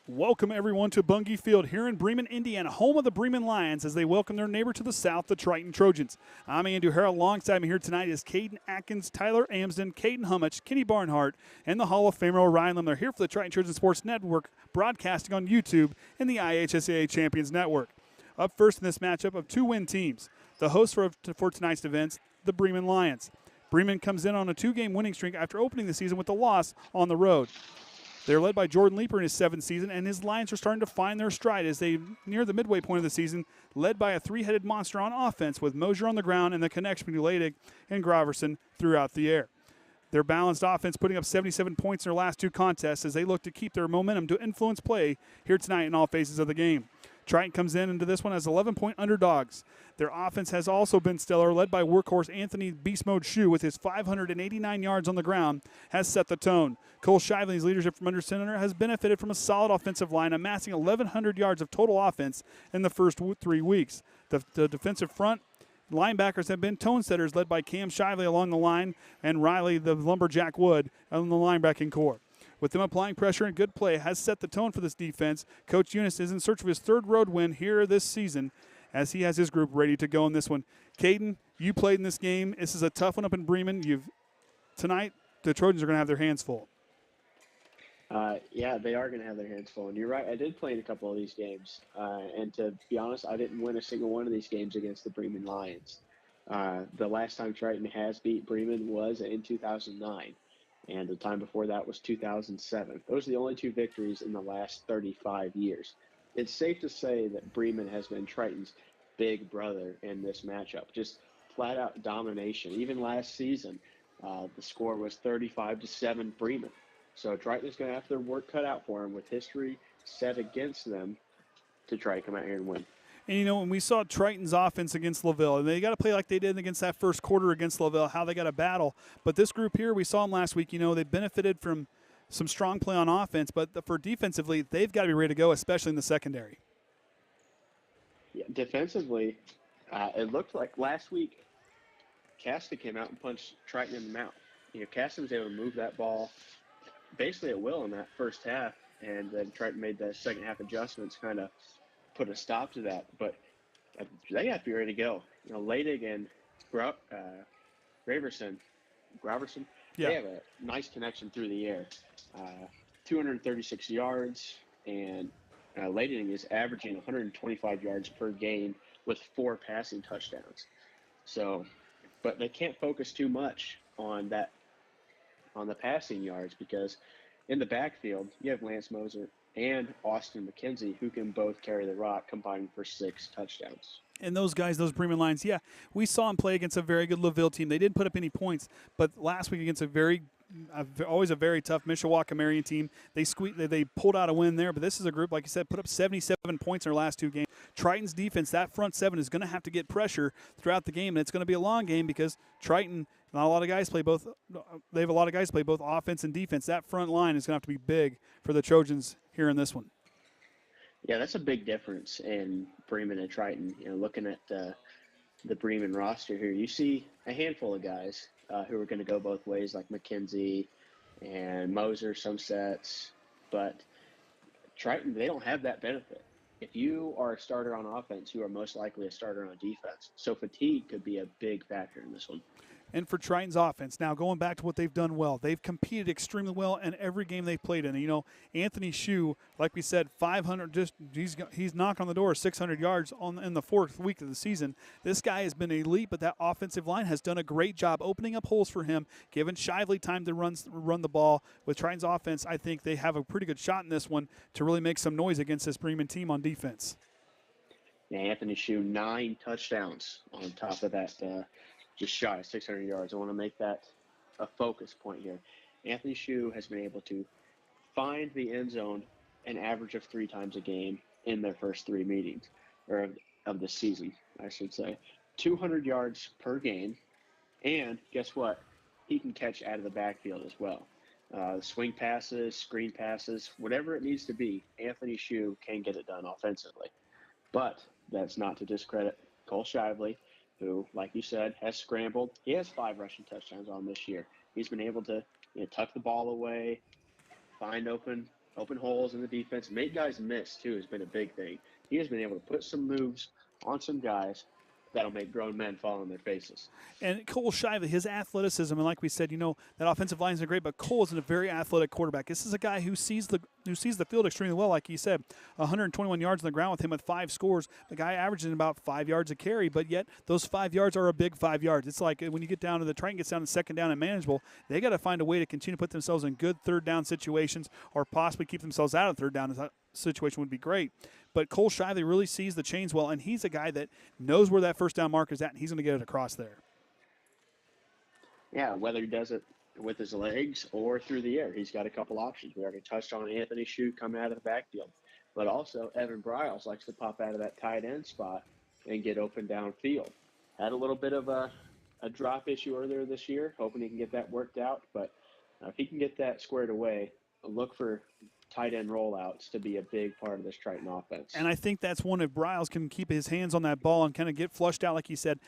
Welcome, everyone, to Bungie Field here in Bremen, Indiana, home of the Bremen Lions, as they welcome their neighbor to the south, the Triton Trojans. I'm Andy O'Hara. Alongside me here tonight is Kaden, Atkins, Tyler, Amsden, Kayden, Hummitch, Kenny Barnhart, and the Hall of Famer Orion Lemler here for the Triton Trojan Sports Network, broadcasting on YouTube and the IHSAA Champions Network. Up first in this matchup of two-win teams, the hosts for tonight's events, the Bremen Lions. Bremen comes in on a two-game winning streak after opening the season with a loss on the road. They're led by Jordan Leeper in his seventh season, and his Lions are starting to find their stride as they near the midway point of the season, led by a three-headed monster on offense with Mosier on the ground and the connection between Leidig and Graverson throughout the air. Their balanced offense putting up 77 points in their last two contests as they look to keep their momentum to influence play here tonight in all phases of the game. Triton comes in into this one as 11-point underdogs. Their offense has also been stellar, led by workhorse Anthony Beast Mode Shue with his 589 yards on the ground, has set the tone. Cole Shively's leadership from under center has benefited from a solid offensive line, amassing 1,100 yards of total offense in the first 3 weeks. The defensive front linebackers have been tone setters, led by Cam Shively along the line and Riley the Lumberjack Wood on the linebacking core. With them applying pressure and good play has set the tone for this defense. Coach Younis is in search of his third road win here this season as he has his group ready to go in this one. Kayden, you played in this game. This is a tough one up in Bremen. Tonight, the Trojans are going to have their hands full. Yeah, they are going to have their hands full. And you're right, I did play in a couple of these games. And to be honest, I didn't win a single one of these games against the Bremen Lions. The last time Triton has beat Bremen was in 2009. And the time before that was 2007. Those are the only two victories in the last 35 years. It's safe to say that Bremen has been Triton's big brother in this matchup. Just flat-out domination. Even last season, the score was 35-7 Bremen. So Triton is going to have their work cut out for them with history set against them to try to come out here and win. And, when we saw Triton's offense against Laville, and they got to play like they did against that first quarter against Laville, how they got to battle. But this group here, we saw them last week, they benefited from some strong play on offense. But for defensively, they've got to be ready to go, especially in the secondary. Yeah, defensively, it looked like last week, Casta came out and punched Triton in the mouth. Casta was able to move that ball basically at will in that first half, and then Triton made the second half adjustments, kind of put a stop to that. But they have to be ready to go. Leidig and Graverson, yeah, they have a nice connection through the air. 236 yards, and Leidig is averaging 125 yards per game with 4 passing touchdowns. So, but they can't focus too much on that, on the passing yards, because in the backfield, you have Lance Moser and Austin McKenzie, who can both carry the rock, combining for 6 touchdowns. And those guys, those Bremen Lions, we saw them play against a very good Laville team. They didn't put up any points, but last week against always a very tough Mishawaka Marion team, they pulled out a win there. But this is a group, like you said, put up 77 points in their last 2 games. Triton's defense, that front 7, is going to have to get pressure throughout the game, and it's going to be a long game because Triton, not a lot of guys play both. They have a lot of guys play both offense and defense. That front line is going to have to be big for the Trojans here in this one. Yeah, that's a big difference in Bremen and Triton. Looking at the Bremen roster here, you see a handful of guys who are going to go both ways, like McKenzie and Moser, some sets. But Triton, they don't have that benefit. If you are a starter on offense, you are most likely a starter on defense. So fatigue could be a big factor in this one. And for Triton's offense, now going back to what they've done well, they've competed extremely well in every game they've played in. Anthony Shue, like we said, 500, he's knocking on the door, 600 yards in the 4th week of the season. This guy has been elite, but that offensive line has done a great job opening up holes for him, giving Shively time to run the ball. With Triton's offense, I think they have a pretty good shot in this one to really make some noise against this Bremen team on defense. Yeah, Anthony Shue, 9 touchdowns on top of that. Just shy of 600 yards. I want to make that a focus point here. Anthony Shue has been able to find the end zone an average of 3 times a game in their first 3 meetings, or of the season, I should say. 200 yards per game, and guess what? He can catch out of the backfield as well. Swing passes, screen passes, whatever it needs to be, Anthony Shue can get it done offensively. But that's not to discredit Cole Shively, who, like you said, has scrambled. He has 5 rushing touchdowns on this year. He's been able to tuck the ball away, find open open holes in the defense, make guys miss too has been a big thing. He has been able to put some moves on some guys that'll make grown men fall on their faces. And Cole Shively, his athleticism, and like we said, that offensive line isn't great, but Cole is a very athletic quarterback. This is a guy who sees the field extremely well, like he said. 121 yards on the ground with him with 5 scores. The guy averaging about 5 yards a carry, but yet those 5 yards are a big 5 yards. It's like when you get down to the Triton gets down to second down and manageable, they got to find a way to continue to put themselves in good third down situations or possibly keep themselves out of third down. Situation would be great. But Cole Shively really sees the chains well, and he's a guy that knows where that first down marker is at, and he's going to get it across there. Yeah, whether he does it with his legs or through the air, he's got a couple options. We already touched on Anthony Shue coming out of the backfield. But also, Evan Bryles likes to pop out of that tight end spot and get open downfield. Had a little bit of a drop issue earlier this year, hoping he can get that worked out. But if he can get that squared away, look for tight end rollouts to be a big part of this Triton offense. And I think that's one if Bryles can keep his hands on that ball and kind of get flushed out, like he said,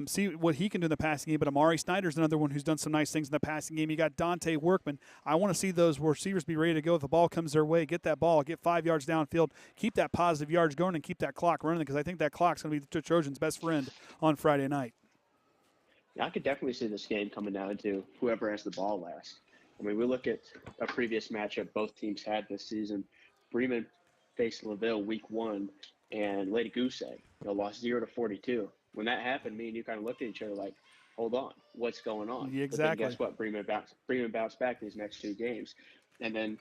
see what he can do in the passing game. But Amari Snyder's another one who's done some nice things in the passing game. You got Dante Workman. I want to see those receivers be ready to go if the ball comes their way. Get that ball, get 5 yards downfield, keep that positive yards going, and keep that clock running because I think that clock's going to be the Trojans' best friend on Friday night. Yeah, I could definitely see this game coming down to whoever has the ball last. I mean, we look at a previous matchup both teams had this season. Bremen faced LaVille week 1 and laid a goose egg. Lost 0-42. When that happened, me and you kind of looked at each other like, hold on, what's going on? Yeah, exactly. But then guess what? Bremen bounced back these next 2 games. And then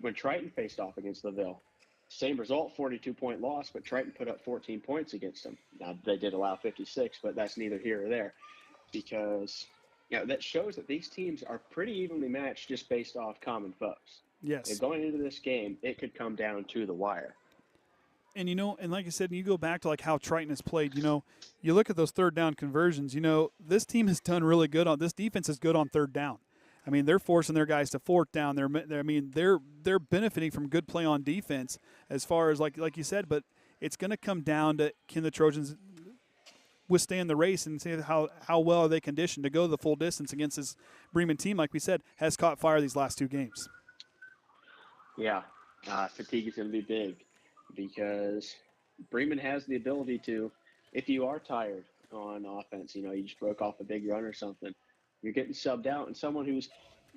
when Triton faced off against LaVille, same result, 42-point loss, but Triton put up 14 points against them. Now, they did allow 56, but that's neither here or there because – that shows that these teams are pretty evenly matched just based off common foes. Yes. And going into this game, it could come down to the wire. And, and like I said, you go back to like how Triton has played, you look at those third down conversions, this team has done really good on – this defense is good on third down. I mean, they're forcing their guys to fourth down. They're benefiting from good play on defense as far as like you said, but it's going to come down to can the Trojans – withstand the race and see how well are they conditioned to go the full distance against this Bremen team, like we said, has caught fire these last 2 games. Yeah, fatigue is going to be big because Bremen has the ability to, if you are tired on offense, you just broke off a big run or something, you're getting subbed out, and someone who's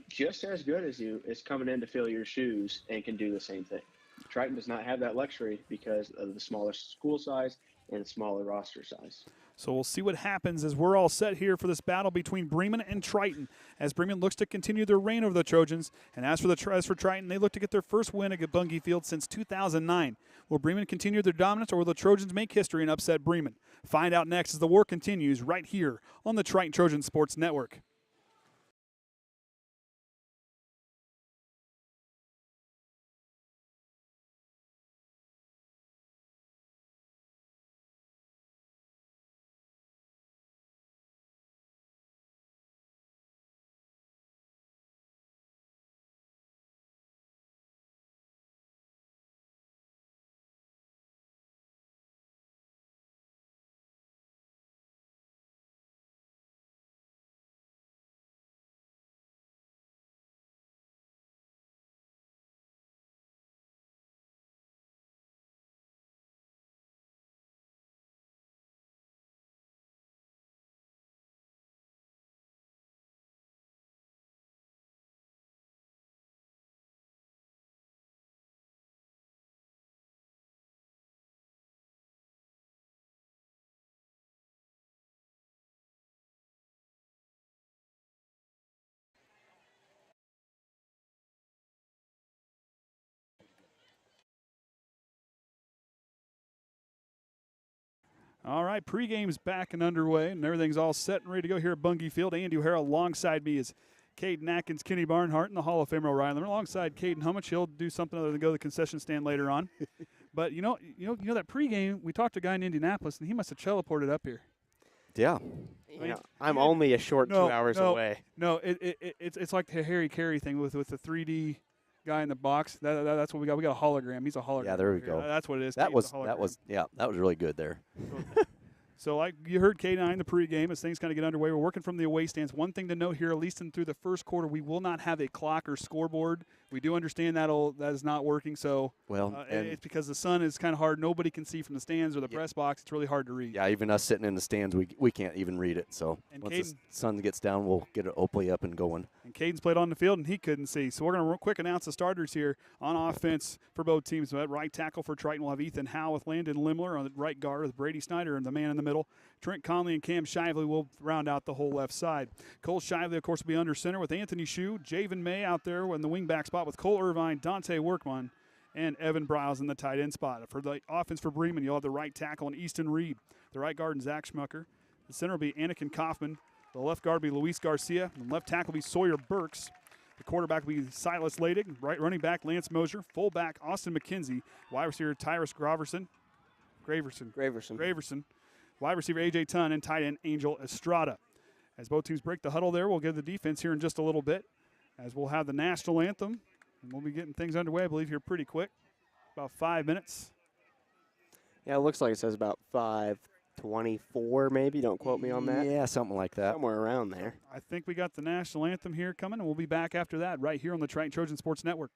just as good as you is coming in to fill your shoes and can do the same thing. Triton does not have that luxury because of the smaller school size and the smaller roster size. So we'll see what happens as we're all set here for this battle between Bremen and Triton as Bremen looks to continue their reign over the Trojans. And as for Triton, they look to get their first win at Bungie Field since 2009. Will Bremen continue their dominance or will the Trojans make history and upset Bremen? Find out next as the war continues right here on the Triton Trojan Sports Network. All right, pregame's back and underway, and everything's all set and ready to go here at Bungie Field. Andy O'Hara alongside me is Kaden Atkins, Kenny Barnhart, and the Hall of Famer Orion Lemler. Alongside Kaden Hummitch, he'll do something other than go to the concession stand later on. But you know that pregame, we talked to a guy in Indianapolis, and he must have teleported up here. Yeah. I'm only a short 2 hours away. No, it's like the Harry Carey thing with the 3D guy in the box. That's what we got. We got a hologram. He's a hologram. Yeah, there we go. That's what it is. That was really good there. So like you heard Kayden in the pregame as things kind of get underway. We're working from the away stands. One thing to note here, at least through the first quarter, we will not have a clock or scoreboard. We do understand that is not working. So it's because the sun is kind of hard. Nobody can see from the stands or the press box. It's really hard to read. Yeah, even us sitting in the stands, we can't even read it. So once the sun gets down, we'll get it hopefully up and going. And Caden's played on the field, and he couldn't see. So we're going to quick announce the starters here on offense for both teams. So at right tackle for Triton, we'll have Ethan Howe with Landon Lemler. On the right guard with Brady Snyder and the man in the middle. Trent Conley and Cam Shively will round out the whole left side. Cole Shively, of course, will be under center with Anthony Shue. Javen May out there in the wingback spot with Cole Irvine, Dante Workman, and Evan Briles in the tight end spot. For the offense for Bremen, you'll have the right tackle and Easton Reed. The right guard and Zach Schmucker. The center will be Anakin Kaufman. The left guard will be Luis Garcia. And the left tackle will be Sawyer Burks. The quarterback will be Silas Ladig. Right running back Lance Mosier. Fullback Austin McKenzie. Wide receiver Tyrus Graverson. Wide receiver A.J. Tunn and tight end Angel Estrada. As both teams break the huddle there, we'll give the defense here in just a little bit as we'll have the national anthem. And we'll be getting things underway, I believe, here pretty quick. About 5 minutes. Yeah, it looks like it says about 5:24 maybe. Don't quote me on that. Yeah, something like that. Somewhere around there. I think we got the national anthem here coming, and we'll be back after that right here on the Triton Trojan Sports Network.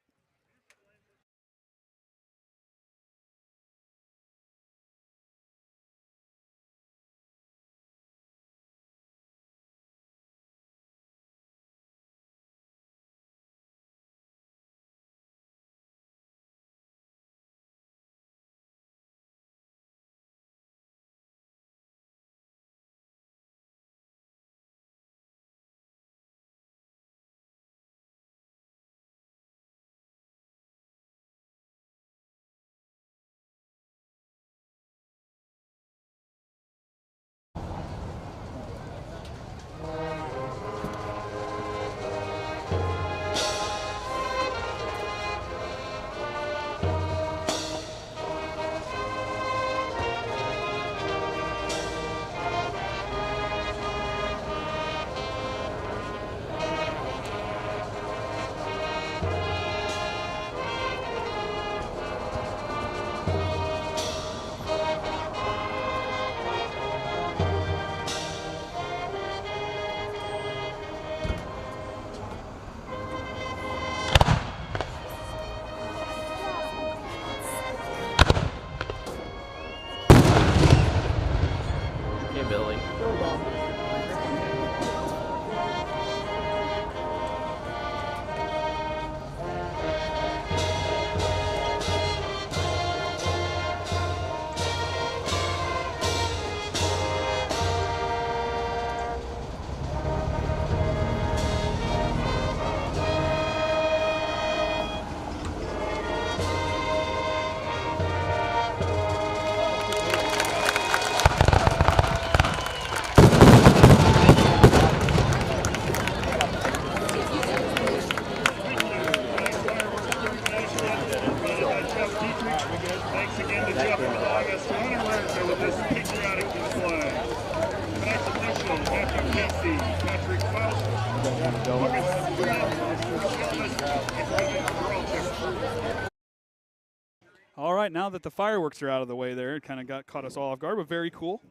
All right, now that the fireworks are out of the way there, it kind of caught us all off guard, but very cool.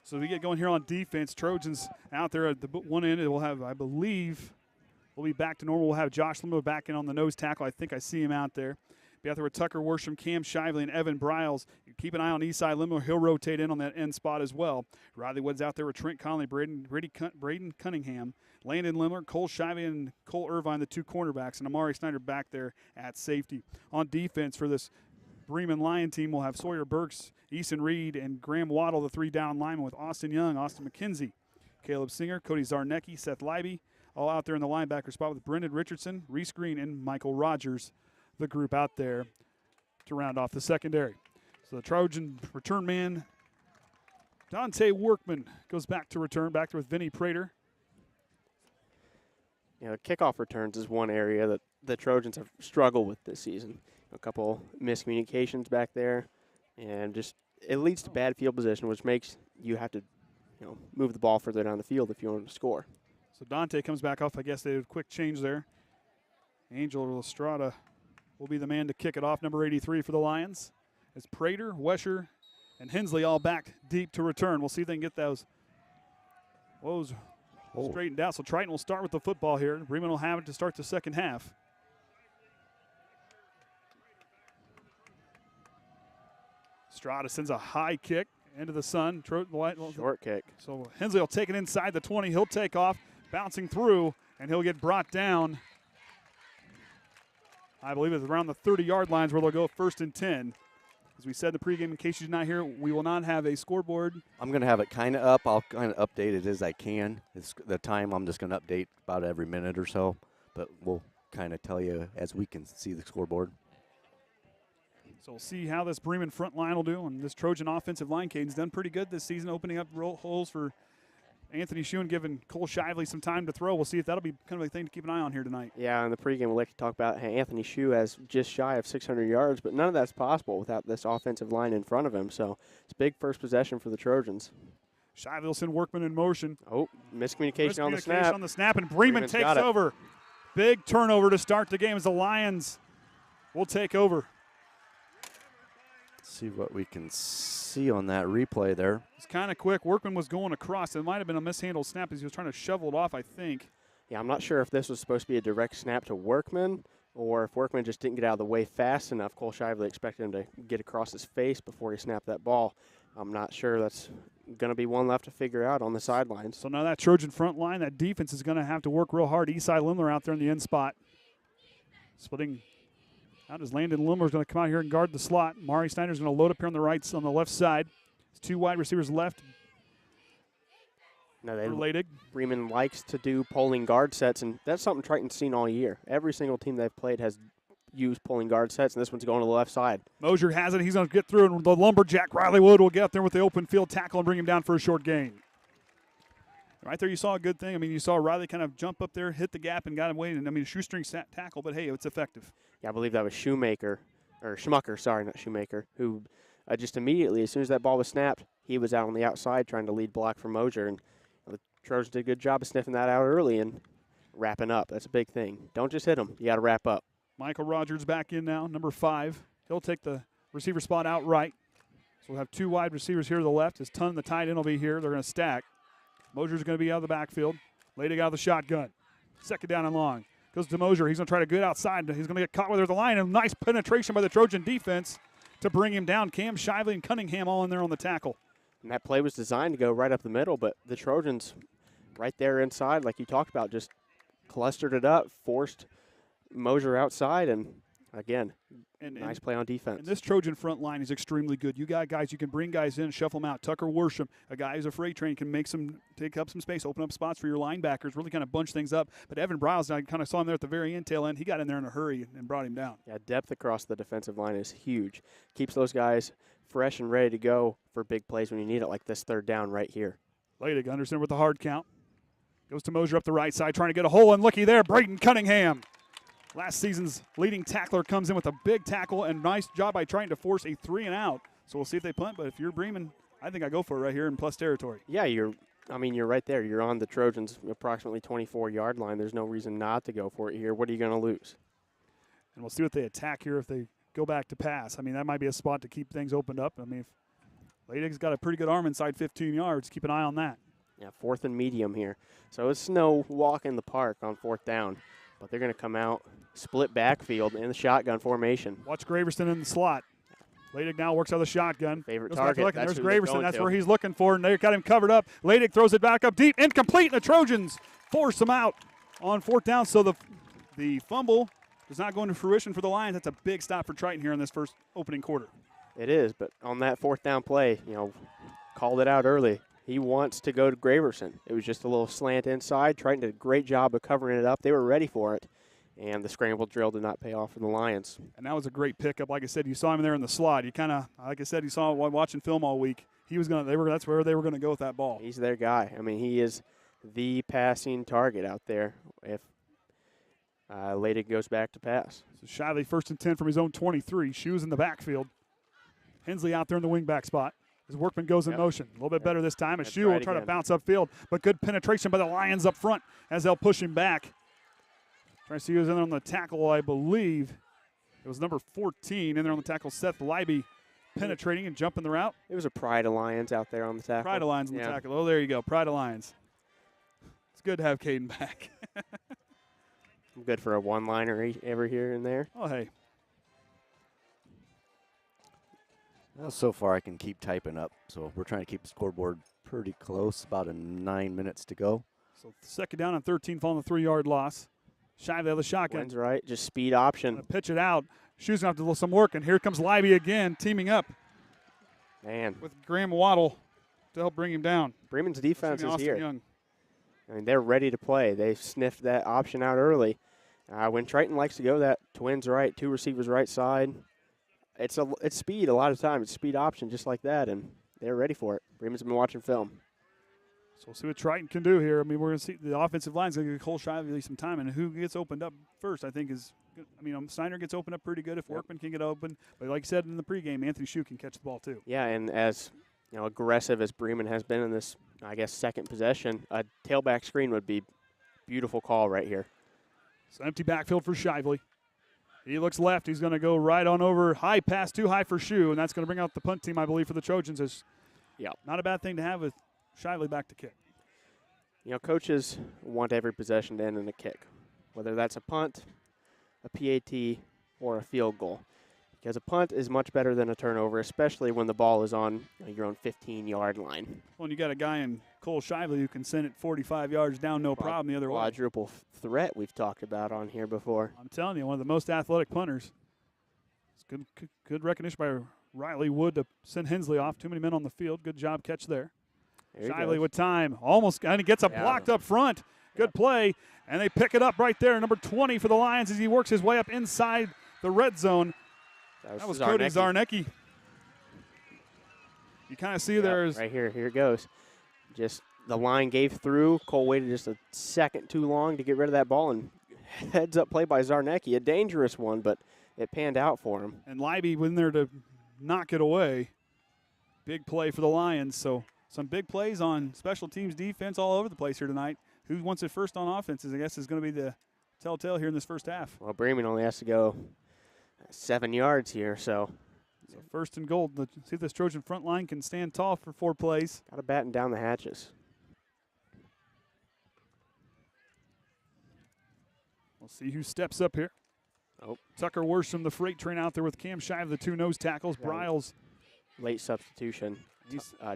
So we get going here on defense. Trojans out there at the one end. We'll have, I believe, we'll be back to normal. We'll have Josh Lemler back in on the nose tackle. I think I see him out there. Be out there with Tucker Worsham, Cam Shively, and Evan Briles. Keep an eye on Eastside Lemler. He'll rotate in on that end spot as well. Riley Wood's out there with Trent Conley, Braden Cunningham, Landon Lemler, Cole Shively, and Cole Irvine, the two cornerbacks, and Amari Snyder back there at safety. On defense for this Bremen Lion team, will have Sawyer Burks, Easton Reed, and Graham Waddle, the three down linemen, with Austin Young, Austin McKenzie, Caleb Singer, Cody Zarnecki, Seth Leiby, all out there in the linebacker spot with Brendan Richardson, Reese Green, and Michael Rogers, the group out there to round off the secondary. So the Trojan return man, Dante Workman, goes back to return, back there with Vinny Prater. You know, kickoff returns is one area that the Trojans have struggled with this season. A couple miscommunications back there, and just it leads to bad field position, which makes you have to, you know, move the ball further down the field if you want to score. So Dante comes back off. I guess they did a quick change there. Angel Estrada will be the man to kick it off, number 83 for the Lions. As Prater, Wesher, And Hensley all back deep to return. We'll see if they can get those woes straightened out. So Triton will start with the football here. Bremen will have it to start the second half. Strada sends a high kick into the sun. Short kick. So Hensley will take it inside the 20. He'll take off, bouncing through, and he'll get brought down. I believe it's around the 30-yard lines where they'll go 1st and 10. As we said in the pregame, in case you're not here, we will not have a scoreboard. I'm going to have it kind of up. I'll kind of update it as I can. It's the time I'm just going to update about every minute or so, but we'll kind of tell you as we can see the scoreboard. So we'll see how this Bremen front line will do. And this Trojan offensive line, Kaden's done pretty good this season, opening up holes for Anthony Shue and giving Cole Shively some time to throw. We'll see if that'll be kind of a thing to keep an eye on here tonight. Yeah, in the pregame, we'll like to talk about Anthony Shue has just shy of 600 yards, but none of that's possible without this offensive line in front of him. So it's a big first possession for the Trojans. Shively will send Workman in motion. Oh, miscommunication on the snap. On the snap, and Bremen takes over. Big turnover to start the game as the Lions will take over. See what we can see on that replay there. It's kind of quick. Workman was going across. It might have been a mishandled snap as he was trying to shovel it off, I think. Yeah, I'm not sure if this was supposed to be a direct snap to Workman or if Workman just didn't get out of the way fast enough. Cole Shively expected him to get across his face before he snapped that ball. I'm not sure. That's going to be one left to figure out on the sidelines. So now that Trojan front line, that defense is going to have to work real hard. Eastside Lemler out there in the end spot. Splitting out as Landon Lemler is going to come out here and guard the slot. Mari Snyder's going to load up here on the left side. It's 2 wide receivers left. No, Bremen likes to do pulling guard sets, and that's something Triton's seen all year. Every single team they've played has used pulling guard sets, and this one's going to the left side. Mosier has it. He's going to get through, and the lumberjack Riley Wood will get out there with the open field tackle and bring him down for a short gain. Right there, you saw a good thing. I mean, you saw Riley kind of jump up there, hit the gap, and got him waiting. I mean, a shoestring tackle, but hey, it's effective. Yeah, I believe that was Schmucker, not Shoemaker, who just immediately, as soon as that ball was snapped, he was out on the outside trying to lead block for Mosier, and the Trojans did a good job of sniffing that out early and wrapping up. That's a big thing. Don't just hit them. You got to wrap up. Michael Rogers back in now, number 5. He'll take the receiver spot out right. So we'll have 2 wide receivers here to the left. His ton, the tight end, will be here. They're going to stack. Mosier's going to be out of the backfield. Leidig out of the shotgun. 2nd down and long. Goes to Mosier. He's going to try to get outside. He's going to get caught with the line. And nice penetration by the Trojan defense to bring him down. Cam Shively and Cunningham all in there on the tackle. And that play was designed to go right up the middle, but the Trojans right there inside, like you talked about, just clustered it up, forced Mosier outside, and again, nice play on defense. And this Trojan front line is extremely good. You got guys, you can bring guys in, shuffle them out. Tucker Worsham, a guy who's a freight train, can take up some space, open up spots for your linebackers, really kind of bunch things up. But Evan Briles, I kind of saw him there at the very end, tail end. He got in there in a hurry and brought him down. Yeah, depth across the defensive line is huge. Keeps those guys fresh and ready to go for big plays when you need it, like this 3rd down right here. Leidig under center with the hard count. Goes to Mosier up the right side, trying to get a hole, and looky there, Braden Cunningham. Last season's leading tackler comes in with a big tackle, and nice job by trying to force a 3 and out. So we'll see if they punt, but if you're Bremen, I think I go for it right here in plus territory. Yeah, you're right there. You're on the Trojans' approximately 24-yard line. There's no reason not to go for it here. What are you going to lose? And we'll see what they attack here if they go back to pass. I mean, that might be a spot to keep things opened up. I mean, if Leidig's got a pretty good arm inside 15 yards, keep an eye on that. Yeah, 4th and medium here. So it's no walk in the park on 4th down. But they're going to come out, split backfield in the shotgun formation. Watch Graverson in the slot. Leidig now works out the shotgun. Favorite target. There's Graverson. That's where he's looking for, and they've got him covered up. Leidig throws it back up deep. Incomplete, and the Trojans force him out on 4th down. So the fumble does not go into fruition for the Lions. That's a big stop for Triton here in this first opening quarter. It is, but on that 4th down play, called it out early. He wants to go to Graverson. It was just a little slant inside. Triton did a great job of covering it up. They were ready for it, and the scramble drill did not pay off for the Lions. And that was a great pickup. Like I said, you saw him there in the slot. You kind of, like I said, you saw him watching film all week. That's where they were going to go with that ball. He's their guy. I mean, he is the passing target out there if Leidig goes back to pass. So Shively 1st and 10 from his own 23. Shoes in the backfield. Hensley out there in the wingback spot. As Workman goes in motion. A little bit better this time. As Shue will try to bounce upfield, but good penetration by the Lions up front as they'll push him back. Trying to see who's in there on the tackle, I believe. It was number 14 in there on the tackle, Seth Leiby. penetrating and jumping the route. It was a Pride Alliance out there on the tackle. Pride Alliance on the tackle. Oh, there you go. Pride Alliance. It's good to have Kayden back. I'm good for a one-liner every here and there. Oh, hey. Well, so far I can keep typing up. So we're trying to keep the scoreboard pretty close. About 9 minutes to go. So second down on 13 following the 3-yard loss. Shively of the shotgun. Wins right, just speed option. Gonna pitch it out. Shoes going to have to do some work, and here comes Libby again, teaming up Man, with Graham Waddle to help bring him down. Bremen's defense is Austin here. Young. I mean, they're ready to play. They sniffed that option out early. When Triton likes to go that twins right, 2 receivers right side, it's speed a lot of times. It's speed option just like that, and they're ready for it. Bremen's been watching film. So we'll see what Triton can do here. I mean, we're going to see the offensive line's going to give Cole Shively some time, and who gets opened up first, I think, is good. I mean, Snyder gets opened up pretty good if Workman can get open. But like you said in the pregame, Anthony Shue can catch the ball too. Yeah, and as aggressive as Bremen has been in this, I guess, second possession, a tailback screen would be beautiful call right here. So empty backfield for Shively. He looks left. He's going to go right on over. High pass, too high for Shue, and that's going to bring out the punt team, I believe, for the Trojans. Not a bad thing to have with Shively back to kick. Coaches want every possession to end in a kick, whether that's a punt, a PAT, or a field goal. Because a punt is much better than a turnover, especially when the ball is on your own 15-yard line. Well, and you got a guy in Cole Shively who can send it 45 yards down, no problem the other way. Quadruple threat we've talked about on here before. I'm telling you, one of the most athletic punters. It's good recognition by Riley Wood to send Hensley off. Too many men on the field. Good job catch there. Shively with time. Almost, and he gets blocked up front. Good play. And they pick it up right there. Number 20 for the Lions as he works his way up inside the red zone. That was Cody Zarnecki. You kind of see there's. Right here. Here it goes. Just the line gave through. Cole waited just a second too long to get rid of that ball, and heads up play by Zarnecki. A dangerous one, but it panned out for him. And Libby went in there to knock it away. Big play for the Lions. So some big plays on special teams defense all over the place here tonight. Who wants it first on offense, I guess, is going to be the telltale here in this first half. Well, Bremen only has to go 7 yards here, so first and goal. Let's see if this Trojan front line can stand tall for 4 plays. Got to batten down the hatches. We'll see who steps up here. Oh. Tucker Worsham, the freight train out there with Cam Shive, the 2 nose tackles. Right. Bryles. Late substitution.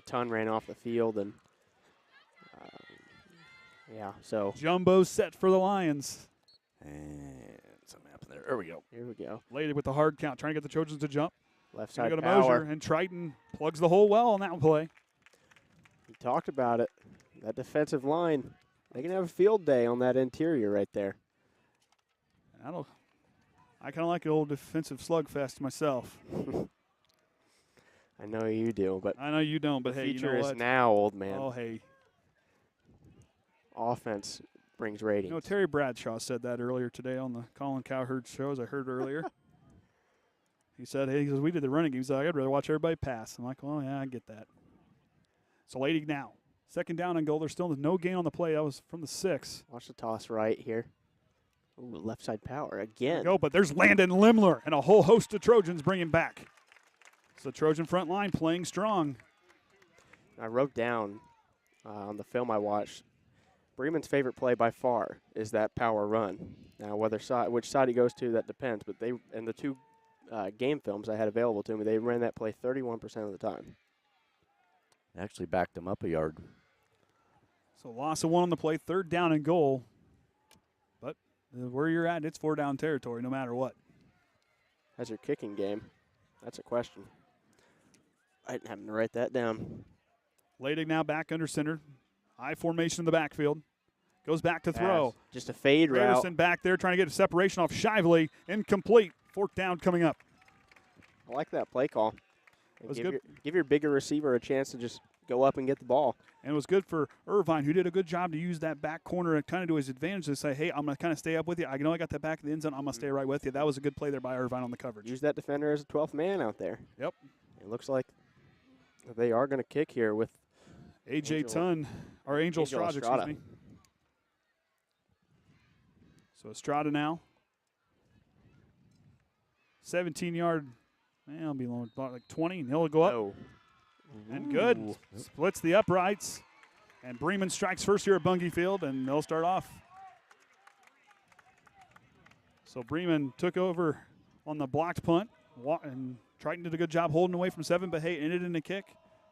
Ton ran off the field, and so. Jumbo set for the Lions. And something happened there. There we go. Here we go. Lady with the hard count, trying to get the Trojans to jump. Left side go to power. Mosier, and Triton plugs the hole well on that play. We talked about it. That defensive line, they can have a field day on that interior right there. I kind of like an old defensive slugfest myself. I know you do, but I know you don't. But the hey, future you know is what? now, old man. Oh hey. Offense brings ratings. Terry Bradshaw said that earlier today on the Colin Cowherd show, as I heard earlier. He said, we did the running game. He's like, I'd rather watch everybody pass. I'm like, well, yeah, I get that. So Lady now. Second down and goal. There's still no gain on the play. That was from the 6. Watch the toss right here. Ooh, left side power again. Go, but there's Landon Lemler and a whole host of Trojans bringing back. So Trojan front line playing strong. I wrote down on the film I watched, Bremen's favorite play by far is that power run. Now, which side he goes to, that depends. But they, in the 2 game films I had available to me, they ran that play 31% of the time. Actually backed them up a yard. So loss of 1 on the play, third down and goal. But where you're at, it's 4 down territory no matter what. How's your kicking game? That's a question. I didn't happen to write that down. Leidig now back under center. High formation in the backfield. Goes back to throw. Just a fade route. Anderson back there trying to get a separation off Shively. Incomplete. 4th down coming up. I like that play call. It was Give your bigger receiver a chance to just go up and get the ball. And it was good for Irvine, who did a good job to use that back corner and kind of to his advantage to say, hey, I'm going to kind of stay up with you. I know I got that back of the end zone. I'm going to stay right with you. That was a good play there by Irvine on the coverage. Use that defender as a 12th man out there. Yep. It looks like they are going to kick here with Angel Estrada, excuse me. So Estrada now. 17-yard It'll be about like 20, and he'll go up. Oh. And good. Ooh. Splits the uprights. And Bremen strikes first here at Bungie Field, and they'll start off. So Bremen took over on the blocked punt, and Triton did a good job holding away from 7, but hey, ended in a kick.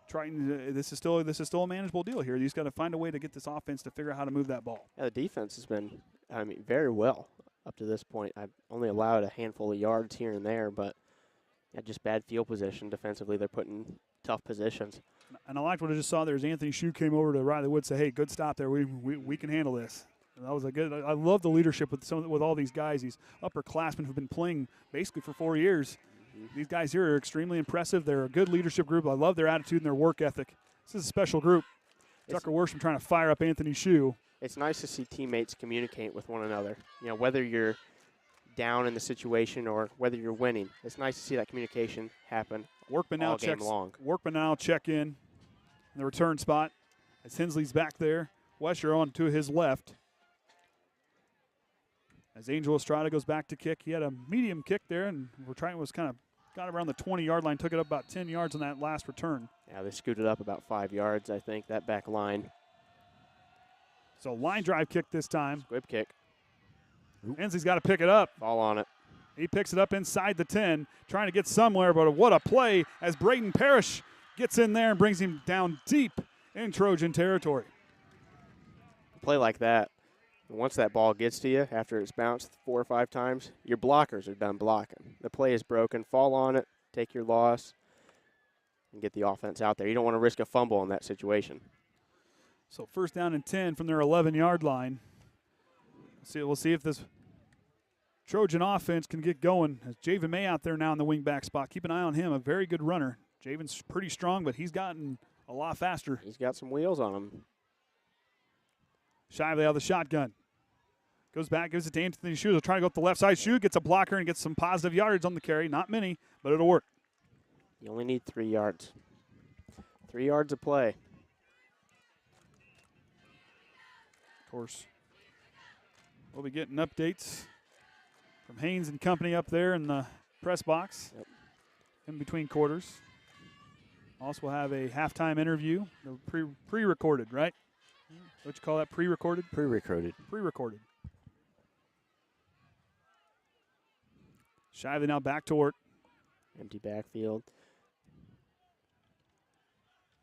Triton, this is still a manageable deal here. You just got to find a way to get this offense to figure out how to move that ball. Yeah, the defense has been, very well up to this point. I've only allowed a handful of yards here and there, but just bad field position defensively. They're put in tough positions. And I liked what I just saw there. As Anthony Shue came over to Riley Wood, say, "Hey, good stop there. We can handle this." And that was a good. I love the leadership with all these guys, these upperclassmen who've been playing basically for 4 years. These guys here are extremely impressive. They're a good leadership group. I love their attitude and their work ethic. This is a special group. Tucker Worsham trying to fire up Anthony Shue. It's nice to see teammates communicate with one another. Whether you're down in the situation or whether you're winning, it's nice to see that communication happen Workman all now game long. Workman now check in the return spot as Hensley's back there. Wesher on to his left. As Angel Estrada goes back to kick, he had a medium kick there, and was kind of got around the 20-yard line, took it up about 10 yards on that last return. Yeah, they scooted up about 5 yards, I think, that back line. So line drive kick this time. Squib kick. Hensley's got to pick it up. Fall on it. He picks it up inside the 10, trying to get somewhere, but what a play as Braden Parrish gets in there and brings him down deep in Trojan territory. A play like that, once that ball gets to you after it's bounced 4 or 5 times, your blockers are done blocking. The play is broken. Fall on it, take your loss, and get the offense out there. You don't want to risk a fumble in that situation. So first down and 10 from their 11-yard line. We'll see if this Trojan offense can get going. As Javen May out there now in the wing-back spot. Keep an eye on him, a very good runner. Javen's pretty strong, but he's gotten a lot faster. He's got some wheels on him. Shively out of the shotgun. Goes back, gives it to Anthony Shue. He'll try to go up the left side. Shue gets a blocker and gets some positive yards on the carry. Not many, but it'll work. You only need 3 yards. 3 yards of play. Of course, we'll be getting updates from Haynes and company up there in the press box in between quarters. Also, we'll have a halftime interview, pre-recorded, right? What you call that, pre-recorded? Pre-recorded. Pre-recorded. Shively now back to work. Empty backfield.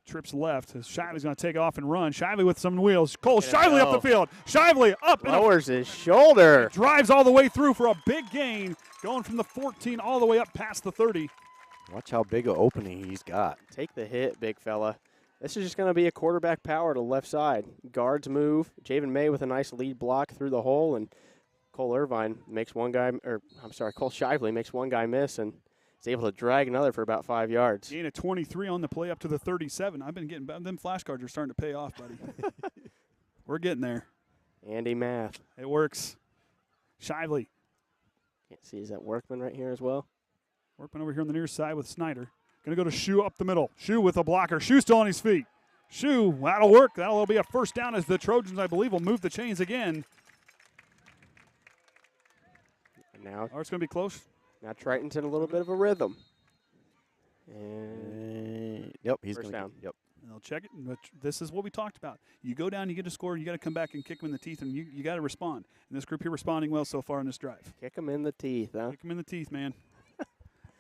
Trips left. Shively's going to take off and run. Shively with some wheels. Cole Shively up the field. Shively up. Lowers his shoulder. Drives all the way through for a big gain. Going from the 14 all the way up past the 30. Watch how big an opening he's got. Take the hit, big fella. This is just going to be a quarterback power to the left side. Guards move. Javen May with a nice lead block through the hole, and Cole Shively makes one guy miss, and is able to drag another for about 5 yards. Gain of 23 on the play up to the 37. I've been getting them flashcards are starting to pay off, buddy. We're getting there. Andy math. It works. Shively. Can't see, is that Workman right here as well? Workman over here on the near side with Snyder. Going to go to Shue up the middle. Shue with a blocker. Shue still on his feet. Shue, that'll work. That'll be a first down as the Trojans, I believe, will move the chains again. And now Oh, it's going to be close. Now Triton's in a little bit of a rhythm. And Yep, he's first going down. Yep. And they'll check it. But this is what we talked about. You go down, you get a score, you got to come back and kick them in the teeth, and you got to respond. And this group here responding well so far in this drive. Kick him in the teeth, huh? Kick them in the teeth, man.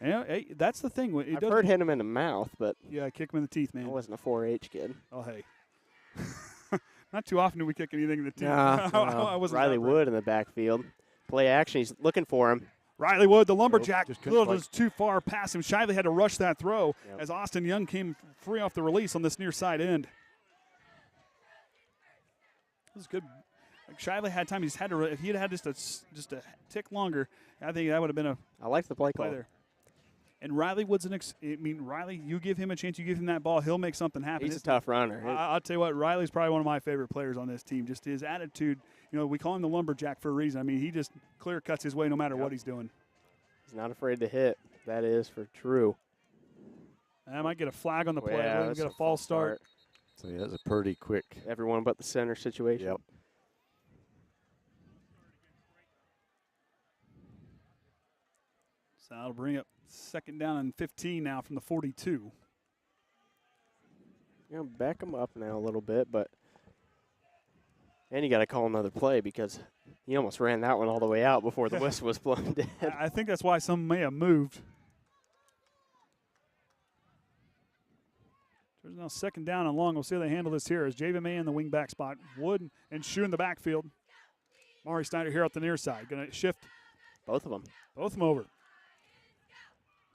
Yeah, hey, that's the thing. I've heard hit him in the mouth, but yeah, kick him in the teeth, man. I wasn't a 4-H kid. Oh, hey. Not too often do we kick anything in the teeth. Nah, I wasn't Riley that brave. Wood in the backfield. Play action. He's looking for him. Riley Wood, the lumberjack, Just couldn't little too far past him. Shively had to rush that throw Yep. as Austin Young came free off the release on this near side end. This is good. Like Shively had time. If he had had just a tick longer, I think that would have been a I like the play play call. there. And Riley Wood's Riley, you give him a chance, you give him that ball, he'll make something happen. He's a tough runner. I'll tell you what, Riley's probably one of my favorite players on this team. Just his attitude, we call him the lumberjack for a reason. I mean, he just clear cuts his way no matter what he's doing. He's not afraid to hit. That is for true. I might get a flag on the play. Yeah, We'll that's get a false start. So yeah, that's a pretty quick. Everyone but the center situation. Yep. So that'll bring up 2nd down and 15 now from the 42. Back them up now a little bit, but and you got to call another play because he almost ran that one all the way out before the whistle was blown dead. I think that's why some may have moved. There's now 2nd down and long. We'll see how they handle this here as Javen May in the wing back spot. Wood and Shue in the backfield. Maury Snyder here at the near side. Going to shift. Both of them. Both of them over.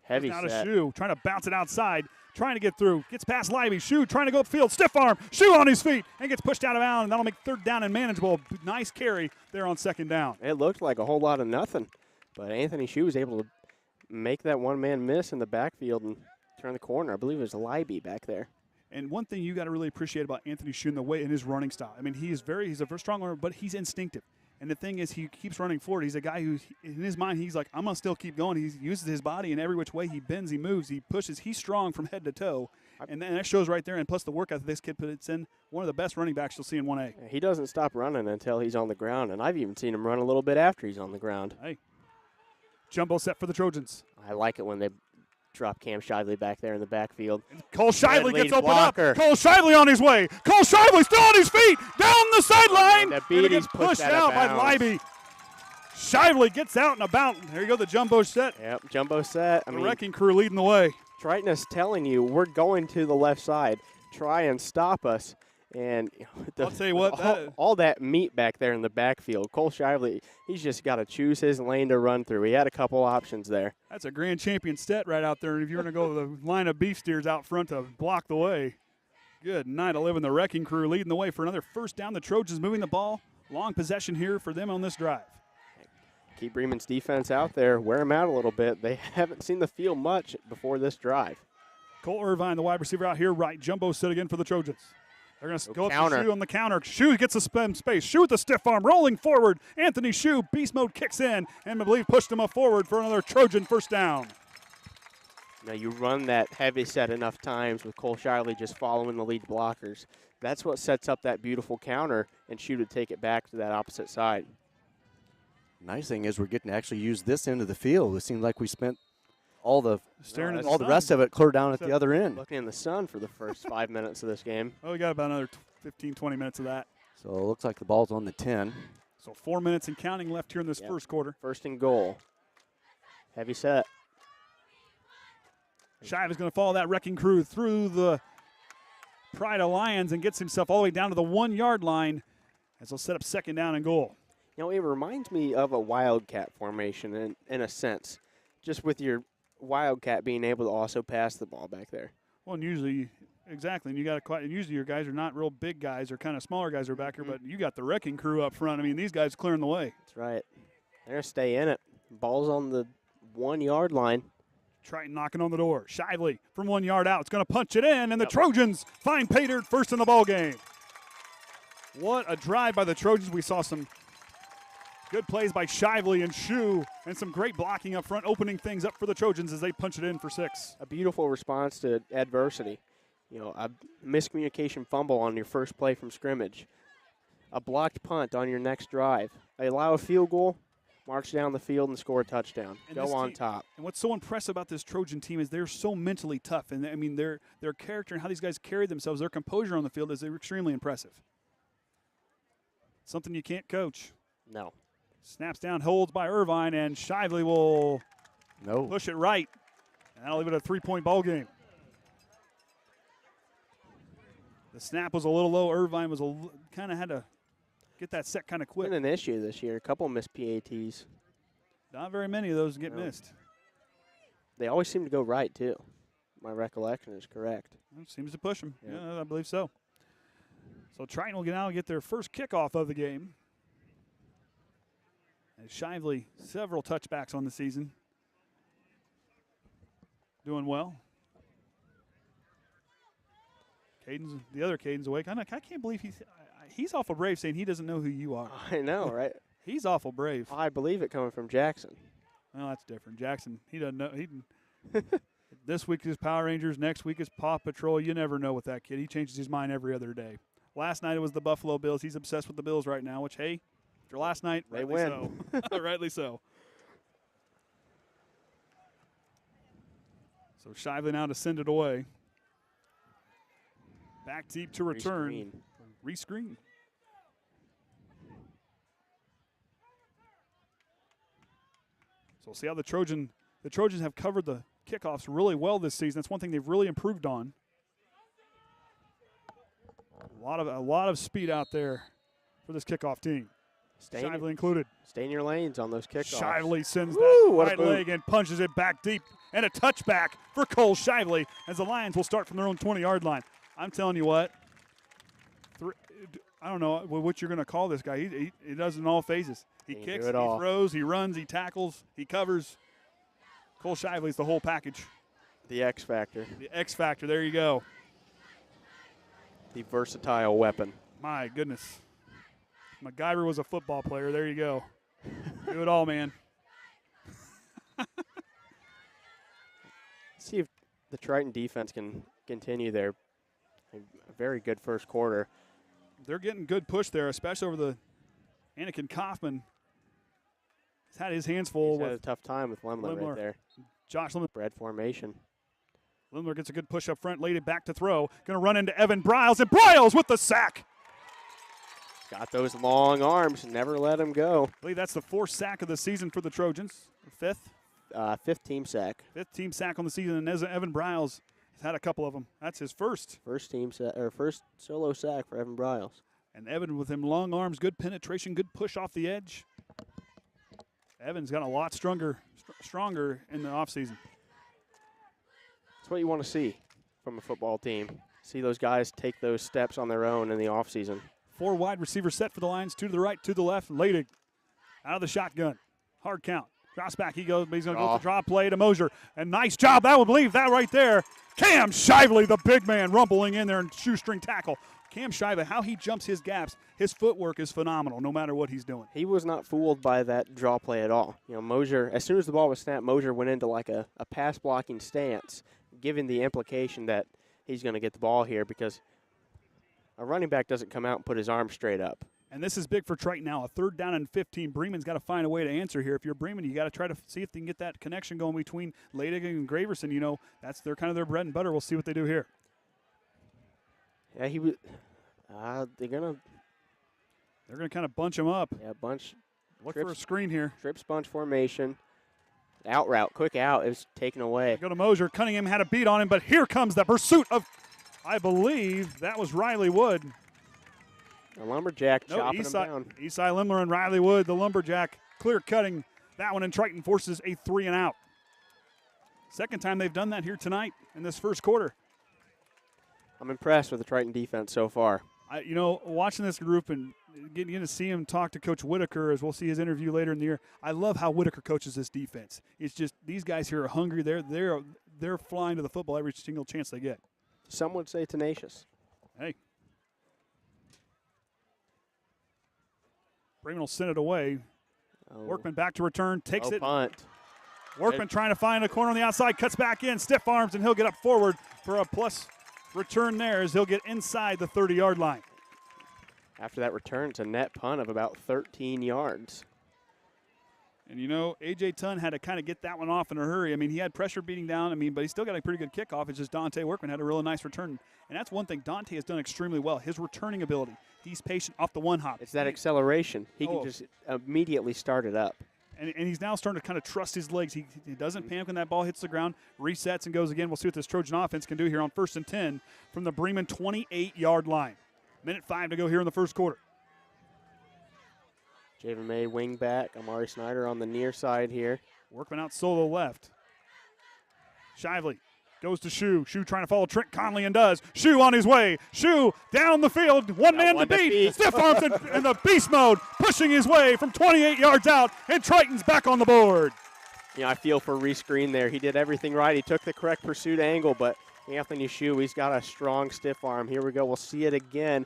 Heavy Now to set. Shue, trying to bounce it outside, trying to get through. Gets past Libby. Shue trying to go upfield. Stiff arm. Shue on his feet and gets pushed out of bounds. And that'll make 3rd down and manageable. Nice carry there on 2nd down. It looked like a whole lot of nothing, but Anthony Shue was able to make that one-man miss in the backfield and turn the corner. I believe it was Libby back there. And one thing you got to really appreciate about Anthony Shue in his running style. I mean, he's a very strong runner, but he's instinctive. And the thing is, he keeps running forward. He's a guy who, in his mind, he's like, I'm going to still keep going. He uses his body in every which way. He bends, he moves, he pushes. He's strong from head to toe. And that shows right there. And plus the work ethic this kid puts in, one of the best running backs you'll see in 1A. He doesn't stop running until he's on the ground, and I've even seen him run a little bit after he's on the ground. Hey, jumbo set for the Trojans. I like it when they drop Cam Shively back there in the backfield. Cole Shively Lead gets opened blocker. up. Cole Shively on his way. Cole Shively still on his feet. Down the sideline. That And it beat, gets he's pushed pushed out out of by bounds. Libby. Shively gets out and about. There you go, the jumbo set. Yep, jumbo set. I The mean, wrecking crew leading the way. Triton is telling you, we're going to the left side. Try and stop us. And I'll tell you what, all that meat back there in the backfield. Cole Shively, he's just got to choose his lane to run through. He had a couple options there. That's a grand champion set right out there. And if you're going to go with the line of beef steers out front to block the way. Good night, 11. The wrecking crew leading the way for another 1st down. The Trojans moving the ball. Long possession here for them on this drive. Keep Bremen's defense out there. Wear them out a little bit. They haven't seen the field much before this drive. Cole Irvine, the wide receiver out here, right. Jumbo set again for the Trojans. They're going to go up counter. to Shue on the counter. Shue gets a spin space. Shue with the stiff arm, rolling forward. Anthony Shue, beast mode, kicks in, and I believe pushed him up forward for another Trojan 1st down. Now you run that heavy set enough times with Cole Shively just following the lead blockers. That's what sets up that beautiful counter and Shue to take it back to that opposite side. Nice thing is we're getting to actually use this end of the field. It seemed like we spent all the Staring at all the rest of it clear down at the other end. Looking in the sun for the first 5 minutes of this game. Oh, we got about another 15, 20 minutes of that. So it looks like the ball's on the 10. So 4 minutes and counting left here in this Yep. 1st quarter. 1st and goal. Heavy set. Shive is going to follow that wrecking crew through the Pride of Lions and gets himself all the way down to the 1-yard line as they'll set up 2nd down and goal. You know, it reminds me of a Wildcat formation in a sense, just with your Wildcat being able to also pass the ball back there. Well, and usually, exactly, and you got quite. Usually, your guys are not real big guys; they're kind of smaller guys are back here. But you got the wrecking crew up front. I mean, these guys clearing the way. That's right. They're going to stay in it. Ball's on the 1-yard line. Triton knocking on the door. Shively from 1 yard out. It's going to punch it in, and the Trojans find pay dirt first in the ball game. What a drive by the Trojans! We saw some good plays by Shively and Shue, and some great blocking up front, opening things up for the Trojans as they punch it in for 6. A beautiful response to adversity. You know, a miscommunication fumble on your first play from scrimmage. A blocked punt on your next drive. They allow a field goal, march down the field, and score a touchdown. And Go on top. And what's so impressive about this Trojan team is they're so mentally tough. And, I mean, their character and how these guys carry themselves, their composure on the field is extremely impressive. Something you can't coach. No. Snaps down, holds by Irvine, and Shively will push it right. And that'll leave it a 3-point ball game. The snap was a little low. Irvine was kind of had to get that set kind of quick. Been an issue this year. A couple missed PATs. Not very many of those get missed. They always seem to go right, too. My recollection is correct. It seems to push them. Yeah. Yeah, I believe so. So Triton will now get their first kickoff of the game. And Shively, several touchbacks on the season. Doing well. The other Kayden's awake. I can't believe he's awful brave saying he doesn't know who you are. I know, right? He's awful brave. I believe it coming from Jackson. Well, that's different. Jackson, he doesn't know. This week is Power Rangers. Next week is Paw Patrol. You never know with that kid. He changes his mind every other day. Last night it was the Buffalo Bills. He's obsessed with the Bills right now, which, hey, after last night, They rightly win. so. Rightly so. So Shively now to send it away. Back deep to return. Rescreen. So we'll see how the Trojans have covered the kickoffs really well this season. That's one thing they've really improved on. A lot of speed out there for this kickoff team. Shively included. Stay in your lanes on those kickoffs. Shively sends that right leg and punches it back deep. And a touchback for Cole Shively as the Lions will start from their own 20-yard line. I'm telling you what, I don't know what you're going to call this guy. He does it in all phases. He kicks, he throws, he runs, he tackles, he covers. Cole Shively's the whole package. The X Factor. The X Factor, there you go. The versatile weapon. My goodness. MacGyver was a football player. There you go. Do it all, man. See if the Triton defense can continue their very good first quarter. They're getting good push there, especially over the Anakin Kaufman. He's had his hands full. He's had a tough time with Lemler right there. Josh Lemler. Spread formation. Lemler gets a good push up front, laid it back to throw. Going to run into Evan Briles, and Briles with the sack. Got those long arms, never let him go. I believe that's the 4th sack of the season for the Trojans. 5th? 5th team sack. 5th team sack on the season, and Evan Briles has had a couple of them. That's his first. First solo sack for Evan Briles. And Evan with him long arms, good penetration, good push off the edge. Evan's got a lot stronger in the offseason. That's what you want to see from a football team. See those guys take those steps on their own in the offseason. 4 wide receiver set for the Lions, 2 to the right, 2 to the left. Laydig out of the shotgun. Hard count. Drops back. He goes, but he's going to go with the drop play to Mosier. And nice job. That would leave that right there. Cam Shively, the big man, rumbling in there and shoestring tackle. Cam Shively, how he jumps his gaps, his footwork is phenomenal no matter what he's doing. He was not fooled by that draw play at all. You know, Mosier, as soon as the ball was snapped, Mosier went into like a pass blocking stance, giving the implication that he's going to get the ball here because a running back doesn't come out and put his arm straight up. And this is big for Triton now. A 3rd down and 15. Bremen's got to find a way to answer here. If you're Bremen, you got to try to see if they can get that connection going between Laydig and Graverson. You know, that's their kind of their bread and butter. We'll see what they do here. Yeah, he was. They're gonna kind of bunch him up. Yeah, bunch. Look for a screen here. Trips bunch formation. Out route, quick out. It was taken away. Go to Mosier. Cunningham had a beat on him, but here comes the pursuit of, I believe that was Riley Wood. A lumberjack chopping him down. Esai Lemler and Riley Wood, the lumberjack, clear cutting that one, and Triton forces a 3 and out. Second time they've done that here tonight in this first quarter. I'm impressed with the Triton defense so far. Watching this group and getting to see him talk to Coach Whitaker, as we'll see his interview later in the year, I love how Whitaker coaches this defense. It's just these guys here are hungry. They're flying to the football every single chance they get. Some would say tenacious. Hey. Bremen will send it away. Workman back to return, takes it. Punt. Workman trying to find a corner on the outside, cuts back in, stiff arms, and he'll get up forward for a plus return there as he'll get inside the 30-yard line. After that return, it's a net punt of about 13 yards. And, A.J. Tunn had to kind of get that one off in a hurry. I mean, he had pressure beating down, but he still got a pretty good kickoff. It's just Dante Workman had a really nice return. And that's one thing Dante has done extremely well, his returning ability. He's patient off the one hop. It's that acceleration. He can just immediately start it up. And he's now starting to kind of trust his legs. He doesn't panic when that ball hits the ground, resets and goes again. We'll see what this Trojan offense can do here on 1st and 10 from the Bremen 28-yard line. 1:05 to go here in the first quarter. Javen May wing back. Amari Snyder on the near side here. Workman out solo left. Shively goes to Shu. Shu trying to follow Trent Conley and does. Shu on his way. Shu down the field. One man to beat. Stiff arms in the beast mode. Pushing his way from 28 yards out. And Triton's back on the board. I feel for rescreen there. He did everything right. He took the correct pursuit angle, but Anthony Shu, he's got a strong stiff arm. Here we go. We'll see it again.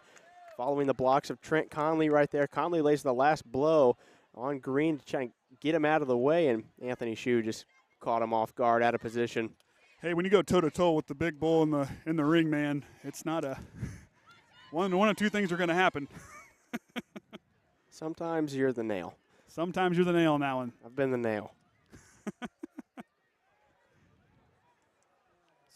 Following the blocks of Trent Conley right there. Conley lays the last blow on Green to try and get him out of the way, and Anthony Shu just caught him off guard, out of position. Hey, when you go toe-to-toe with the big bull in the ring, man, it's not a one of two things are going to happen. Sometimes you're the nail. Sometimes you're the nail on that one. I've been the nail.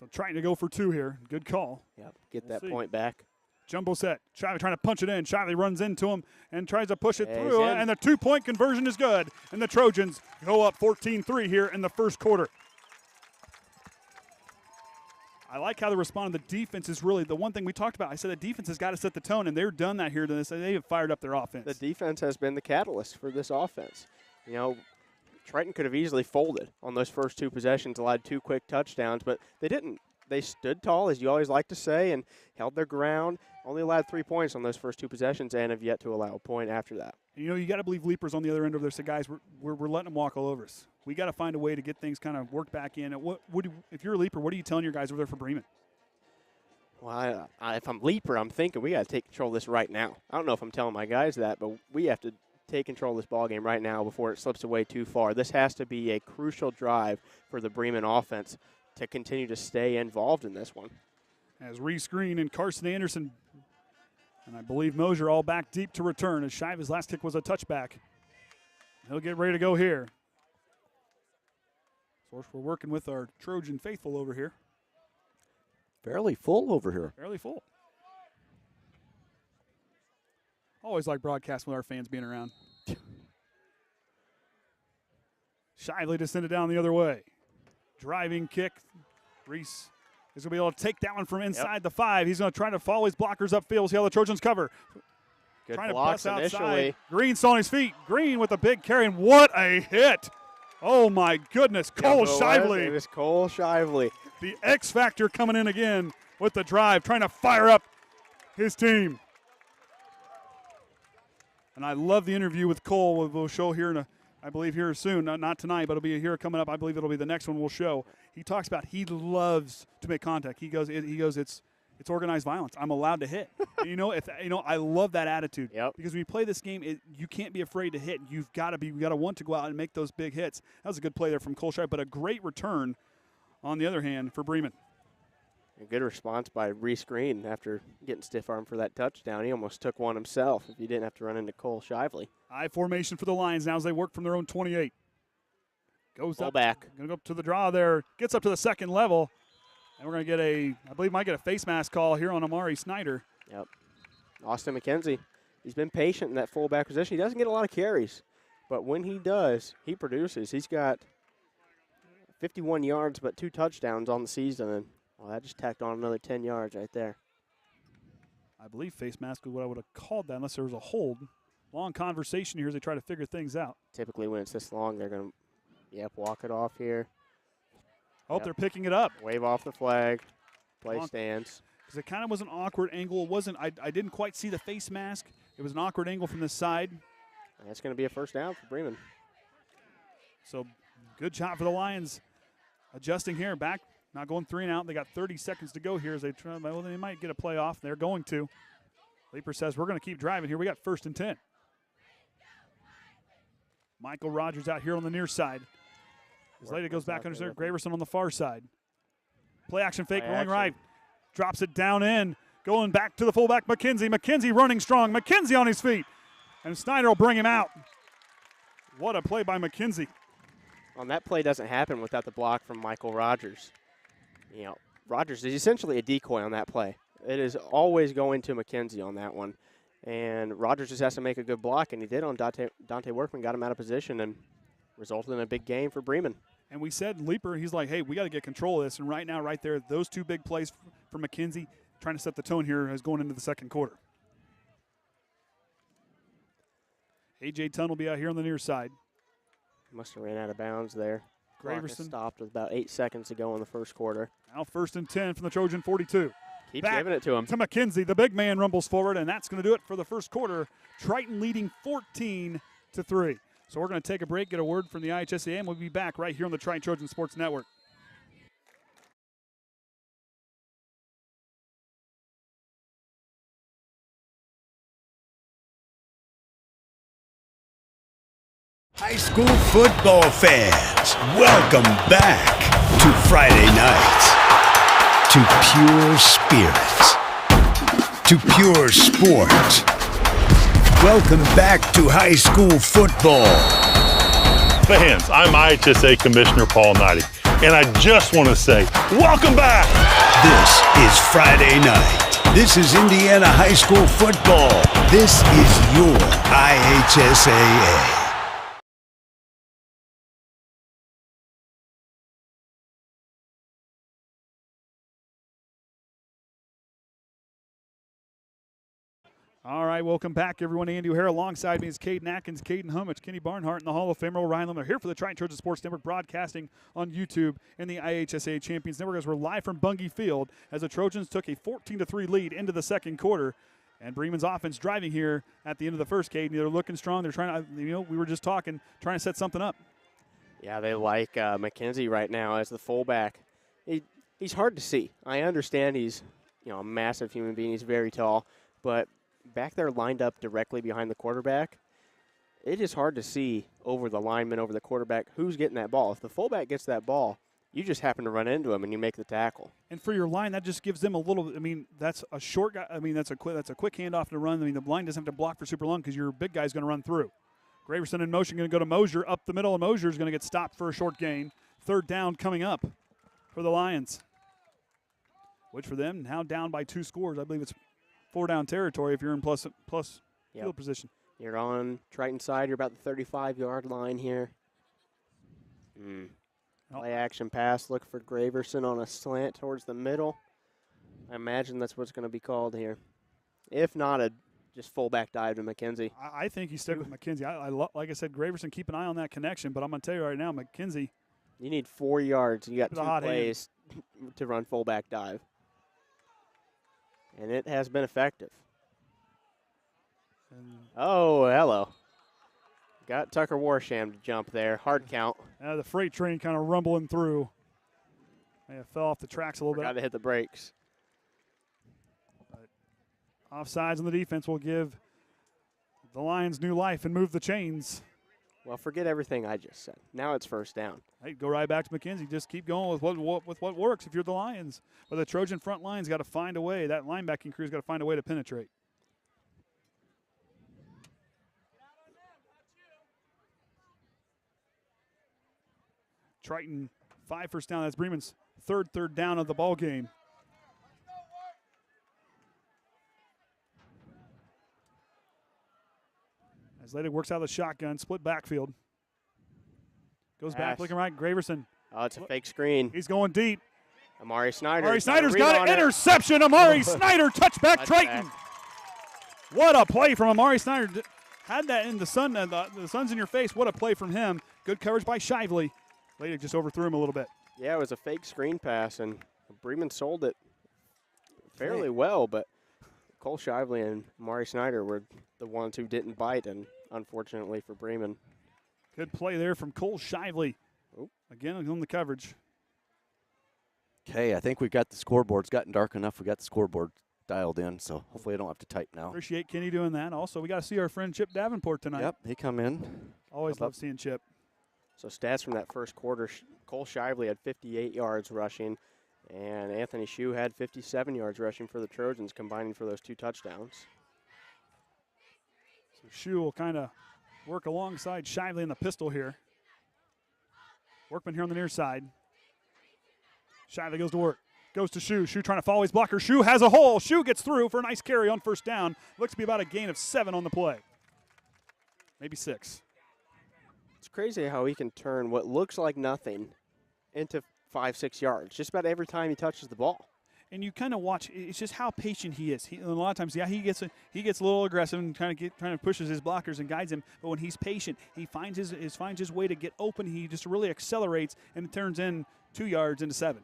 So trying to go for 2 here. Good call. Yep, get We'll that see. point back. Jumbo set. Shively trying to punch it in. Shively runs into him and tries to push it Yeah, through. he's in. And the 2-point conversion is good. And the Trojans go up 14-3 here in the first quarter. I like how they respond. The defense is really the one thing we talked about. I said the defense has got to set the tone, and they're done that here. They have fired up their offense. The defense has been the catalyst for this offense. You know, Triton could have easily folded on those first 2 possessions, allowed 2 quick touchdowns, but they didn't. They stood tall, as you always like to say, and held their ground. Only allowed 3 points on those first 2 possessions and have yet to allow a point after that. You know, you got to believe Leaper's on the other end over there. So, guys, we're letting them walk all over us. We got to find a way to get things kind of worked back in. If you're a Leaper, what are you telling your guys over there for Bremen? Well, if I'm Leaper, I'm thinking we got to take control of this right now. I don't know if I'm telling my guys that, but we have to take control of this ballgame right now before it slips away too far. This has to be a crucial drive for the Bremen offense to continue to stay involved in this one. As Reese Green and Carson Anderson, and I believe Mosier all back deep to return, as Shiva's last kick was a touchback. He'll get ready to go here. Of course, we're working with our Trojan faithful over here. Fairly full over here. Fairly full. Always like broadcasting with our fans being around. Shively to send it down the other way. Driving kick. Reese is going to be able to take that one from inside the 5. He's going to try to follow his blockers upfield. See how the Trojans cover. Good Trying blocks to bust outside. initially. Green's on his feet. Green with a big carry, and what a hit. Oh, my goodness. Cole It Shively, was Cole Shively. the X Factor coming in again with the drive, trying to fire up his team. And I love the interview with Cole. We'll show here I believe here soon. Not tonight, but it'll be here coming up. I believe it'll be the next one we'll show. He talks about he loves to make contact. He goes it's organized violence. I'm allowed to hit. And I love that attitude. Yep. Because when you play this game, you can't be afraid to hit. You got to want to go out and make those big hits. That was a good play there from Cole Shire, but a great return on the other hand for Bremen. A good response by Reese Green after getting stiff-armed for that touchdown. He almost took one himself if he didn't have to run into Cole Shively. High formation for the Lions now as they work from their own 28. Goes Full up. back. Going to go up to the draw there. Gets up to the second level. And we're going to get I believe might get a face mask call here on Amari Snyder. Yep. Austin McKenzie. He's been patient in that fullback position. He doesn't get a lot of carries, but when he does, he produces. He's got 51 yards but 2 touchdowns on the season, and that just tacked on another 10 yards right there. I believe face mask is what I would have called that unless there was a hold. Long conversation here as they try to figure things out. Typically when it's this long, they're going to, walk it off here. Oh, they're picking it up. Wave off the flag. Play stands. Because it kind of was an awkward angle. It wasn't. I didn't quite see the face mask. It was an awkward angle from this side. And that's going to be a first down for Bremen. So good job for the Lions. Adjusting here, back, not going 3 and out. They got 30 seconds to go here as they try. Well, they might get a play off. They're going to. Leaper says we're going to keep driving here. We got 1st and 10. Michael Rogers out here on the near side. As later goes back under there. Graverson on the far side. Play action fake, rolling right. Drops it down in. Going back to the fullback, McKenzie. McKenzie running strong. McKenzie on his feet. And Snyder will bring him out. What a play by McKenzie. Well, that play doesn't happen without the block from Michael Rogers. Rogers is essentially a decoy on that play. It is always going to McKenzie on that one. And Rogers just has to make a good block, and he did on Dante Workman, got him out of position, and resulted in a big game for Bremen. And we said, Leaper, he's like, hey, we got to get control of this. And right now, right there, those 2 big plays for McKenzie, trying to set the tone here as going into the second quarter. A.J. Tunn will be out here on the near side. Must have ran out of bounds there. Graverson stopped with about 8 seconds to go in the first quarter. Now 1st and 10 from the Trojan 42. Keep Back giving it to him. To McKenzie. The big man rumbles forward, and that's going to do it for the first quarter. Triton leading 14-3. So we're going to take a break, get a word from the IHSA, and we'll be back right here on the Triton Trojan Sports Network. High school football fans, welcome back to Friday nights, to pure spirits, to pure sport. Welcome back to high school football. Fans, I'm IHSA Commissioner Paul Knighty, And I just want to say, welcome back. This is Friday night. This is Indiana high school football. This is your IHSAA. All right, welcome back, everyone. Andy O'Hara alongside me is Kaden Atkins, Kayden Hummitch, Kenny Barnhart, and the Hall of Famer Orion Lemler here for the Triton Trojan Sports Network, broadcasting on YouTube and the IHSA Champions Network as we're live from Bungie Field as the Trojans took a 14-3 lead into the second quarter. And Bremen's offense driving here at the end of the first, Kaden. They're looking strong. They're trying to, we were just talking, trying to set something up. Yeah, they like McKenzie right now as the fullback. He's hard to see. I understand he's a massive human being. He's very tall, but back there lined up directly behind the quarterback, it is hard to see over the lineman, over the quarterback, who's getting that ball. If the fullback gets that ball, you just happen to run into him and you make the tackle. And for your line, that just gives them a little, that's a short guy. That's a quick handoff to run. The line doesn't have to block for super long because your big guy's going to run through. Graverson in motion, going to go to Mosier up the middle, and Mosier is going to get stopped for a short gain. Third down coming up for the Lions, which for them now down by 2 scores. I believe it's 4-down territory if you're in plus field position. You're on Triton side. You're about the 35-yard line here. Play action pass. Look for Graverson on a slant towards the middle. I imagine that's what's going to be called here. If not, a just fullback dive to McKenzie. I think he's stuck with McKenzie. Like I said, Graverson, keep an eye on that connection. But I'm going to tell you right now, McKenzie. You need 4 yards. You got 2 plays to run fullback dive. And it has been effective. Oh, hello. Got Tucker Warsham to jump there. Hard count. The freight train kind of rumbling through. May have fell off the tracks a little bit. Got to hit the brakes. But offsides on the defense will give the Lions new life and move the chains. Well, forget everything I just said. Now it's first down. Hey, go right back to McKenzie. Just keep going with what works if you're the Lions. But the Trojan front line's got to find a way. That linebacking crew's got to find a way to penetrate. Triton, 5 first down. That's Bremen's third down of the ball game. As Leydig works out of the shotgun, split backfield. Goes back, looking right, Graverson. Oh, it's a fake screen. He's going deep. Amari Snyder. Amari Snyder's got it. Interception. Amari Snyder, touchback, Triton. What a play from Amari Snyder. Had that in the sun. The sun's in your face. What a play from him. Good coverage by Shively. Leydig just overthrew him a little bit. Yeah, it was a fake screen pass, and Bremen sold it fairly well, but Cole Shively and Amari Snyder were the ones who didn't bite, and unfortunately for Bremen. Good play there from Cole Shively. Again on the coverage. Okay, I think we've got the scoreboard. It's gotten dark enough. We got the scoreboard dialed in, so hopefully I don't have to type now. Appreciate Kenny doing that. Also, we got to see our friend Chip Davenport tonight. Yep, he come in. Always love seeing Chip. So stats from that first quarter, Cole Shively had 58 yards rushing, and Anthony Shue had 57 yards rushing for the Trojans, combining for those 2 touchdowns. So Shue will kind of work alongside Shively in the pistol here. Workman here on the near side. Shively goes to work. Goes to Shue. Shue trying to follow his blocker. Shue has a hole. Shue gets through for a nice carry on first down. Looks to be about a gain of 7 on the play. Maybe 6. It's crazy how he can turn what looks like nothing into 5-6 yards just about every time he touches the ball. And you kind of watch. It's just how patient he is. A lot of times, he gets a little aggressive and trying to pushes his blockers and guides him. But when he's patient, he finds his way to get open. He just really accelerates and it turns in 2 yards into 7.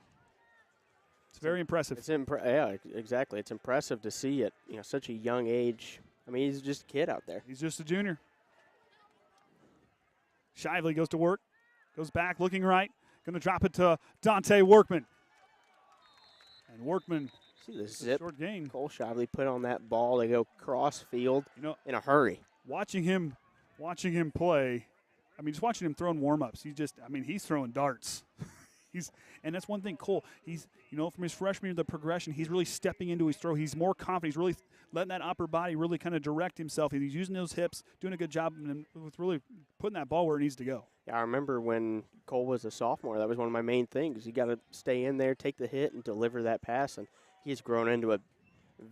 It's very impressive. Yeah, exactly. It's impressive to see at such a young age. I mean, he's just a kid out there. He's just a junior. Shively goes to work, goes back, looking right, going to drop it to Dante Workman. And Workman, see the zip short gain. Cole Shively put on that ball to go cross field in a hurry. Watching him play, just watching him throwing warm-ups, he's throwing darts. And that's one thing, Cole. He's, from his freshman year, the progression, he's really stepping into his throw. He's more confident. He's really letting that upper body really kind of direct himself. He's using those hips, doing a good job, and with really putting that ball where it needs to go. Yeah, I remember when Cole was a sophomore, that was one of my main things. You got to stay in there, take the hit, and deliver that pass. And he's grown into a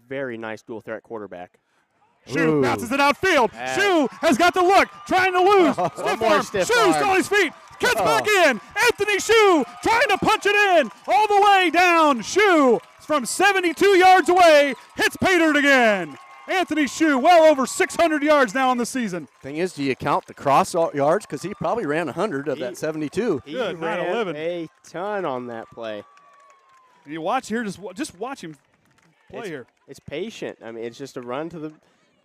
very nice dual threat quarterback. Shue bounces it outfield. Shue has got the look, trying to lose. Stiff arm. Shue's on his feet. Gets back in. Anthony Shue trying to punch it in all the way down. Shue from 72 yards away hits pay dirt again. Anthony Shue, well over 600 yards now on the season. Thing is, do you count the cross yards? Because he probably ran 100 of that 72. He ran 9-11. a ton on that play. You watch here, just watch him play here. It's patient. I mean, it's just a run to the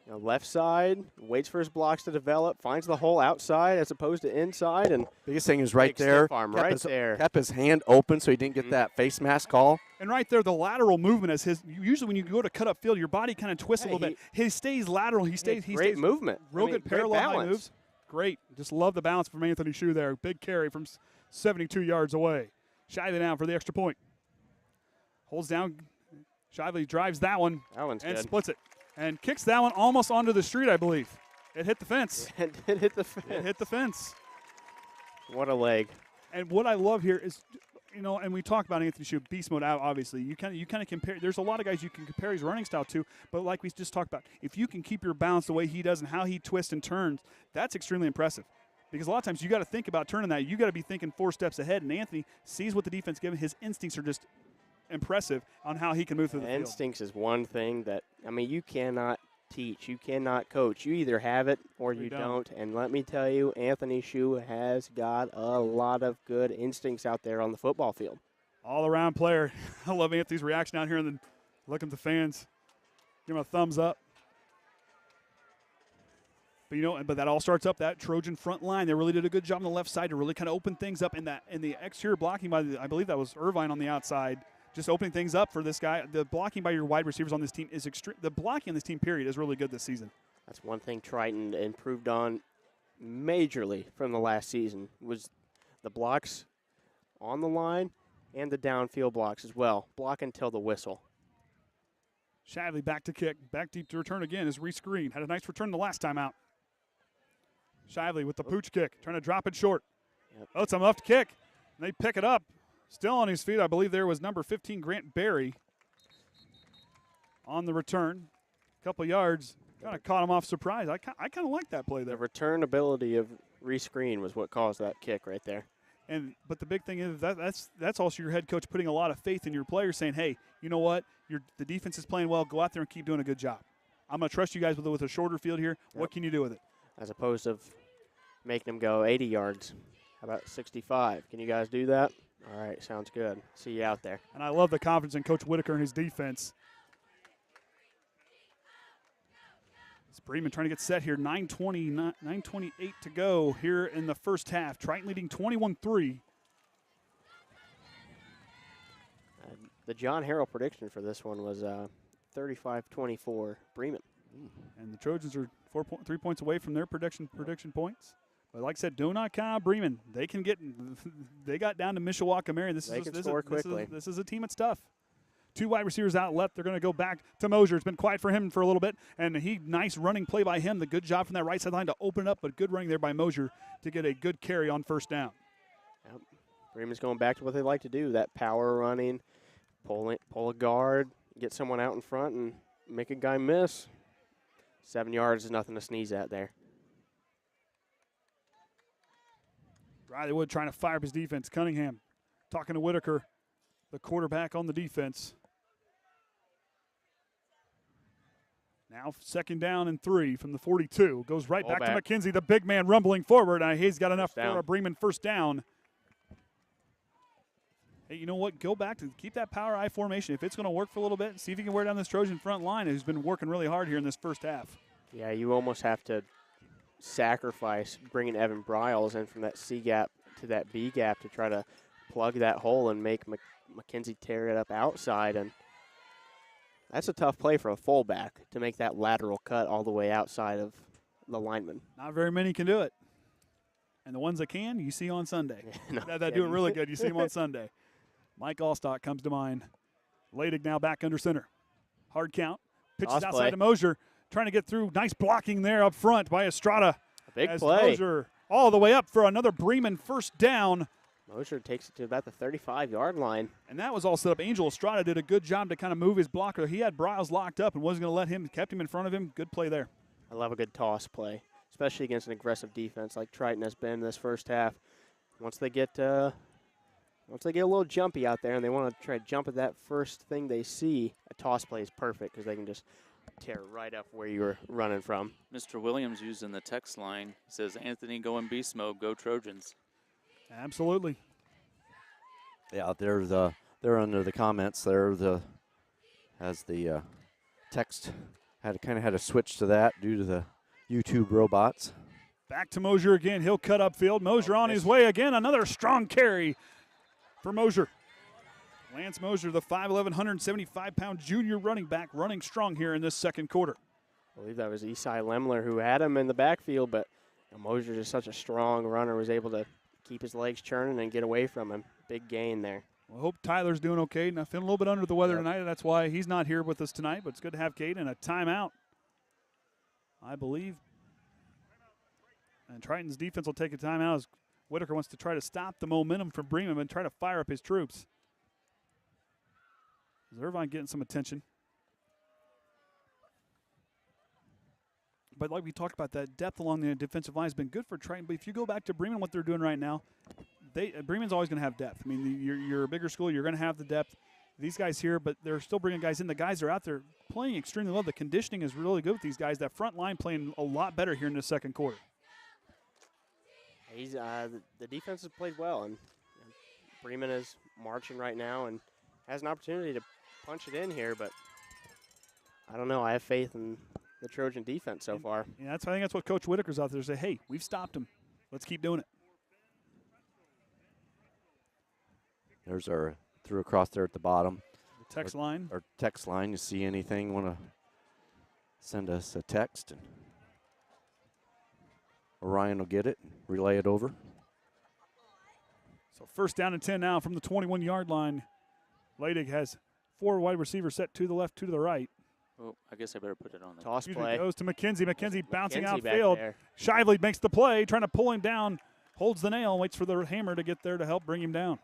left side, waits for his blocks to develop, finds the hole outside as opposed to inside. And biggest thing is right there. Kept his hand open so he didn't get that face mask call. And right there, the lateral movement is usually when you go to cut up field, your body kind of twists a little bit. He stays lateral. He stays movement. Real good parallel moves. Great. Just love the balance from Anthony Shue there. Big carry from 72 yards away. Shively down for the extra point. Holds down. Shively drives that one. That one's and good. Splits it. And kicks that one almost onto the street, I believe. It hit the fence. It hit the fence. It hit the fence. What a leg. And what I love here is, and we talk about Anthony Shue, beast mode out, obviously. You kind of compare. There's a lot of guys you can compare his running style to, but like we just talked about, if you can keep your balance the way he does and how he twists and turns, that's extremely impressive. Because a lot of times you got to think about turning that. You got to be thinking 4 steps ahead. And Anthony sees what the defense gives him. His instincts are just impressive on how he can move through the field. Instincts is one thing that, you cannot teach. You cannot coach. You either have it or you don't. And let me tell you, Anthony Shue has got a lot of good instincts out there on the football field. All-around player. I love Anthony's reaction out here and then look at the fans. Give him a thumbs up. But that all starts up that Trojan front line. They really did a good job on the left side to really kind of open things up in the exterior blocking by I believe that was Irvine on the outside. Just opening things up for this guy. The blocking by your wide receivers on this team is extreme. The blocking on this team, period, is really good this season. That's one thing Triton improved on majorly from the last season was the blocks on the line and the downfield blocks as well. Block until the whistle. Shively back to kick. Back deep to return again is rescreen. Had a nice return the last time out. Shively with the pooch kick. Trying to drop it short. Yep. Oh, it's a left kick. And they pick it up. Still on his feet, I believe there was number 15, Grant Berry, on the return. A couple yards, kind of caught him off surprise. I kind of like that play there. The return ability of rescreen was what caused that kick right there. But the big thing is that's also your head coach putting a lot of faith in your players, saying, hey, you know what? The defense is playing well. Go out there and keep doing a good job. I'm going to trust you guys with a shorter field here. Yep. What can you do with it? As opposed to making them go 80 yards. How about 65? Can you guys do that? All right, sounds good. See you out there. And I love the confidence in Coach Whitaker and his defense. It's Bremen trying to get set here. 9:28 to go here in the first half. Triton leading 21-3. The John Harrell prediction for this one was 35-24 Bremen. And the Trojans are 3 points away from their prediction points. But like I said, do not count out Bremen. They got down to Mishawaka Marion. This is a team that's tough. 2 wide receivers out left. They're going to go back to Mosier. It's been quiet for him for a little bit. And nice running play by him. The good job from that right sideline to open it up, but good running there by Mosier to get a good carry on first down. Yep. Bremen's going back to what they like to do, that power running, pull a guard, get someone out in front and make a guy miss. 7 yards is nothing to sneeze at there. Riley Wood trying to fire up his defense. Cunningham talking to Whitaker, the quarterback on the defense. Now 2nd down and 3 from the 42. Goes right back to McKenzie, the big man rumbling forward. He's got enough for a Bremen first down. Hey, you know what? Go back to keep that power I formation. If it's going to work for a little bit, see if you can wear down this Trojan front line who's been working really hard here in this first half. Yeah, you almost have to sacrifice bringing Evan Bryles in from that C gap to that B gap to try to plug that hole and make McKenzie tear it up outside. And that's a tough play for a fullback to make that lateral cut all the way outside of the lineman. Not very many can do it. And the ones that can, you see on Sunday. No that do it really good, you see them on Sunday. Mike Allstock comes to mind. Leidig now back under center. Hard count. Pitches Toss outside play. to Mosier. Trying to get through. Nice blocking there up front by Estrada. Big as play. Mosier all the way up for another Bremen first down. Mosier takes it to about the 35-yard line. And that was all set up. Angel Estrada did a good job to kind of move his blocker. He had Bryles locked up and wasn't going to let him, kept him in front of him. Good play there. I love a good toss play, especially against an aggressive defense like Triton has been this first half. Once they get a little jumpy out there and they want to try to jump at that first thing they see, a toss play is perfect because they can just tear right up where you were running from. Mr. Williams used in the text line. He says, Anthony, go in beast mode, go Trojans. Absolutely. Yeah, they're under the comments. As the text had to switch to that due to the YouTube robots. Back to Mosier again. He'll cut upfield. Mosier on his way again. Another strong carry for Mosier. Lance Mosier, the 5'11", 175-pound junior running back, running strong here in this second quarter. I believe that was Esai Lemler who had him in the backfield, but Mosier is such a strong runner, was able to keep his legs churning and get away from him. Big gain there. Well, I hope Tyler's doing okay. Now feeling a little bit under the weather tonight. That's why he's not here with us tonight, but it's good to have Kayden. A timeout, I believe. And Triton's defense will take a timeout as Whitaker wants to try to stop the momentum from Bremen and try to fire up his troops. Is Irvine getting some attention? But like we talked about, that depth along the defensive line has been good for Triton. But if you go back to Bremen, what they're doing right now, Bremen's always going to have depth. I mean, you're a bigger school, you're going to have the depth. These guys here, but they're still bringing guys in. The guys are out there playing extremely well. The conditioning is really good with these guys. That front line playing a lot better here in the second quarter. The defense has played well, and Bremen is marching right now and has an opportunity to punch it in here, but I don't know. I have faith in the Trojan defense so far. Yeah, I think that's what Coach Whitaker's out there to say, hey, we've stopped them. Let's keep doing it. There's our through across there at the bottom. The text line. Our text line. You see anything, want to send us a text, and Orion will get it and relay it over. So first down and 10 now from the 21-yard line. Leidig has 4 wide receivers set to the left, 2 to the right. Oh, I guess I better put it on there. Toss play. Goes to McKenzie. McKenzie bouncing McKenzie back outfield. there. Shively makes the play, trying to pull him down. Holds the nail and waits for the hammer to get there to help bring him down.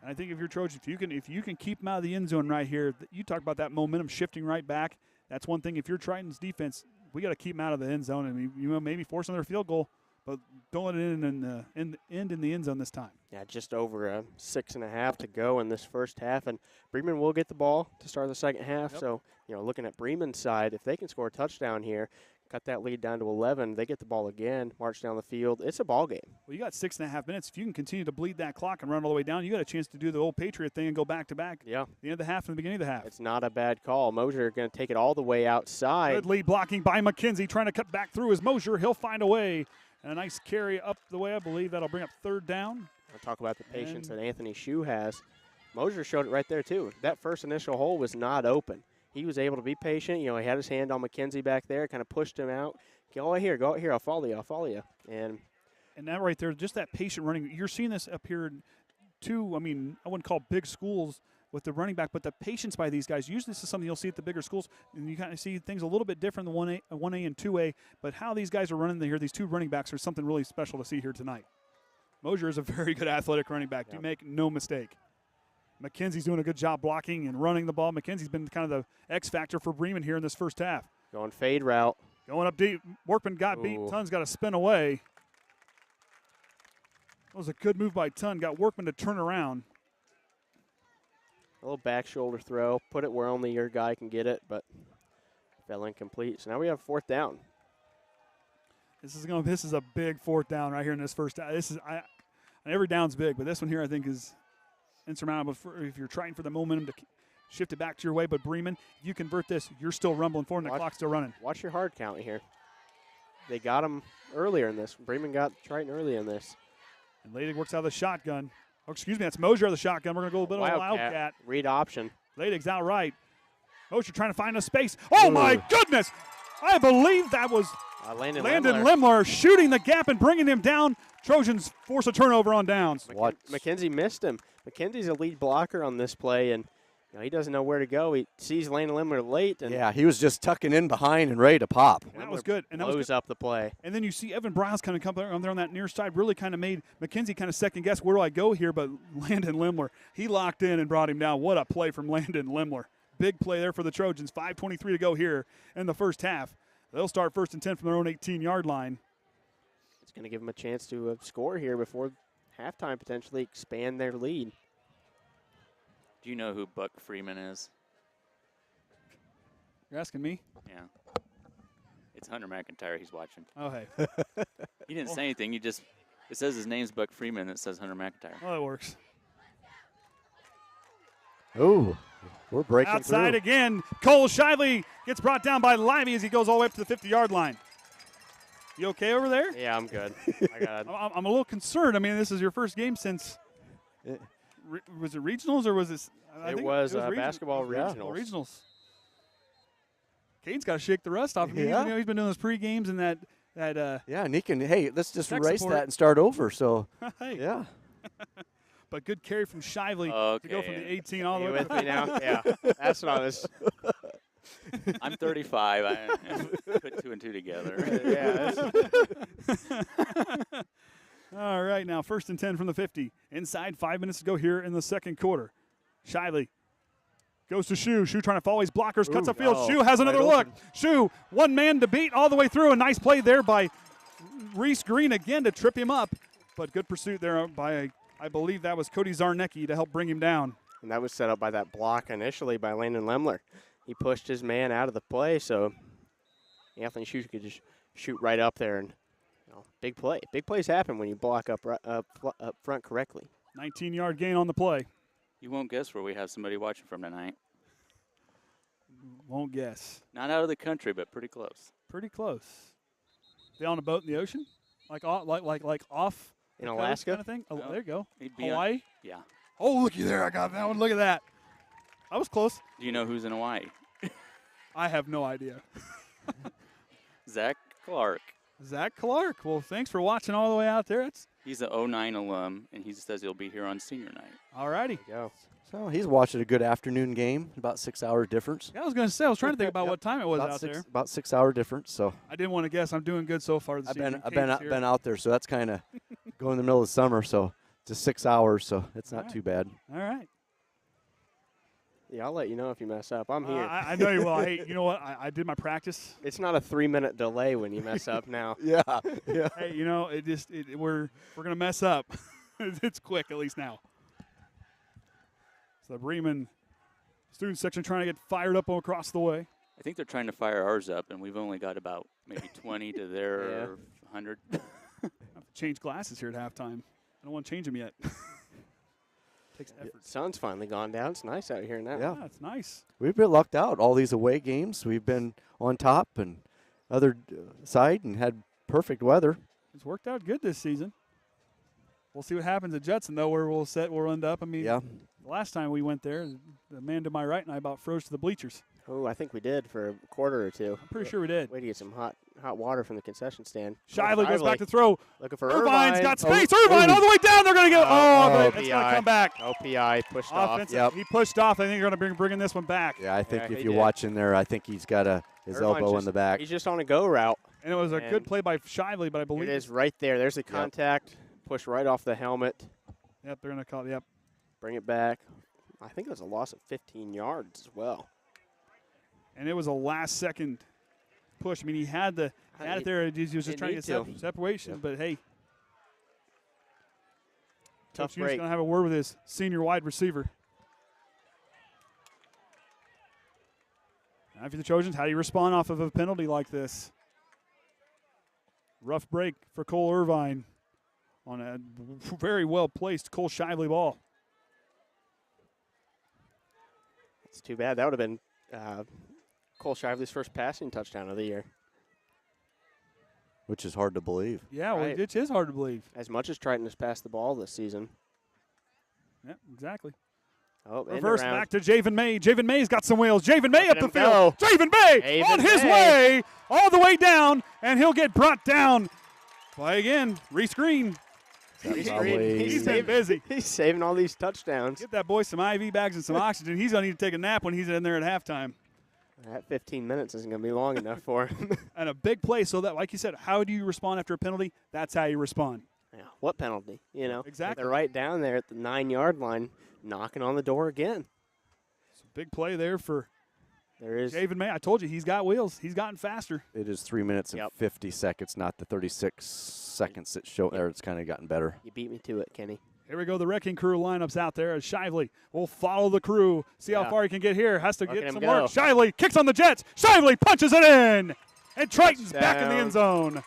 And I think if you're Trojan, if you can keep him out of the end zone right here, you talk about that momentum shifting right back. That's one thing. If you're Triton's defense, we got to keep them out of the end zone and maybe force another field goal, but don't let it end in the end zone this time. Yeah, just over 6.5 to go in this first half, and Bremen will get the ball to start the second half. Yep. So, looking at Bremen's side, if they can score a touchdown here, cut that lead down to 11, they get the ball again, march down the field. It's a ball game. Well, you got 6.5 minutes. If you can continue to bleed that clock and run all the way down, you got a chance to do the old Patriot thing and go back to back. Yeah, The end of the half and the beginning of the half. it's not a bad call. Mosier going to take it all the way outside. Good lead blocking by McKenzie, trying to cut back through his Mosier. He'll find a way. And a nice carry up the way, I believe. That'll bring up third down. I'll talk about the patience that Anthony Shue has. Mosier showed it right there, too. That first initial hole was not open. He was able to be patient. He had his hand on McKenzie back there, kind of pushed him out. Go out here, I'll follow you. And that right there, just that patient running. You're seeing this up here too. I mean, I wouldn't call big schools with the running back, but the patience by these guys. Usually this is something you'll see at the bigger schools, and you kind of see things a little bit different than 1A and 2A, but how these guys are running here, these two running backs, are something really special to see here tonight. Mosier is a very good athletic running back. Yep. Do make no mistake. McKenzie's doing a good job blocking and running the ball. McKenzie's been kind of the X factor for Bremen here in this first half. going fade route. Going up deep. Workman got beat. Tun's got to spin away. That was a good move by Tun. Got Workman to turn around. A little back shoulder throw. Put it where only your guy can get it, but fell incomplete. So now we have fourth down. This is a big fourth down right here in this first down. Every down's big, but this one here I think is insurmountable if you're trying for the momentum to shift it back to your way. But Bremen, if you convert this, you're still rumbling forward and the clock's still running. Watch your hard count here. They got him earlier in this. Bremen got Triton early in this. And Leidig works out of the shotgun. Oh, excuse me, that's Mosier of the shotgun. We're going to go a little bit of a wildcat. Read option. Leidig's out right. Mosier trying to find a space. Oh, my goodness. I believe that was Landon Lemler shooting the gap and bringing him down. Trojans force a turnover on downs. McKenzie missed him. McKenzie's a lead blocker on this play, and he doesn't know where to go. He sees Landon Lemler late. And yeah, he was just tucking in behind and ready to pop. That was good. And that blows up the play. And then you see Evan Browse kind of come there on that near side, really kind of made McKenzie kind of second guess, where do I go here? But Landon Lemler, he locked in and brought him down. What a play from Landon Lemler. Big play there for the Trojans. 5:23 to go here in the first half. They'll start 1st and 10 from their own 18-yard line. It's going to give them a chance to score here before halftime, potentially expand their lead. Do you know who Buck Freeman is? You're asking me? Yeah. It's Hunter McIntyre he's watching. Oh, hey. He didn't say anything. It says his name's Buck Freeman, and it says Hunter McIntyre. Well, that works. Ooh, we're breaking Outside through. again. Cole Shively gets brought down by Lively as he goes all the way up to the 50-yard line. You okay over there? Yeah, I'm good. I'm a little concerned. I mean, this is your first game since was it regionals or was this? It was basketball regionals. Regionals. Kayden's got to shake the rust off. Yeah. He's been doing those pre-games and that. Yeah, and he can. Hey, let's just tech erase support. that and start over. So, Hey. yeah. But good carry from Shively to go from the 18 all the You way with back. me now? Yeah, that's what I was. I'm 35. I put 2 and 2 together. All right, now 1st and 10 from the 50. Inside 5 minutes to go here in the second quarter. Shively goes to Shu. Shu trying to follow his blockers, cuts upfield. Shu has another look. Shu, one man to beat all the way through. A nice play there by Reese Green again to trip him up. But good pursuit there by, I believe that was Cody Zarnecki to help bring him down. And that was set up by that block initially by Landon Lemler. He pushed his man out of the play, so Anthony Shu could just shoot right up there. And big play. Big plays happen when you block up front correctly. 19-yard gain on the play. You won't guess where we have somebody watching from tonight. Won't guess. Not out of the country, but pretty close. Pretty close. They on a boat in the ocean? Like off In the coast Alaska? kind of thing? Oh, No. there you go. He'd be Hawaii? Yeah. Oh, looky there. I got that one. Look at that. I was close. Do you know who's in Hawaii? I have no idea. Zach Clark. Zach Clark. Well, thanks for watching all the way out there. He's an 09 alum, and he says he'll be here on senior night. All righty. Go. So he's watching a good afternoon game, about 6 hour difference. Yeah, I was going to say, I was trying to think about Yep. what time it was about out there. About 6 hour difference. So I didn't want to guess. I'm doing good so far this season. I've Kate's here. been out there, so that's kind of going in the middle of the summer. So just 6 hours, so it's not too bad. All right. Yeah, I'll let you know if you mess up. I'm here. I know you will. Hey, you know what? I did my practice. It's not a 3-minute delay when you mess up now. Yeah. Hey, we're going to mess up. It's quick, at least now. So the Bremen student section trying to get fired up across the way. I think they're trying to fire ours up, and we've only got about maybe 20 to their 100. I have to change glasses here at halftime. I don't want to change them yet. Takes effort. Sun's finally gone down. It's nice out here now. Yeah. It's nice. We've been lucked out. All these away games, we've been on top and other side and had perfect weather. It's worked out good this season. We'll see what happens at Judson, though, where we'll end up. I mean, Yeah. the last time we went there, the man to my right and I about froze to the bleachers. Oh, I think we did for a quarter or two. I'm pretty sure we did. Way to get some hot water from the concession stand. Shively goes back to throw. Looking for Irvine's Irvine. got space. Irvine all the way down. They're going to get. But it's going to OPI. come back. OPI pushed off. Offensive. Yep. He pushed off. I think they're going to bring this one back. Yeah, I think Yeah, if he you're did. watching there, I think he's got his Irvine's elbow in just- the back. He's just on a go route. And it was a good And play by Shively, but I believe It is right there. There's the contact. Push right off the helmet. Yep, they're going to call it. Yep. Bring it back. I think it was a loss of 15 yards as well. And it was a last-second push. I mean, he had it there. He was just didn't trying to get need to. separation. But, hey, Tough Coach Younis break. going to have a word with his senior wide receiver. Now for the Trojans, how do you respond off of a penalty like this? Rough break for Cole Irvine on a very well-placed Cole Shively ball. It's too bad. That would have been Cole Shively's first passing touchdown of the year. Which is hard to believe. Yeah, well, Right. it is hard to believe. As much as Triton has passed the ball this season. Yeah, exactly. Oh, reverse back to Javen May. Javen May's got some wheels. Javen May up the field. Go. Javen May Javen on his May. way all the way down, and he'll get brought down. Play again. Rescreen. He's been busy. He's saving all these touchdowns. Get that boy some IV bags and some oxygen. He's going to need to take a nap when he's in there at halftime. That 15 minutes isn't going to be long enough for him. And a big play, so that, like you said, how do you respond after a penalty? That's how you respond. Yeah, what penalty? You know, Exactly. They're right down there at the 9-yard line, knocking on the door again. It's a big play there for There is. Javen May. I told you, he's got wheels. He's gotten faster. It is 3 minutes and 50 seconds, not the 36 seconds that show there. It's kind of gotten better. You beat me to it, Kenny. Here we go. The Wrecking Crew lineups out there as Shively will follow the crew. See how far he can get here. Has to get some work. Shively kicks on the Jets. Shively punches it in. And Triton's back in the end zone.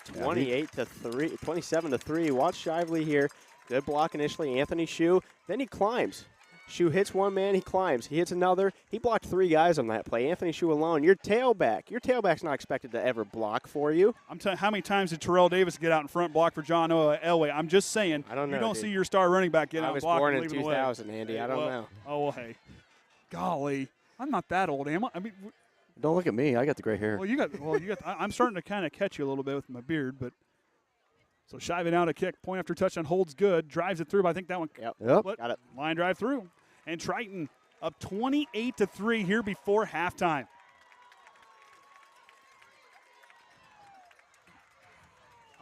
28-3, 27-3. Watch Shively here. Good block initially. Anthony Shue. Then he climbs. Shue hits one man, he climbs. He hits another. He blocked 3 guys on that play. Anthony Shue alone. Your tailback's not expected to ever block for you. I'm telling you, how many times did Terrell Davis get out in front block for John Elway? I'm just saying. I don't know. You don't see your star running back get out and block. I was born and in leave 2000, Andy. I don't know. Oh, well, hey. Golly. I'm not that old, am I? I mean, Don't look at me. I got the gray hair. well, you got. I'm starting to kind of catch you a little bit with my beard, but. So Shively out a kick. Point after touchdown holds good. Drives it through, but I think that one. Yep. Got it. Line drive through. And Triton up 28-3 here before halftime.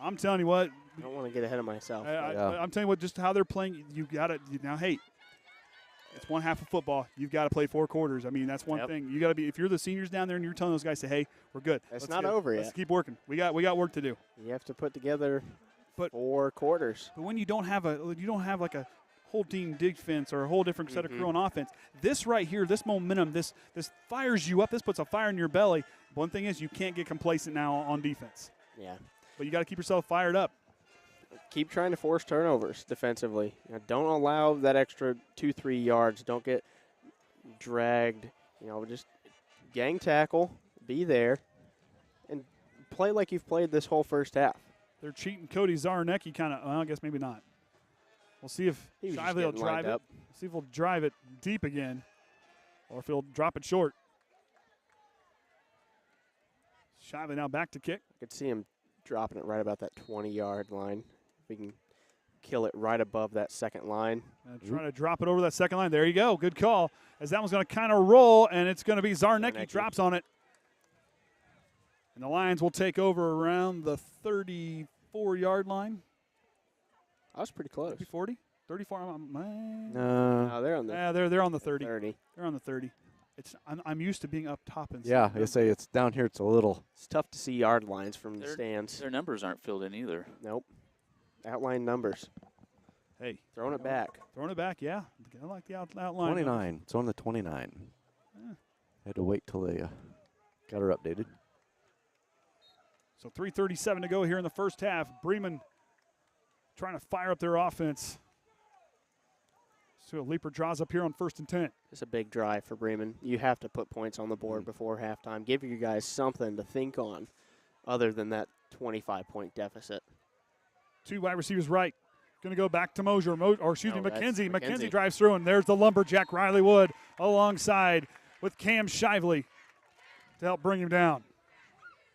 I'm telling you what. I don't want to get ahead of myself. I'm telling you what, just how they're playing. You got to now. Hey, it's one half of football. You've got to play 4 quarters. I mean, that's one thing. You got to be. If you're the seniors down there and you're telling those guys, say, hey, we're good. It's not over yet. Let's keep working. We got work to do. You have to put together 4 quarters. But when you don't have like a whole team defense or a whole different set of crew on offense, this right here, this momentum, this fires you up. This puts a fire in your belly. One thing is you can't get complacent now on defense. Yeah. But you got to keep yourself fired up. Keep trying to force turnovers defensively. Don't allow that extra 2-3 yards. Don't get dragged. Just gang tackle, be there, and play like you've played this whole first half. They're cheating Cody Zarnecki kind of. Well, I guess maybe not. We'll see if Shively will drive it. See if he'll drive it deep again, or if he'll drop it short. Shively now back to kick. I could see him dropping it right about that 20-yard line. If we can kill it right above that second line. Trying to drop it over that second line. There you go. Good call. As that one's going to kind of roll, and it's going to be Zarnecki drops on it. And the Lions will take over around the 34-yard line. I was pretty close. 40? 34? No, they're on the. Yeah, they're on the 30. 30. They're on the 30. I'm used to being up top and. Yeah, I say it's down here. It's a little. It's tough to see yard lines from the stands. Their numbers aren't filled in either. Nope. Outline numbers. Hey, throwing it back. Throwing it back, yeah. I like the outline. 29. It's on the 29. Yeah. Had to wait till they got her updated. So 3:37 to go here in the first half. Bremen trying to fire up their offense. So a leaper draws up here on 1st and 10. It's a big drive for Bremen. You have to put points on the board before halftime. Give you guys something to think on other than that 25-point deficit. 2 wide receivers right. Going to go back to Mosier. McKenzie. McKenzie drives through, and there's the lumberjack Riley Wood alongside with Cam Shively to help bring him down.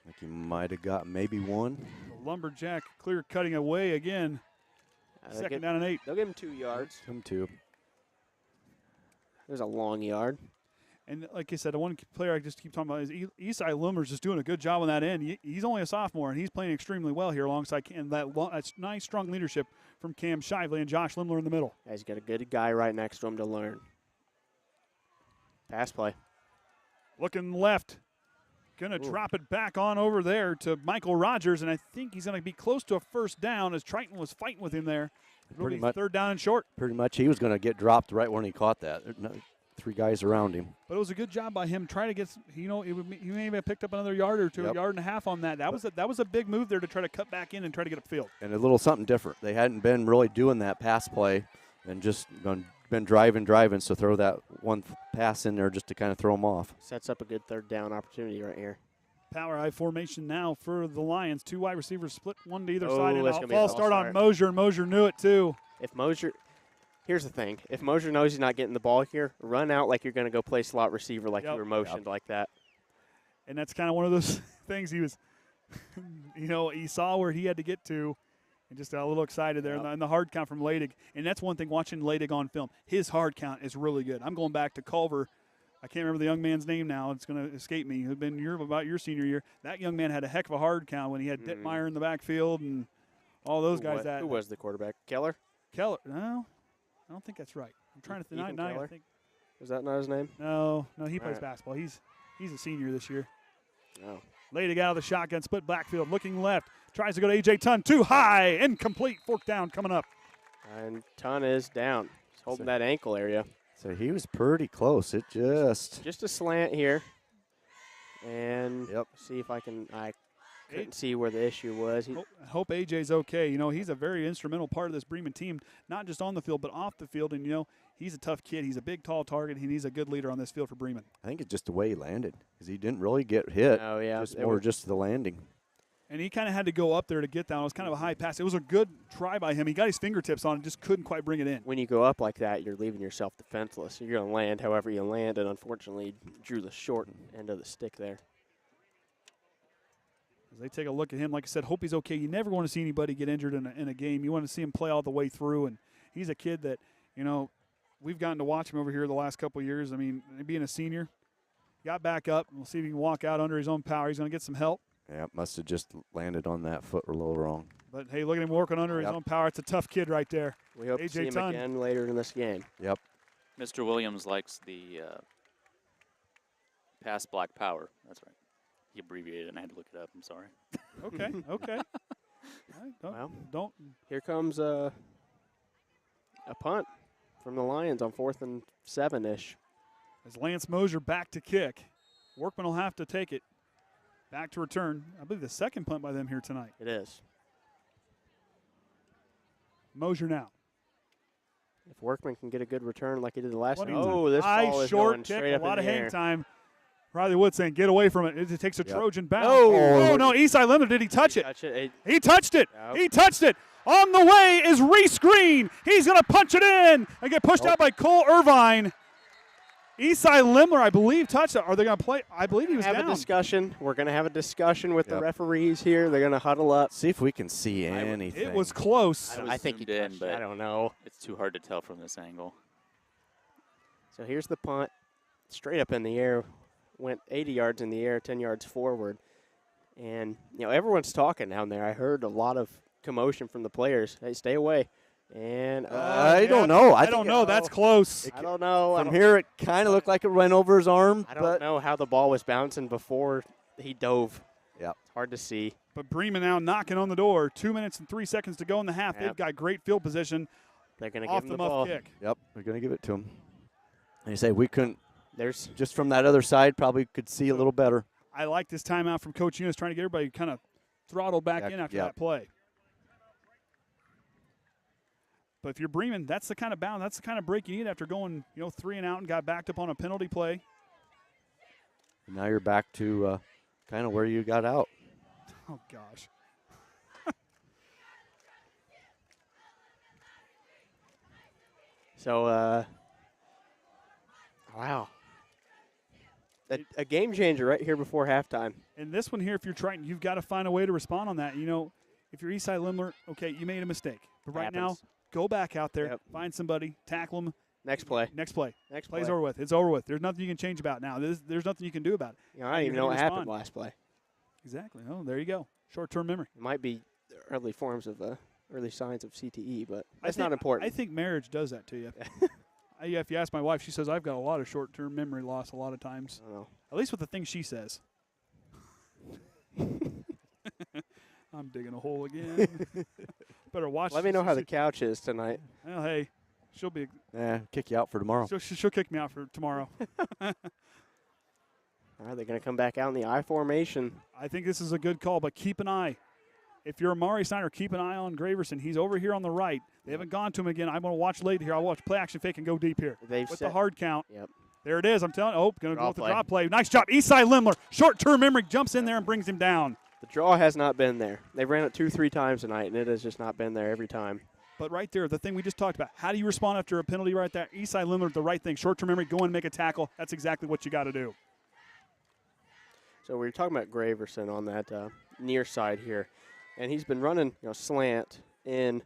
I think he might have got maybe 1. The lumberjack clear cutting away again. Second down and 8. They'll give him 2 yards. Him 2. There's a long yard. And like I said, the one player I just keep talking about is Esai Lemler's just doing a good job on that end. He's only a sophomore, and he's playing extremely well here alongside Cam. That's nice, strong leadership from Cam Shively and Josh Lemler in the middle. Yeah, he's got a good guy right next to him to learn. Pass play. Looking left. Going to drop it back on over there to Michael Rogers, and I think he's going to be close to a first down as Triton was fighting with him there. Pretty much 3rd down and short. Pretty much he was going to get dropped right when he caught that. 3 guys around him. But it was a good job by him trying to get, he may have picked up another yard or two, a yard and a half on that. That was a big move there to try to cut back in and try to get upfield. And a little something different. They hadn't been really doing that pass play and just been driving, so throw that one pass in there just to kind of throw them off. Sets up a good 3rd down opportunity right here. Power high formation now for the Lions. 2 wide receivers split, one to either side. And that's a gonna be a false false start on start. Mosier, and Mosier knew it too. If Mosier, Here's the thing. If Mosier knows he's not getting the ball here, run out like you're going to go play slot receiver like you were motioned like that. And that's kind of one of those things he was, he saw where he had to get to and just got a little excited there. And the hard count from Leidig. And that's one thing watching Leidig on film. His hard count is really good. I'm going back to Culver. I can't remember the young man's name now. It's going to escape me. It had been about your senior year. That young man had a heck of a hard count when he had Dittmeyer in the backfield and all those guys. Who was the quarterback? Keller? No, I don't think that's right. I'm trying to think. I think. Is that not his name? No, he plays basketball. He's a senior this year. Oh. Leidig out of the shotgun, split backfield, looking left. Tries to go to A.J. Tunn. Too high. Incomplete. Fourth down coming up. And Tunn is down. He's holding that ankle area. So he was pretty close. It just a slant here. And see if I couldn't see where the issue was. I hope AJ's okay. He's a very instrumental part of this Bremen team, not just on the field, but off the field. And, he's a tough kid. He's a big, tall target, and he's a good leader on this field for Bremen. I think it's just the way he landed because he didn't really get hit. Oh, yeah. Just the landing. And he kind of had to go up there to get that. It was kind of a high pass. It was a good try by him. He got his fingertips on it, just couldn't quite bring it in. When you go up like that, you're leaving yourself defenseless. You're going to land however you land, and unfortunately drew the short end of the stick there. As they take a look at him, like I said, hope he's okay. You never want to see anybody get injured in a game. You want to see him play all the way through, and he's a kid that, we've gotten to watch him over here the last couple of years. I mean, being a senior, got back up. We'll see if he can walk out under his own power. He's going to get some help. Yeah, must have just landed on that foot a little wrong. But, hey, look at him working under his own power. It's a tough kid right there. We hope to see him again later in this game. Yep. Mr. Williams likes the pass block power. That's right. He abbreviated it, and I had to look it up. I'm sorry. Okay. Don't. Here comes a punt from the Lions on 4th and 7-ish. As Lance Mosier back to kick. Workman will have to take it. Back to return. I believe the second punt by them here tonight. It is. Mosier now. If Workman can get a good return like he did the last time. Oh, this ball is short going kick, straight up a lot in of the hang air. time. Riley Wood saying, get away from it. It takes a Trojan bounce. Oh, no, Eastside Lemler, did he touch it? He touched it. Nope. He touched it. On the way is Reese Green. He's going to punch it in and get pushed out by Cole Irvine. Eastside Lemler, I believe, touched it. Are they going to play? I believe he was down. We're going to have a discussion with the referees here. They're going to huddle up. See if we can see anything. It was close. I think he did, but I don't know. It's too hard to tell from this angle. So here's the punt. Straight up in the air. Went 80 yards in the air, 10 yards forward. And, everyone's talking down there. I heard a lot of commotion from the players. Hey, stay away. And I don't know. I don't know. That's close. I don't know. From here, it kind of looked like it went over his arm. I don't know how the ball was bouncing before he dove. Yep. It's hard to see. But Bremen now knocking on the door. 2 minutes and 3 seconds to go in the half. They've got great field position. They're going to give off him the the ball. Kick. Yep, we're going to give it to him. And you say we couldn't. There's just from that other side, probably could see a little better. I like this timeout from Coach Younis trying to get everybody kind of throttled back in after that play. But if you're Bremen, that's the kind of bound, that's the kind of break you need after going, 3 and out and got backed up on a penalty play. And now you're back to kind of where you got out. Oh, gosh. So, wow. A game changer right here before halftime. And this one here, if you're Triton, you've got to find a way to respond on that. If you're Eastside Lemler, okay, you made a mistake. But right now, go back out there, find somebody, tackle them. Next play. Next play. Play's over with. It's over with. There's nothing you can change about it now. There's nothing you can do about it. I don't even know what happened last play. Exactly. Oh, there you go. Short-term memory. It might be early signs of CTE, but that's not important. I think marriage does that to you. If you ask my wife, she says I've got a lot of short-term memory loss a lot of times. I don't know. At least with the things she says. I'm digging a hole again. Better watch. Let me know how the couch is tonight. Well, hey, she'll be. Kick you out for tomorrow. She'll kick me out for tomorrow. All right, they're going to come back out in the I formation. I think this is a good call, but keep an eye. If you're Amari Snyder, keep an eye on Graverson. He's over here on the right. They haven't gone to him again. I'm going to watch late here. I'll watch play action fake and go deep here. With the hard count. Yep. There it is. I'm telling you. Oh, going to go with the drop play. Nice job. Eastside Lemler. Short-term memory jumps in there and brings him down. The draw has not been there. They've ran it 2-3 times tonight, and it has just not been there every time. But right there, the thing we just talked about, how do you respond after a penalty right there? Eastside Lemler, the right thing. Short-term memory, go in and make a tackle. That's exactly what you got to do. So we were talking about Graverson on that near side here, and he's been running, slant in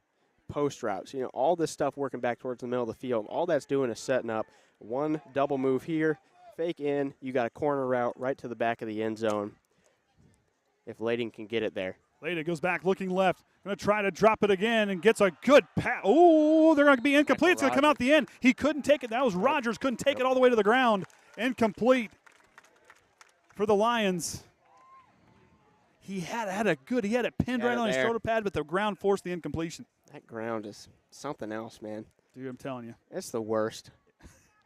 post routes. All this stuff working back towards the middle of the field. All that's doing is setting up one double move here, fake in. You got a corner route right to the back of the end zone. If Lading can get it there. Lading goes back, looking left. Going to try to drop it again and gets a good pass. Oh, they're going to be incomplete. It's going to come out the end. He couldn't take it. That was Rogers. Couldn't take it all the way to the ground. Incomplete for the Lions. He had it pinned right on his shoulder pad, but the ground forced the incompletion. That ground is something else, man. Dude, I'm telling you. It's the worst.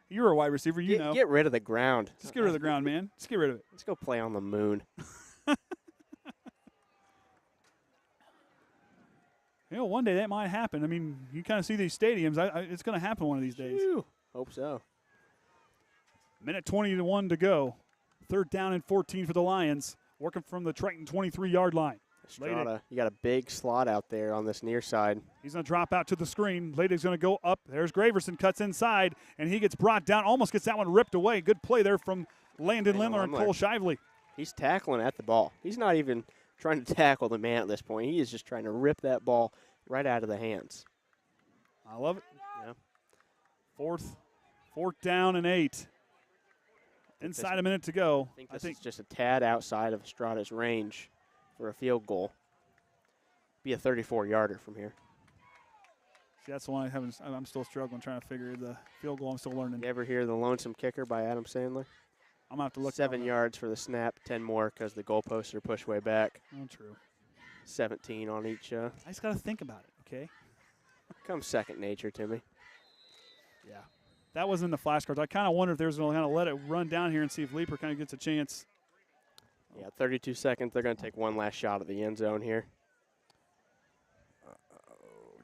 You're a wide receiver, you know. Get rid of the ground. Just get rid of the ground, man. Just get rid of it. Let's go play on the moon. One day that might happen. I mean, you kind of see these stadiums. It's going to happen one of these days. Whew. Hope so. Minute 21 to go. 3rd down and 14 for the Lions. Working from the Triton 23-yard line. Estrada, you got a big slot out there on this near side. He's going to drop out to the screen. Ladig's going to go up. There's Graverson, cuts inside, and he gets brought down. Almost gets that one ripped away. Good play there from Landon Lemler and Cole Shively. He's tackling at the ball. He's not even trying to tackle the man at this point. He is just trying to rip that ball right out of the hands. I love it. Yeah. 4th down and 8. Inside a minute to go. I think it's just a tad outside of Estrada's range for a field goal. Be a 34-yarder from here. See, that's the one I'm still struggling trying to figure the field goal. I'm still learning. You ever hear the lonesome kicker by Adam Sandler? I'm going to have to look. 7 yards for the snap, 10 more because the goalposts are pushed way back. Oh, true. 17 on each. I just got to think about it, okay? Comes second nature to me. Yeah. That was in the flashcards. I kind of wonder if there's going to kind of let it run down here and see if Leaper kind of gets a chance. Yeah, 32 seconds. They're going to take one last shot at the end zone here.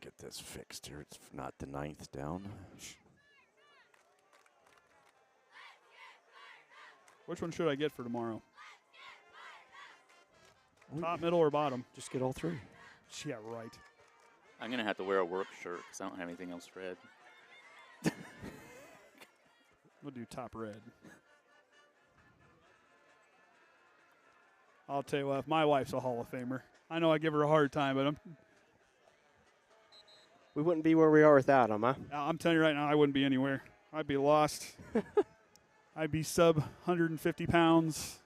Get this fixed here. It's not the 9th down. Which one should I get for tomorrow? Top, middle, or bottom? Just get all 3. Yeah, right. I'm going to have to wear a work shirt because I don't have anything else red. We'll do top red. I'll tell you what, my wife's a Hall of Famer. I know I give her a hard time, but we wouldn't be where we are without him, huh? I'm telling you right now, I wouldn't be anywhere. I'd be lost. I'd be sub 150 pounds,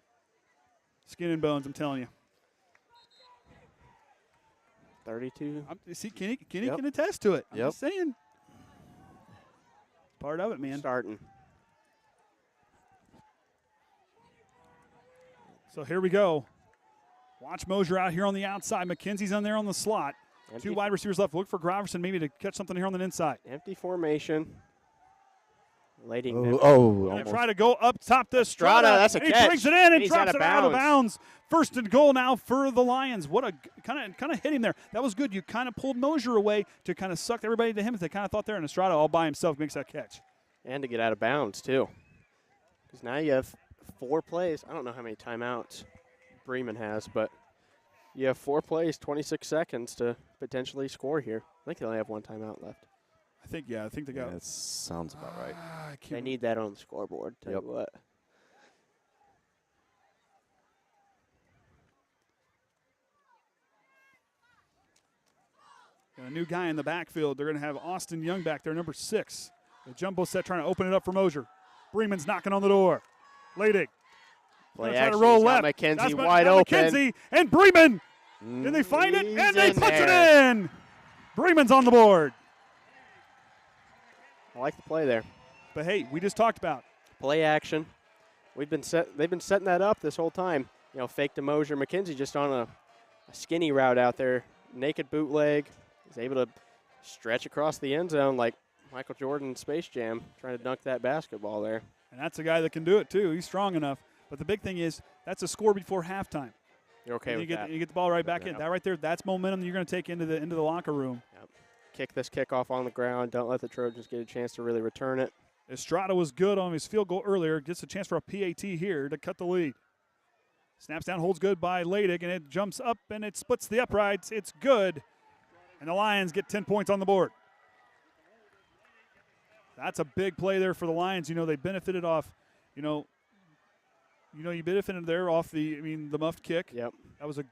skin and bones, I'm telling you. 32. See, Kenny can attest to it. I'm just saying. Part of it, man. Starting. So here we go. Watch Mosier out here on the outside. McKenzie's on there on the slot. Empty. 2 wide receivers left. Look for Graverson maybe to catch something here on the inside. Empty formation. Gonna try to go up top to Estrada. That's a catch. He brings it in and He's drops it out of bounds. 1st and goal now for the Lions. What a kind of hit him there. That was good. You kind of pulled Mosier away to kind of suck everybody to him. They kind of thought there, and Estrada all by himself makes that catch. And to get out of bounds, too. Because now you have 4 plays. I don't know how many timeouts Bremen has, but you have 4 plays, 26 seconds to potentially score here. I think they only have 1 timeout left. I think they got. That sounds about right. They need that on the scoreboard. Tell you what. Got a new guy in the backfield. They're going to have Austin Young back there, number 6. The jumbo set trying to open it up for Mosier. Bremen's knocking on the door. Ladig. Play try to action. roll He's got left. McKenzie wide open. McKenzie and Bremen. Did they find it? And they He's in punch it there. in. Bremen's on the board. I like the play there. But hey, we just talked about Play action. They've been setting that up this whole time. Fake to Mosier. McKenzie just on a skinny route out there. Naked bootleg. He's able to stretch across the end zone like Michael Jordan in Space Jam, trying to dunk that basketball there. And that's a guy that can do it too. He's strong enough. But the big thing is that's a score before halftime. You're okay with that. You get the ball right back in. That right there, that's momentum you're going to take into the locker room. Yep. Kick this kickoff on the ground. Don't let the Trojans get a chance to really return it. Estrada was good on his field goal earlier. Gets a chance for a PAT here to cut the lead. Snaps down, holds good by Ladig, and it jumps up and it splits the uprights. It's good And the Lions get 10 points on the board. That's a big play there for the Lions. They benefited off, you benefited there off the muffed kick. Yep. That was a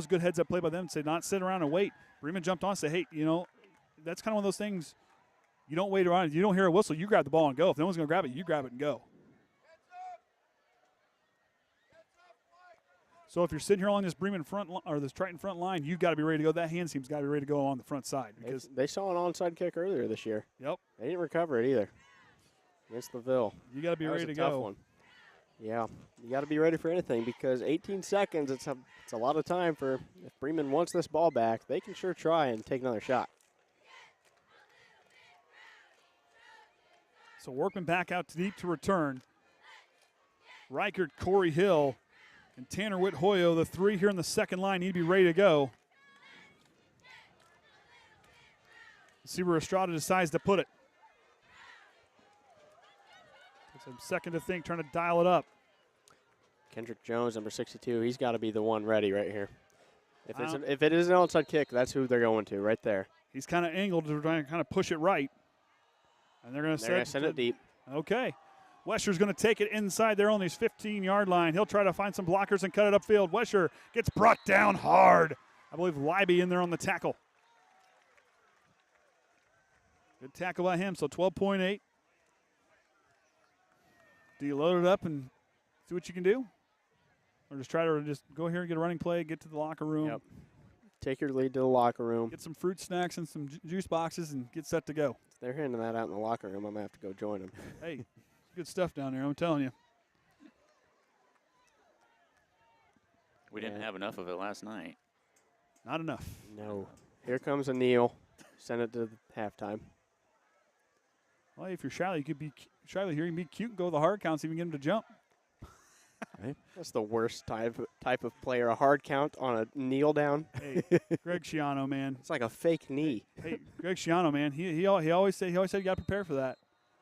good heads-up play by them to say not sit around and wait. Bremen jumped on and said, hey, that's kind of one of those things. You don't wait around. You don't hear a whistle. You grab the ball and go. If no one's going to grab it, you grab it and go. So if you're sitting here on this Bremen front or this Triton front line, you've got to be ready to go. That hand seam's got to be ready to go on the front side because they saw an onside kick earlier this year. Yep. They didn't recover it either against Laville. You got to be ready to Tough go. One. Yeah, you got to be ready for anything because 18 seconds. It's a lot of time for if Bremen wants this ball back. They can sure try and take another shot. So Workman back out deep to return. Reichert, Corey Hill, and Tanner Witt-Hoyo, the three here in the second line, need to be ready to go. Let's see where Estrada decides to put it. Takes a second to think, trying to dial it up. Kendrick Jones, number 62, he's got to be the one ready right here. If it is an outside kick, that's who they're going to right there. He's kind of angled to try and kind of push it right. And they're going to send it deep. Okay. Wescher's going to take it inside there on his 15-yard line. He'll try to find some blockers and cut it upfield. Wescher gets brought down hard. I believe Leiby in there on the tackle. Good tackle by him, so 12.8. Do you load it up and see what you can do? Or just try to just go here and get a running play, get to the locker room. Yep. Take your lead to the locker room. Get some fruit snacks and some juice boxes and get set to go. If they're handing that out in the locker room, I'm going to have to go join them. Hey. Good stuff down there, I'm telling you. We didn't have enough of it last night. Not enough. No. Here comes a kneel. Send it to halftime. Well, if you're Shiley, you could be Shiley here. You can be cute and go to the hard count, see if you can get him to jump. Right. That's the worst type of player. A hard count on a kneel down. Hey, Greg Schiano, man. It's like a fake knee. Hey, Greg Schiano, man. He always said you got to prepare for that.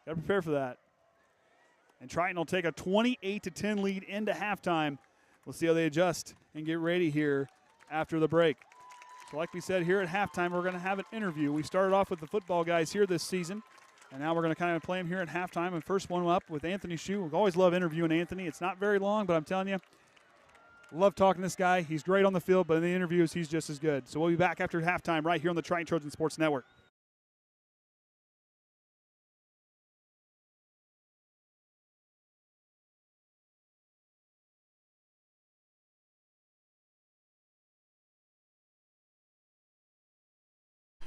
Got to prepare for that. And Triton will take a 28-10 lead into halftime. We'll see how they adjust and get ready here after the break. So like we said, here at halftime, we're going to have an interview. We started off with the football guys here this season, and now we're going to kind of play them here at halftime. And first one up with Anthony Shue. We always love interviewing Anthony. It's not very long, but I'm telling you, love talking to this guy. He's great on the field, but in the interviews, he's just as good. So we'll be back after halftime right here on the Triton Trojan Sports Network.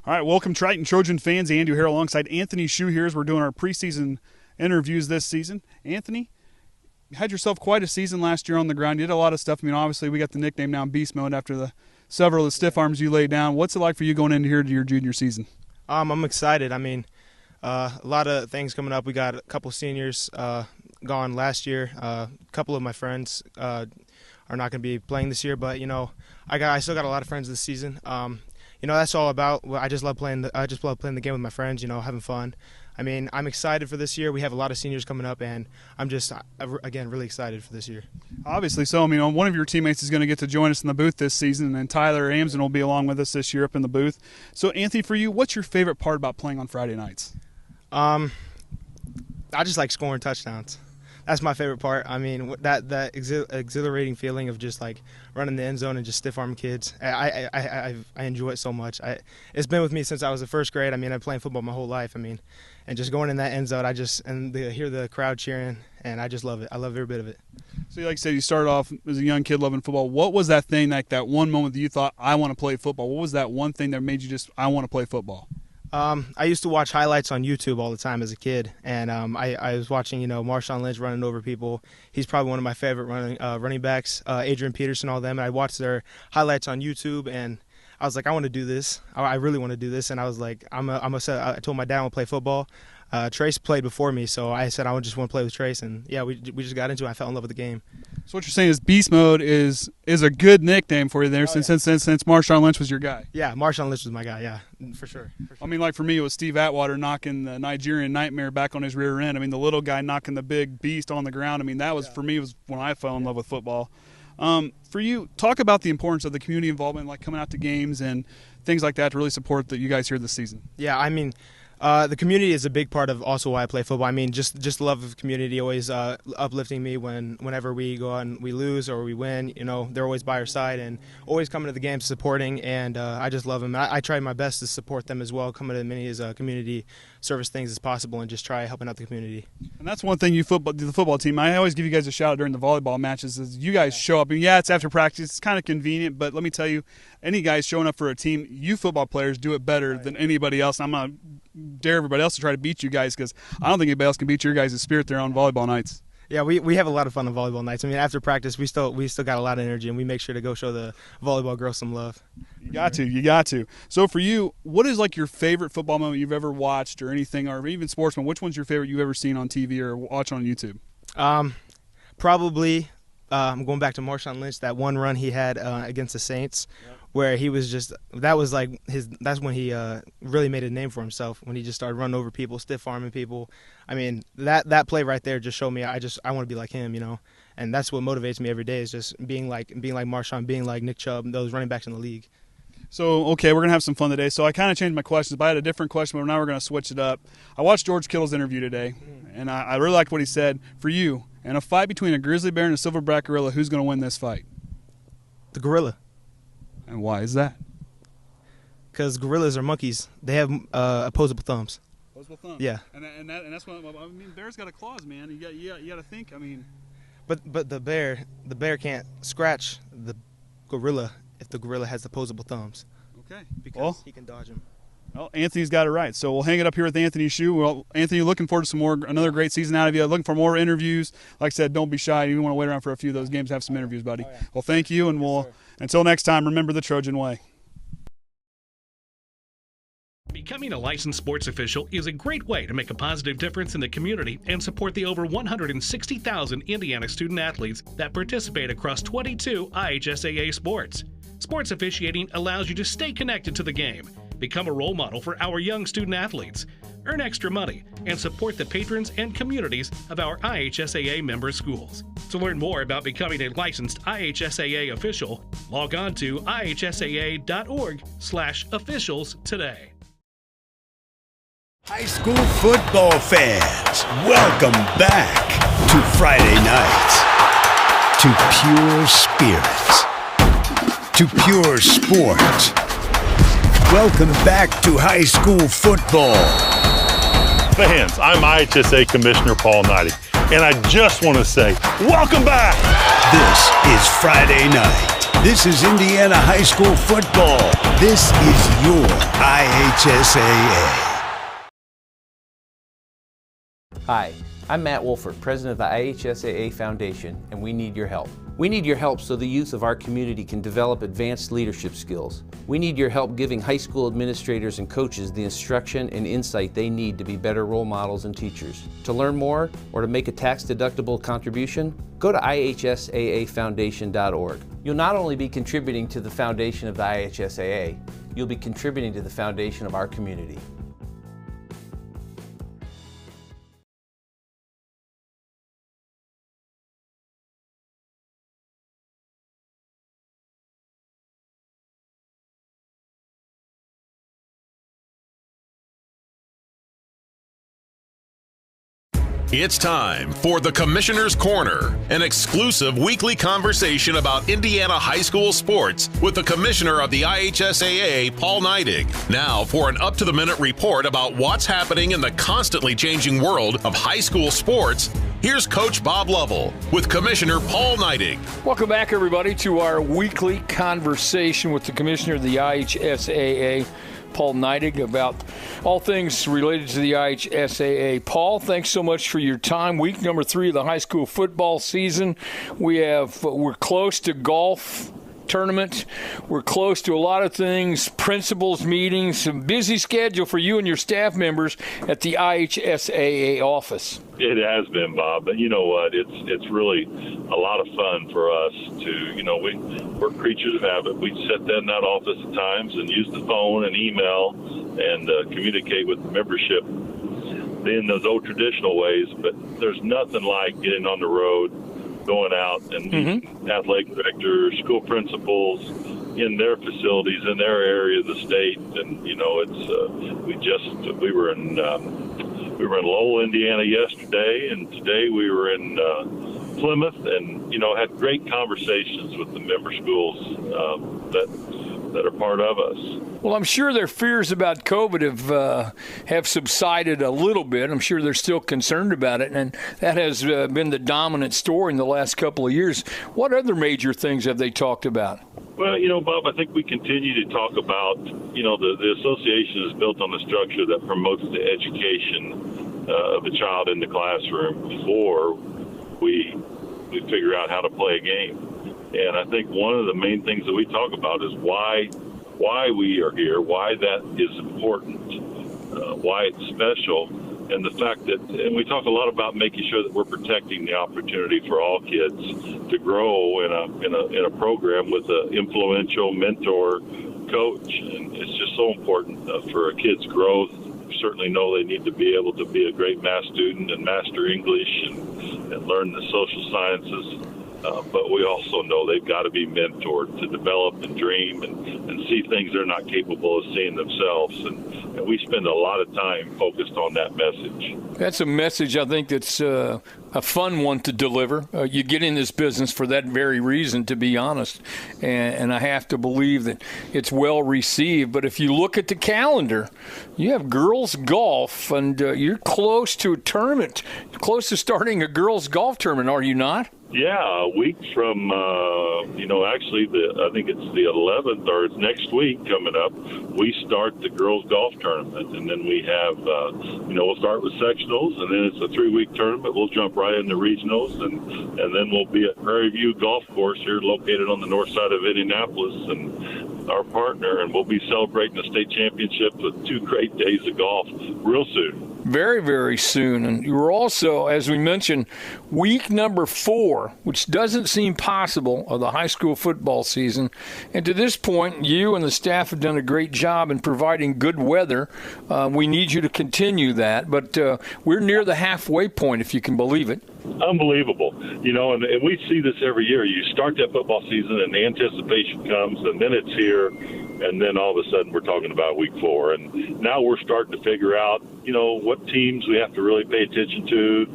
All right, welcome Triton Trojan fans. Andrew here alongside Anthony Shue here as we're doing our preseason interviews this season. Anthony, you had yourself quite a season last year on the ground. You did a lot of stuff. I mean, obviously we got the nickname now Beast Mode after several of the stiff arms you laid down. What's it like for you going into here to your junior season? I'm excited. I mean, a lot of things coming up. We got a couple seniors gone last year. A couple of my friends are not going to be playing this year, but I still got a lot of friends this season. That's all about. I just love playing. I just love playing the game with my friends. Having fun. I mean, I'm excited for this year. We have a lot of seniors coming up, and I'm just again really excited for this year. Obviously, so one of your teammates is going to get to join us in the booth this season, and Tyler Amsden will be along with us this year up in the booth. So, Anthony, for you, what's your favorite part about playing on Friday nights? I just like scoring touchdowns. That's my favorite part. I mean, that exhilarating feeling of just like running the end zone and just stiff arm kids. I enjoy it so much. It's been with me since I was in first grade. I mean, I've been playing football my whole life. I mean, and just going in that end zone, hear the crowd cheering, and I just love it. I love every bit of it. So, like I said, you started off as a young kid loving football. What was that thing, like that one moment that you thought, I want to play football? What was that one thing that made you just, I want to play football? I used to watch highlights on YouTube all the time as a kid, and I was watching, Marshawn Lynch running over people. He's probably one of my favorite running backs, Adrian Peterson, all them. And I watched their highlights on YouTube, and I was like, I want to do this. I really want to do this. And I was like, I told my dad I want to play football. Trace played before me, so I said I just want to play with Trace, and yeah, we just got into it. I fell in love with the game. So what you're saying is Beast Mode is a good nickname for you there since Marshawn Lynch was your guy. Yeah, Marshawn Lynch was my guy. Yeah, for sure. I mean, like for me, it was Steve Atwater knocking the Nigerian Nightmare back on his rear end. I mean, the little guy knocking the big beast on the ground. I mean, that was for me was when I fell in love with football. For you, talk about the importance of the community involvement, like coming out to games and things like that to really support you guys here this season. Yeah, I mean, the community is a big part of also why I play football. I mean, just the love of the community always uplifting me whenever we go out and we lose or we win. You know, they're always by our side and always coming to the games supporting, and I just love them. I try my best to support them as well, coming to as many community service things as possible and just try helping out the community. And that's one thing the football team, I always give you guys a shout out during the volleyball matches, is you guys show up. And yeah, it's after practice. It's kind of convenient, but let me tell you, any guys showing up for a team, you football players do it better than anybody else. I'm going to dare everybody else to try to beat you guys because I don't think anybody else can beat your guys' spirit there on volleyball nights. Yeah, we have a lot of fun on volleyball nights. I mean, after practice, we still got a lot of energy, and we make sure to go show the volleyball girls some love. You got to. So for you, what is like your favorite football moment you've ever watched or anything, or even sportsman? Which one's your favorite you've ever seen on TV or watch on YouTube? Probably I'm going back to Marshawn Lynch, that one run he had against the Saints. Yeah. Where he was that's when he really made a name for himself, when he just started running over people, stiff arming people. I mean, that play right there just showed me I want to be like him, you know. And that's what motivates me every day, is just being like Marshawn, being like Nick Chubb, those running backs in the league. So, okay, we're going to have some fun today. So I kind of changed my questions, but I had a different question, but now we're going to switch it up. I watched George Kittle's interview today, and I really liked what he said. For you, in a fight between a grizzly bear and a silverback gorilla, who's going to win this fight? The gorilla. And why is that? Because gorillas are monkeys. They have opposable thumbs. Opposable thumbs. Yeah. And that's what I mean. Bears got claws, man. You got to think. I mean. But the bear can't scratch the gorilla if the gorilla has opposable thumbs. Okay. Because he can dodge them. Well, Anthony's got it right. So we'll hang it up here with Anthony's shoe. Well, Anthony, looking forward to another great season out of you. Looking for more interviews. Like I said, don't be shy. You want to wait around for a few of those games, have some interviews, buddy. Oh, yeah. Well, thank you, and until next time, remember the Trojan way. Becoming a licensed sports official is a great way to make a positive difference in the community and support the over 160,000 Indiana student athletes that participate across 22 IHSAA sports. Sports officiating allows you to stay connected to the game, become a role model for our young student athletes, earn extra money, and support the patrons and communities of our IHSAA member schools. To learn more about becoming a licensed IHSAA official, log on to ihsaa.org/officials today. High school football fans, welcome back to Friday nights, to pure spirits, to pure sport. Welcome back to high school football. Fans, I'm IHSA Commissioner Paul Neidig, and I just want to say, welcome back! This is Friday night. This is Indiana high school football. This is your IHSAA. Hi, I'm Matt Wolford, president of the IHSAA Foundation, and we need your help. We need your help so the youth of our community can develop advanced leadership skills. We need your help giving high school administrators and coaches the instruction and insight they need to be better role models and teachers. To learn more or to make a tax-deductible contribution, go to ihsaafoundation.org. You'll not only be contributing to the foundation of the IHSAA, you'll be contributing to the foundation of our community. It's time for the Commissioner's Corner, an exclusive weekly conversation about Indiana high school sports with the Commissioner of the IHSAA, Paul Neidig. Now for an up-to-the-minute report about what's happening in the constantly changing world of high school sports, here's Coach Bob Lovell with Commissioner Paul Neidig. Welcome back, everybody, to our weekly conversation with the Commissioner of the IHSAA, Paul Neidig, about all things related to the IHSAA. Paul, thanks so much for your time. Week number 3 of the high school football season. We're close to golf tournament. We're close to a lot of things, principals meetings, a busy schedule for you and your staff members at the IHSAA office. It has been, Bob, but you know what? It's really a lot of fun for us to, we're creatures of habit. We sit there in that office at times and use the phone and email and communicate with the membership in those old traditional ways, but there's nothing like getting on the road going out and meeting athletic directors, school principals in their facilities, in their area of the state. And, you know, it's we were in Lowell, Indiana yesterday, and today we were in Plymouth, and, you know, had great conversations with the member schools that are part of us. Well, I'm sure their fears about COVID have subsided a little bit. I'm sure they're still concerned about it, and that has been the dominant story in the last couple of years. What other major things have they talked about? Well, you know, Bob, I think we continue to talk about, you know, the association is built on a structure that promotes the education of the child in the classroom before we figure out how to play a game. And I think one of the main things that we talk about is why we are here, why that is important, why it's special, and the fact that, and we talk a lot about making sure that we're protecting the opportunity for all kids to grow in a program with an influential mentor coach. And it's just so important for a kid's growth. We certainly know they need to be able to be a great math student and master English and learn the social sciences. But we also know they've got to be mentored to develop and dream and see things they're not capable of seeing themselves. And we spend a lot of time focused on that message. That's a message I think that's a fun one to deliver. You get in this business for that very reason, to be honest. And I have to believe that it's well received. But if you look at the calendar, you have girls golf, and you're close to a tournament, close to starting a girls golf tournament, are you not? Yeah, a week from, actually, I think it's the 11th, or it's next week coming up, we start the girls golf tournament. And then we have, we'll start with sectionals, and then it's a 3-week tournament. We'll jump right into regionals, and then we'll be at Prairie View Golf Course here located on the north side of Indianapolis, and our partner, and we'll be celebrating the state championship with 2 great days of golf real soon. Very, very soon. And you're also, as we mentioned, week number 4, which doesn't seem possible, of the high school football season. And to this point, you and the staff have done a great job in providing good weather. We need you to continue that. But we're near the halfway point, if you can believe it. Unbelievable. And we see this every year. You start that football season and the anticipation comes, and then it's here, and then all of a sudden we're talking about week 4. And now we're starting to figure out, what teams we have to really pay attention to,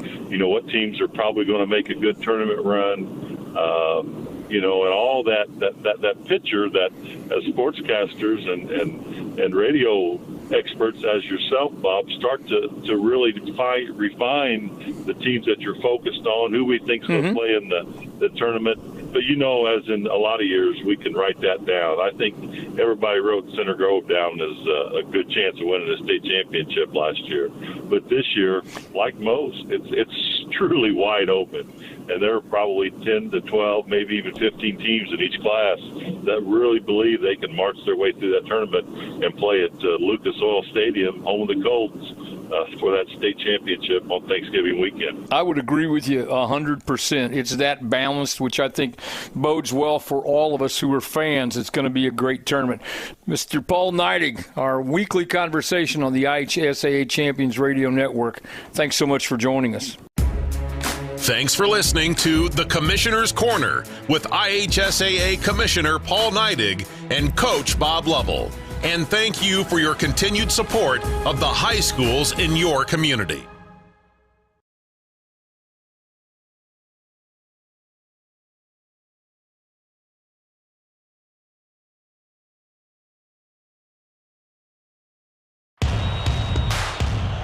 what teams are probably going to make a good tournament run, and all that picture that as sportscasters and radio experts as yourself, Bob, start to really refine the teams that you're focused on, who we think is going to play in the tournament. But, as in a lot of years, we can write that down. I think everybody wrote Center Grove down as a good chance of winning the state championship last year. But this year, like most, it's truly wide open. And there are probably 10 to 12, maybe even 15 teams in each class that really believe they can march their way through that tournament and play at Lucas Oil Stadium, home of the Colts, for that state championship on Thanksgiving weekend. I would agree with you 100%. It's that balanced, which I think bodes well for all of us who are fans. It's going to be a great tournament. Mr. Paul Neidig, our weekly conversation on the IHSAA Champions Radio Network. Thanks so much for joining us. Thanks for listening to The Commissioner's Corner with IHSAA Commissioner Paul Neidig and Coach Bob Lovell. And thank you for your continued support of the high schools in your community.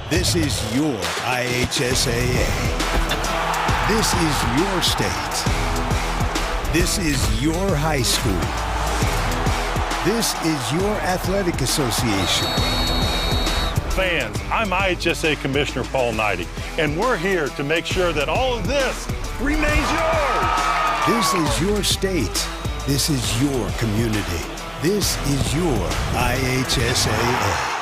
This is your IHSAA. This is your state. This is your high school. This is your athletic association. Fans, I'm IHSA Commissioner Paul Neidig, and we're here to make sure that all of this remains yours. This is your state. This is your community. This is your IHSAA.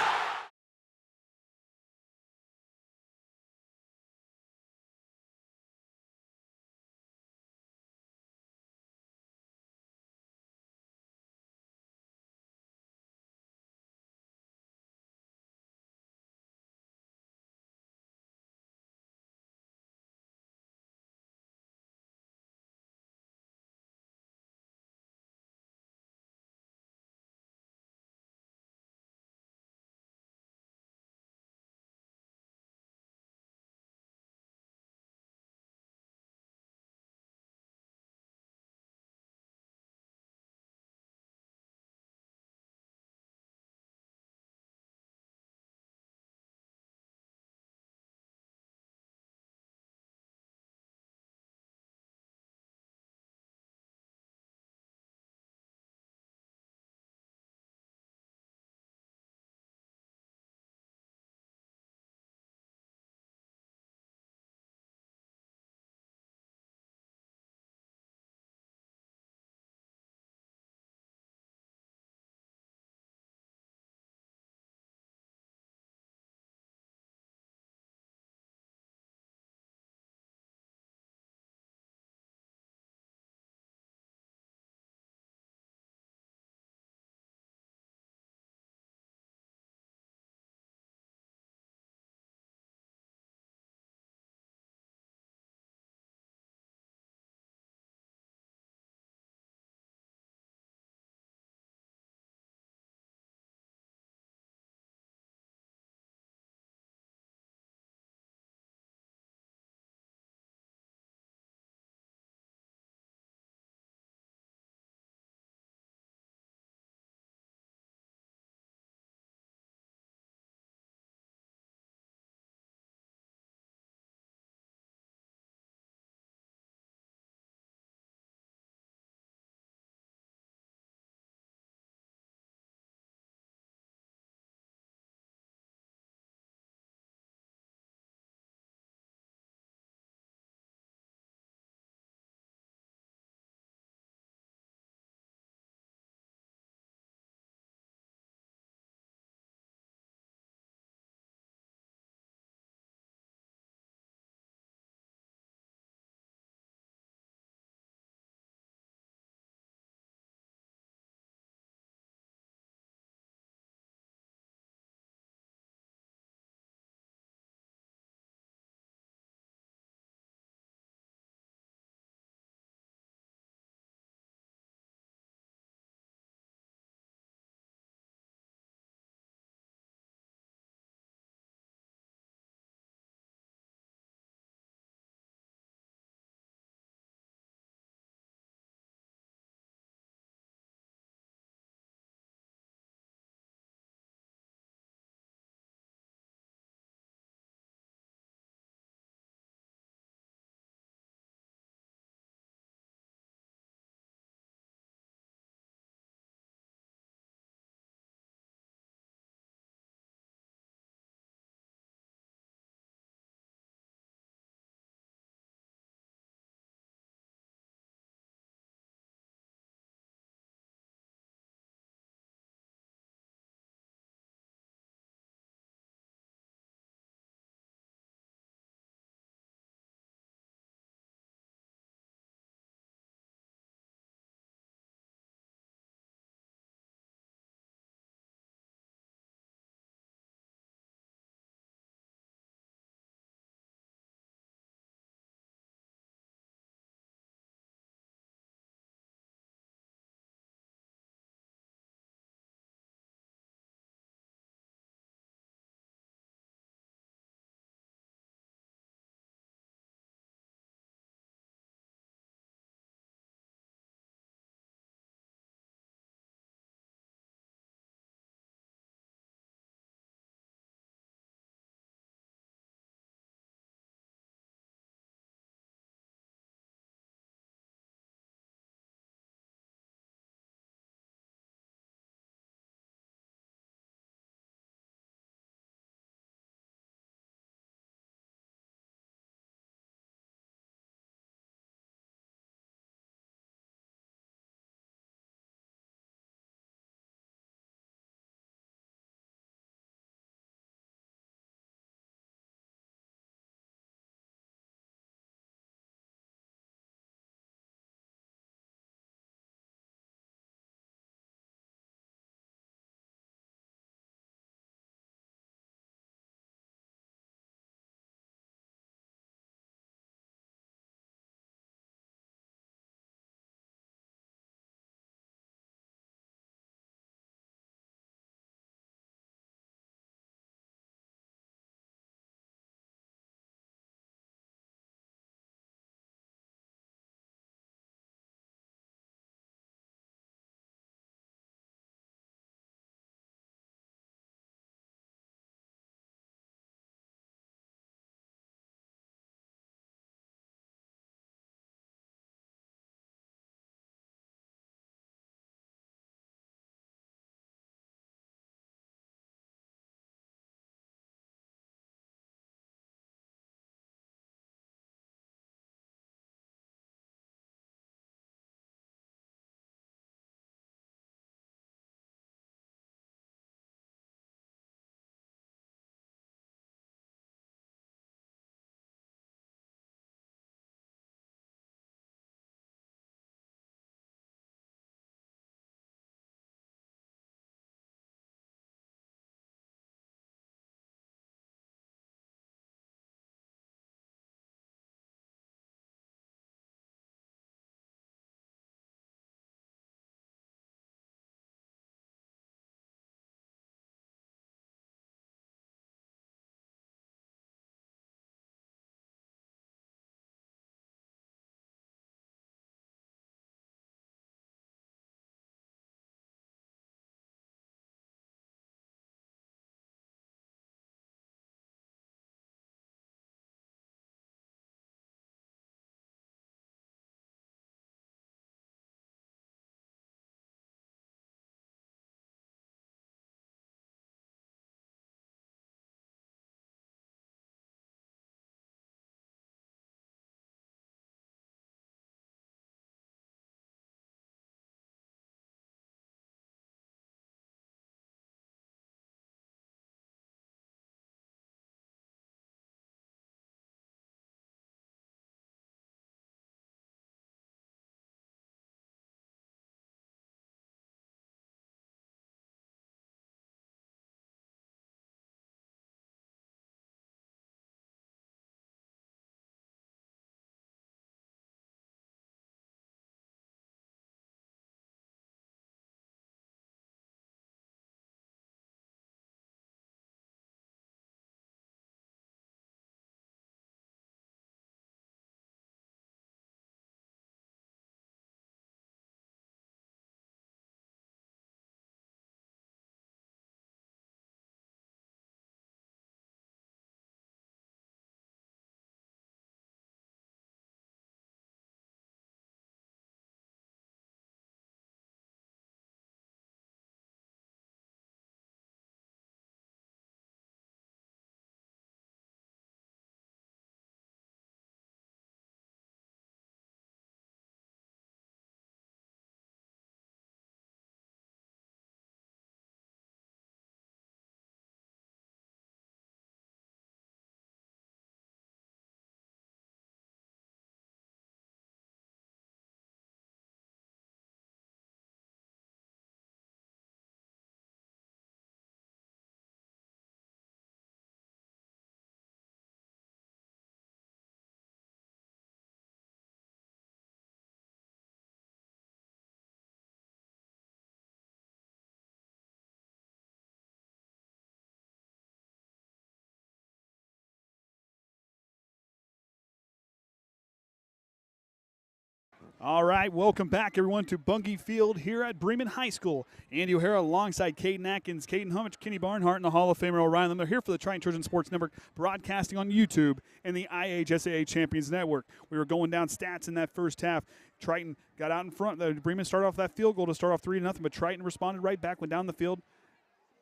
All right, welcome back, everyone, to Bungie Field here at Bremen High School. Andy O'Hara alongside Kaden Atkins, Kaden Hummitch, Kenny Barnhart, and the Hall of Famer Orion Lemler here for the Triton Trojan Sports Network, broadcasting on YouTube and the IHSAA Champions Network. We were going down stats in that first half. Triton got out in front. Bremen started off that field goal to start off 3-0, but Triton responded right back, went down the field.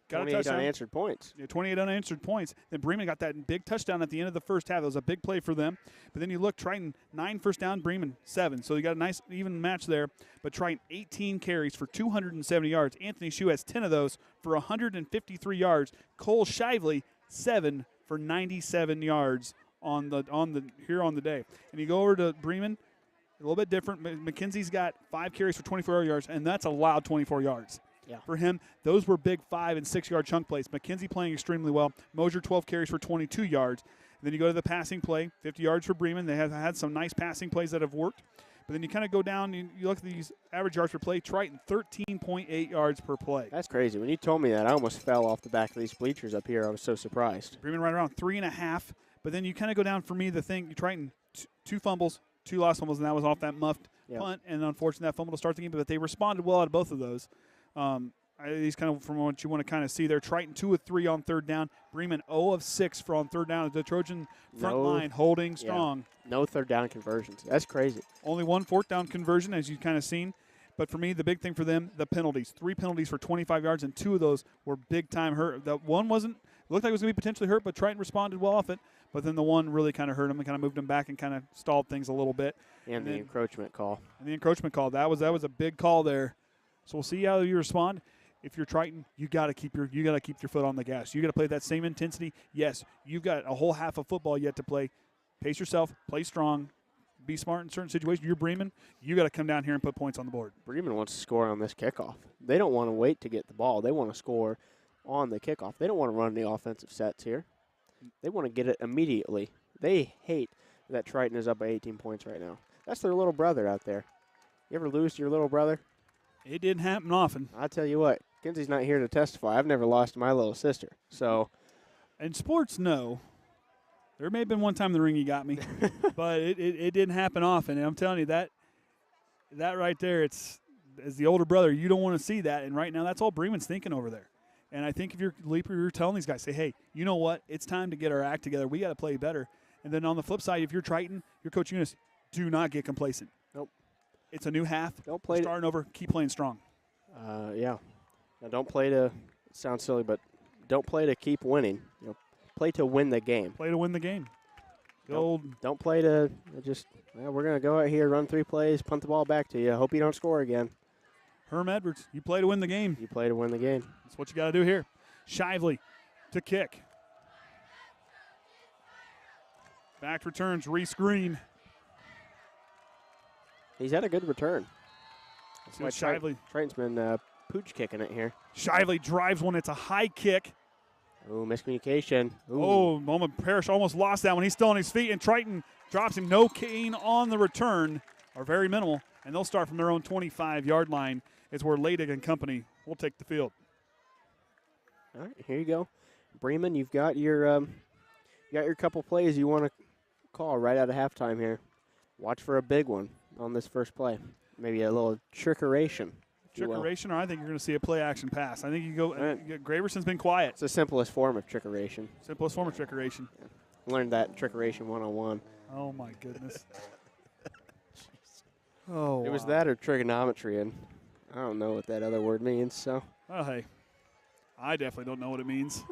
Got 28 unanswered points. Yeah, 28 unanswered points. Then Bremen got that big touchdown at the end of the first half. It was a big play for them. But then you look, Triton, 9 first down, Bremen 7. So you got a nice even match there. But Triton, 18 carries for 270 yards. Anthony Shue has 10 of those for 153 yards. Cole Shively, 7 for 97 yards on the day. And you go over to Bremen, a little bit different. McKenzie's got 5 carries for 24 yards, and that's allowed 24 yards. Yeah. For him, those were big 5- and 6-yard chunk plays. McKenzie playing extremely well. Mosier, 12 carries for 22 yards. And then you go to the passing play, 50 yards for Bremen. They have had some nice passing plays that have worked. But then you kind of go down and you look at these average yards per play. Triton, 13.8 yards per play. That's crazy. When you told me that, I almost fell off the back of these bleachers up here. I was so surprised. Bremen right around 3.5. But then you kind of go down, for me, the thing, Triton, 2 fumbles, 2 lost fumbles, and that was off that muffed punt. And unfortunately, that fumble to start the game. But they responded well out of both of those. These kind of from what you want to kind of see there. Triton 2 of 3 on third down. Bremen 0 of 6 on third down. The Trojan front line holding strong. No third down conversions. That's crazy. Only 1 fourth down conversion, as you've kind of seen. But for me, the big thing for them, the penalties. 3 penalties for 25 yards, and 2 of those were big-time hurt. That one looked like it was going to be potentially hurt, but Triton responded well off it. But then the one really kind of hurt him and kind of moved him back and kind of stalled things a little bit. And the encroachment call. And the encroachment call. That was a big call there. So we'll see how you respond. If you're Triton, you got to keep your foot on the gas. You got to play that same intensity. Yes, you've got a whole half of football yet to play. Pace yourself, play strong, be smart in certain situations. You're Bremen. You got to come down here and put points on the board. Bremen wants to score on this kickoff. They don't want to wait to get the ball. They want to score on the kickoff. They don't want to run any offensive sets here. They want to get it immediately. They hate that Triton is up by 18 points right now. That's their little brother out there. You ever lose to your little brother? It didn't happen often. I'll tell you what. Kenzie's not here to testify. I've never lost to my little sister. So, in sports, no. There may have been one time in the ring he got me, but it didn't happen often. And I'm telling you, that right there, it's as the older brother, you don't want to see that. And right now, that's all Bremen's thinking over there. And I think if you're Leaper, you're telling these guys, say, hey, you know what? It's time to get our act together. We got to play better. And then on the flip side, if you're Triton, your coach Younis, do not get complacent. Nope. It's a new half. Don't play starting over. Keep playing strong. Yeah. Now, don't play to, it sounds silly, but don't play to keep winning. Play to win the game. Play to win the game. Don't play to just, we're going to go out here, run 3 plays, punt the ball back to you. Hope you don't score again. Herm Edwards, you play to win the game. You play to win the game. That's what you got to do here. Shively to kick. Back returns, Reese Green. He's had a good return. That's Shively. Triton's been pooch kicking it here. Shively drives one. It's a high kick. Oh, miscommunication. Ooh. Oh, Parrish almost lost that one. He's still on his feet, and Triton drops him. No gain on the return, or very minimal, and they'll start from their own 25-yard line. It's where Leidig and company will take the field. All right, here you go. Bremen, you've got your couple plays you want to call right out of halftime here. Watch for a big one on this first play. Maybe a little trickeration. Trickeration, or I think you're going to see a play-action pass. I think you go. Graverson's been quiet. It's the simplest form of trickeration. Simplest form of trickeration. Yeah. Learned that trickeration 101. Oh my goodness. It was that or trigonometry, and I don't know what that other word means. So. Oh hey, I definitely don't know what it means.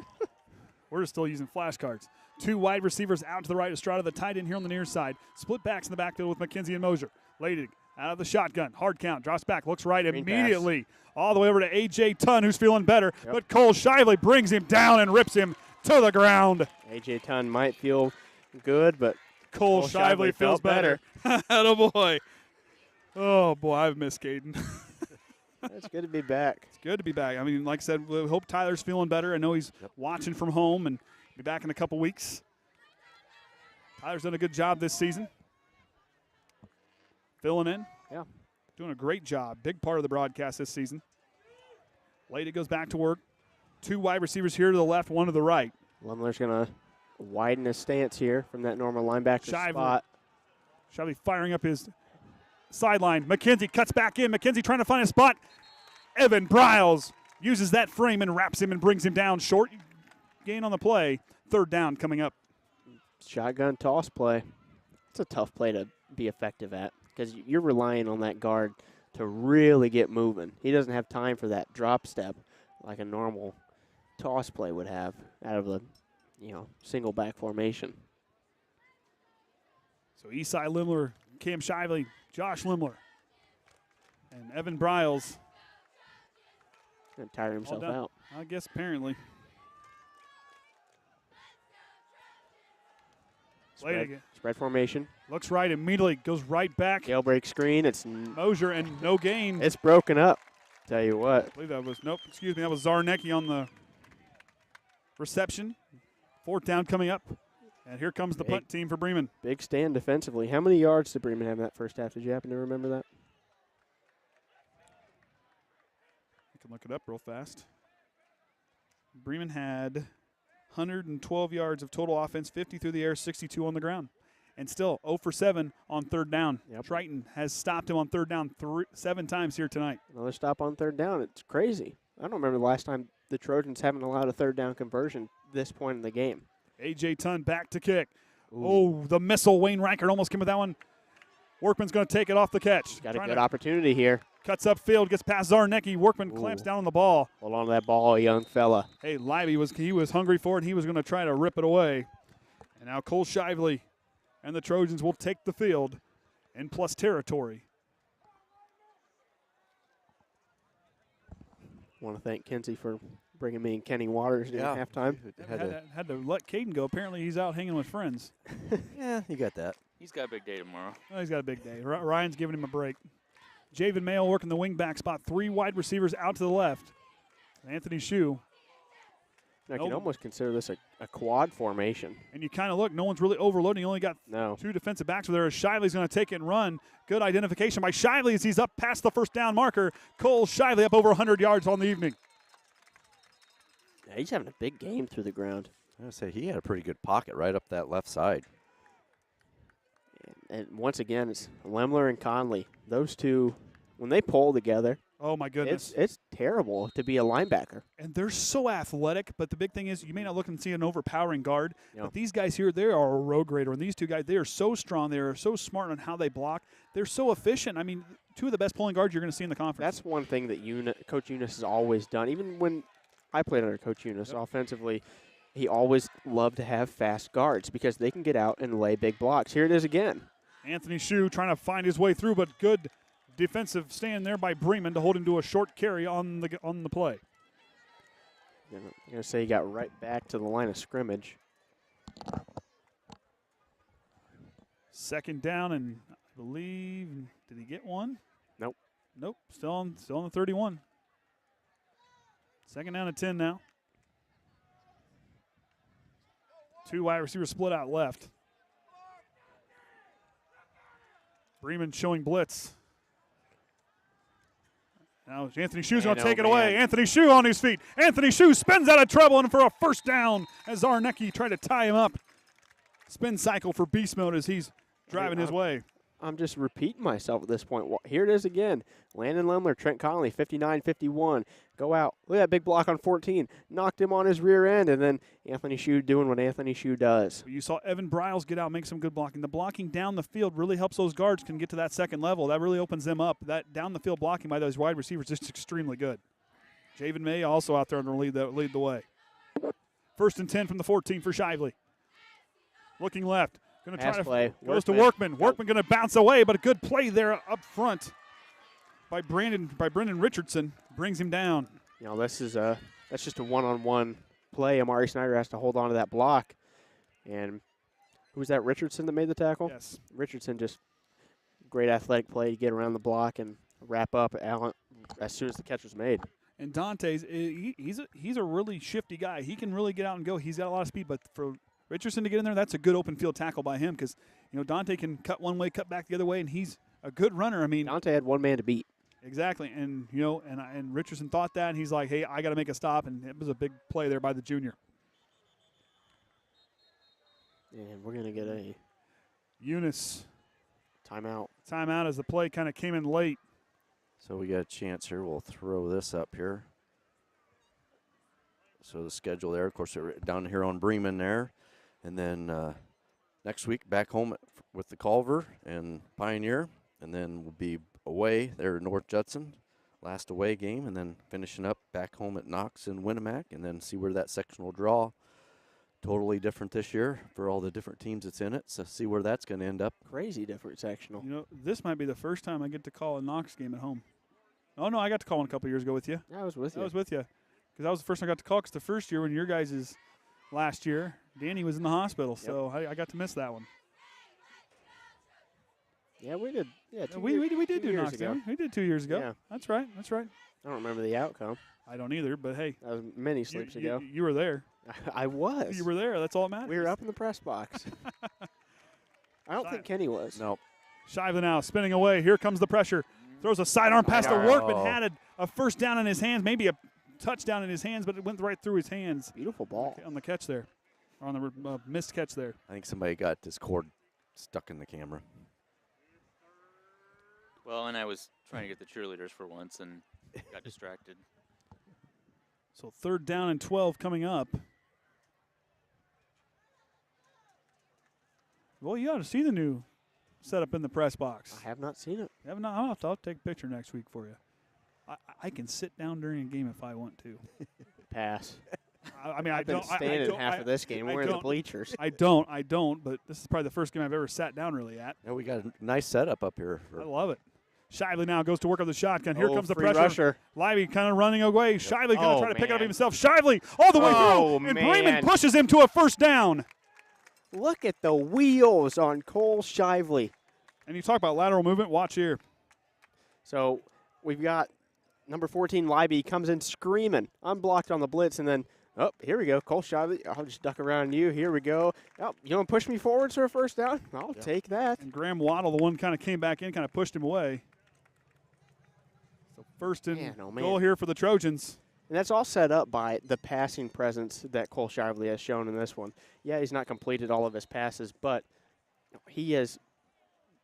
We're still using flashcards. 2 wide receivers out to the right. Estrada, the tight end here on the near side. Split backs in the backfield with McKenzie and Mosier. Leidig out of the shotgun. Hard count. Drops back. Looks right Green immediately. Pass. All the way over to A.J. Tunn, who's feeling better. Yep. But Cole Shively brings him down and rips him to the ground. A.J. Tunn might feel good, but Cole Shively feels better. Attaboy. Oh, boy, I've missed Kayden. It's good to be back. It's good to be back. I mean, like I said, we hope Tyler's feeling better. I know he's watching from home and be back in a couple weeks. Tyler's done a good job this season. Filling in. Yeah. Doing a great job. Big part of the broadcast this season. Leidig goes back to work. 2 wide receivers here to the left, 1 to the right. Lemler's going to widen his stance here from that normal linebacker spot. Shively firing up his sideline. McKenzie cuts back in. McKenzie trying to find a spot. Evan Briles uses that frame and wraps him and brings him down. Short gain on the play. Third down coming up. Shotgun toss play. It's a tough play to be effective at because you're relying on that guard to really get moving. He doesn't have time for that drop step like a normal toss play would have out of the, single back formation. So Eastside Lemler, Cam Shively, Josh Lemler, and Evan Briles. Gonna tire himself out. I guess apparently. Spread formation. Looks right immediately, goes right back. Jailbreak screen. It's Mosier and no gain. It's broken up. Tell you what. I believe that was, that was Zarnecki on the reception. Fourth down coming up. And here comes the punt team for Bremen. Big stand defensively. How many yards did Bremen have in that first half? Did you happen to remember that? I can look it up real fast. Bremen had 112 yards of total offense, 50 through the air, 62 on the ground. And still 0 for 7 on third down. Yep. Triton has stopped him on third down 7 times here tonight. Another stop on third down. It's crazy. I don't remember the last time the Trojans haven't allowed a third down conversion this point in the game. A.J. Tunn back to kick. Ooh. Oh, the missile. Wayne Reichert almost came with that one. Workman's going to take it off the catch. Got a good opportunity here. Cuts upfield, gets past Zarnecki. Workman clamps down on the ball. Hold on to that ball, young fella. Hey, Lively was hungry for it, and he was going to try to rip it away. And now Cole Shively and the Trojans will take the field in plus territory. Want to thank Kinsey for bringing me and Kenny Waters during halftime. Had to let Kayden go. Apparently he's out hanging with friends. Yeah, you got that. He's got a big day tomorrow. Oh, he's got a big day. Ryan's giving him a break. Javen Mayo working the wing back spot. 3 wide receivers out to the left. Anthony Shue. I can almost consider this a quad formation. And you kind of look, no one's really overloading. You only got 2 defensive backs there. Shively's going to take it and run. Good identification by Shively as he's up past the first down marker. Cole Shively up over 100 yards on the evening. Yeah, he's having a big game through the ground. I was going to say, he had a pretty good pocket right up that left side. And once again, it's Lemler and Conley. Those two, when they pull together, oh my goodness, it's terrible to be a linebacker. And they're so athletic, but the big thing is you may not look and see an overpowering guard, but these guys here, they are a road grader. And these two guys, they are so strong. They are so smart on how they block. They're so efficient. I mean, 2 of the best pulling guards you're going to see in the conference. That's one thing that Coach Younis has always done. Even when I played under Coach Younis offensively, he always loved to have fast guards because they can get out and lay big blocks. Here it is again. Anthony Shue trying to find his way through, but good defensive stand there by Bremen to hold him to a short carry on the play. I'm going to say he got right back to the line of scrimmage. Second down, and I believe, did he get one? Nope. Nope, still on the 31. Second down and 10 now. 2 wide receivers split out left. Bremen showing blitz. Now Anthony Shue's going to take it away. Anthony Shue on his feet. Anthony Shue spins out of trouble and for a first down as Zarnecki tried to tie him up. Spin cycle for beast mode as he's driving his way. I'm just repeating myself at this point. Here it is again. Landon Lemler, Trent Conley, 59-51. Go out. Look at that big block on 14. Knocked him on his rear end, and then Anthony Shue doing what Anthony Shue does. You saw Evan Briles get out, make some good blocking. The blocking down the field really helps those guards can get to that second level. That really opens them up. That down the field blocking by those wide receivers is just extremely good. Javen May also out there to lead the way. First and 10 from the 14 for Shively. Looking left. Going to try to play. Goes to Workman. Workman going to bounce away, but a good play there up front by Brendan Richardson brings him down. You know, that's just a one-on-one play. Amari Snyder has to hold on to that block. And who was that, Richardson that made the tackle? Yes. Richardson, just great athletic play to get around the block and wrap up Allen as soon as the catch was made. And Dante's he's a really shifty guy. He can really get out and go. He's got a lot of speed, but for Richardson to get in there, that's a good open field tackle by him because, you know, Dante can cut one way, cut back the other way, and he's a good runner. I mean, Dante had one man to beat. Exactly, and you know, and Richardson thought that, and he's like, hey, I got to make a stop, and it was a big play there by the junior. And we're going to get a Younis Timeout. Timeout as the play kind of came in late. So we got a chance here. We'll throw this up here. So the schedule there, of course, they're down here on Bremen there. And then next week back home with the Culver and Pioneer. And then we'll be away there at North Judson, last away game. And then finishing up back home at Knox and Winnemac. And then see where that sectional draw, totally different this year for all the different teams that's in it. So see where that's going to end up. Crazy different sectional. You know, this might be the first time I get to call a Knox game at home. Oh, no, I got to call one a couple years ago with you. I was with you. I was with you. Because that was the first time I got to call, because the first year when your guys' last year, Danny was in the hospital, so I got to miss that one. Yeah, we did. Yeah, we did do years Knox, ago. didn't we? We did 2 years ago. Yeah. That's right. That's right. I don't remember the outcome. I don't either, but hey. That was many sleeps ago. You were there. I was. You were there. That's all that matters. We were up in the press box. I don't think Kenny was. No. Shively now spinning away. Here comes the pressure. Throws a sidearm pass to Workman. Had a first down in his hands, maybe a touchdown in his hands, but it went right through his hands. Beautiful ball. On the catch there. Or on the missed catch there. I think somebody got this cord stuck in the camera. Well, and I was trying to get the cheerleaders for once and got distracted. So 3rd down and 12 coming up. Well, you ought to see the new setup in the press box. I have not seen it. You have not? I'll take a picture next week for you. I can sit down during a game if I want to. Pass. I mean, I've been standing half of this game. We're in the bleachers. I don't, but this is probably the first game I've ever sat down really at. Yeah, we got a nice setup up here. I love it. Shively now goes to work on the shotgun. Here comes the free pressure. Rusher. Lively kind of running away. Shively going to try to pick it up man. himself. Shively all the way through, and Bremen pushes him to a first down. Look at the wheels on Cole Shively. And you talk about lateral movement. Watch here. So we've got number 14, Libby, comes in screaming. Unblocked on the blitz, and then, oh, here we go. Cole Shively, I'll just duck around you. Here we go. Oh, you want to push me forward for a first down? I'll take that. And Graham Waddle, the one kind of came back in, kind of pushed him away. So first and goal here for the Trojans. And that's all set up by the passing presence that Cole Shively has shown in this one. Yeah, he's not completed all of his passes, but he has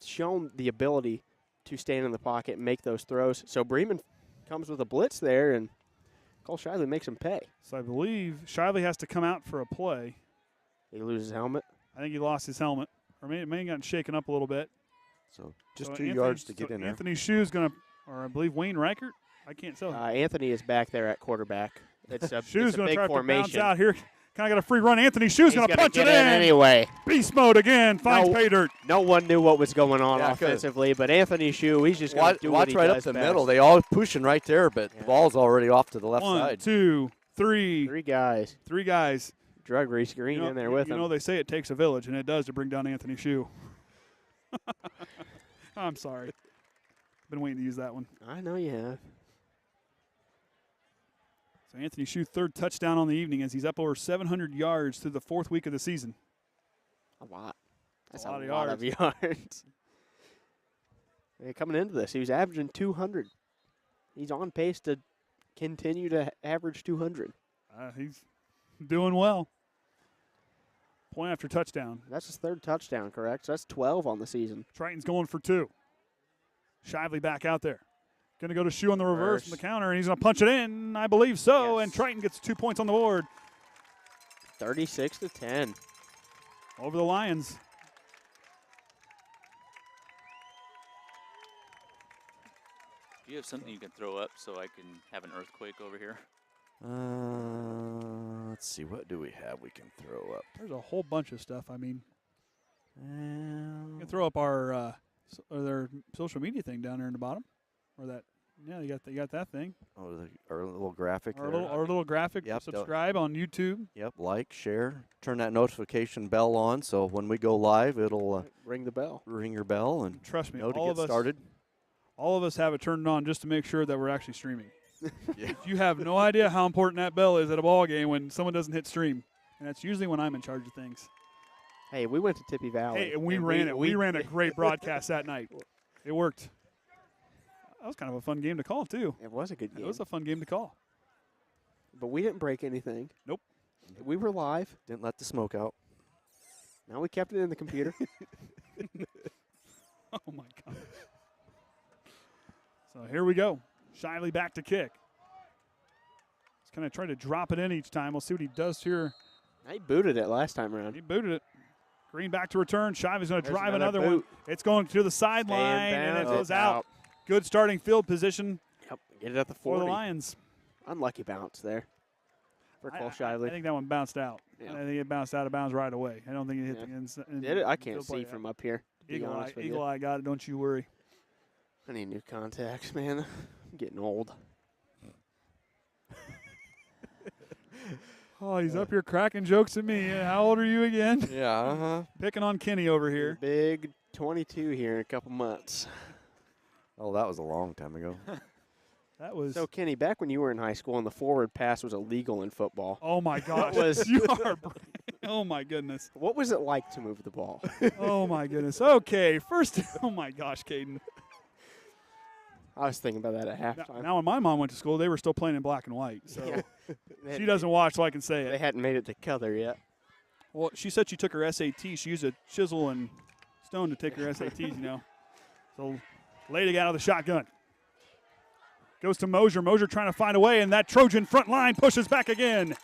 shown the ability to stand in the pocket and make those throws. So Bremen comes with a blitz there, and Cole Shively makes him pay. So I believe Shively has to come out for a play. He loses his helmet. I think he lost his helmet, or may have gotten shaken up a little bit. So just 2 yards to get in there. Anthony Shue's going to, or I believe Wayne Reichert. I can't tell. Anthony is back there at quarterback. It's a, Shue's going to try formation. to bounce out here. Kind of got a free run. Anthony Shue's going to punch it in anyway. Beast mode again. Finds pay dirt. No one knew what was going on offensively, but Anthony Shue, he's just going to do what he right does up the best. middle. They all pushing right there, but the ball's already off to the left 1, side. 2, 3. 3 guys. 3 guys. Drug Reese Green in there with him. You know, they say it takes a village, and it does to bring down Anthony Shue. I'm sorry. Been waiting to use that one. I know you have. So Anthony Shue, 3rd touchdown on the evening as he's up over 700 yards through the 4th week of the season. A lot. That's a lot of yards. Yeah, coming into this, he was averaging 200. He's on pace to continue to average 200. He's doing well. Point after touchdown. That's his 3rd touchdown, correct? So that's 12 on the season. Triton's going for 2. Shively back out there. Going to go to Shue on the reverse from the counter, and he's going to punch it in. I believe so, and Triton gets 2 points on the board. 36-10. Over the Lions. Do you have something you can throw up so I can have an earthquake over here? Let's see. What do we have we can throw up? There's a whole bunch of stuff. I mean, you can throw up our their social media thing down there in the bottom. Or that, yeah, you got that thing. Oh, our little graphic. Our little graphic. Yep, subscribe on YouTube. Yep, like, share, turn that notification bell on, so when we go live, it'll ring the bell. Ring your bell, and trust me, know to all get of us started. All of us have it turned on just to make sure that we're actually streaming. You have no idea how important that bell is at a ball game when someone doesn't hit stream, and that's usually when I'm in charge of things. Hey, we went to Tippy Valley. Hey, and we ran it. We ran a great broadcast that night. It worked. That was kind of a fun game to call, too. It was a good game. It was a fun game to call. But we didn't break anything. Nope. We were live. Didn't let the smoke out. Now we kept it in the computer. Oh, my gosh. So here we go. Shiley back to kick. He's kind of trying to drop it in each time. We'll see what he does here. He booted it last time around. He booted it. Green back to return. Shivey's going to drive another another one. boot. It's going to the sideline, and it goes out. Good starting field position Yep, get it at the 40. for the Lions. Unlucky bounce there for Cole Shively. I think that one bounced out. Yeah. I think it bounced out of bounds right away. I don't think it hit the Did it? I can't field play see yet. from up here. To be honest with Eagle you. eye got it. Don't you worry. I need new contacts, man. I'm getting old. Oh, he's up here cracking jokes at me. How old are you again? Yeah, Picking on Kenny over here. Big 22 here in a couple months. Oh, that was a long time ago. That was. So, Kenny, back when you were in high school and the forward pass was illegal in football. Oh my gosh! was you are. Oh my goodness. What was it like to move the ball? Oh my goodness. Okay, first. Oh my gosh, Kayden. I was thinking about that at halftime. Now, when my mom went to school, they were still playing in black and white. So Yeah. she doesn't watch, so I can say They it. hadn't made it to color yet. Well, she said she took her SAT. She used a chisel and stone to take her SATs. You know. So, lady out of the shotgun. Goes to Mosier. Mosier trying to find a way, and that Trojan front line pushes back again.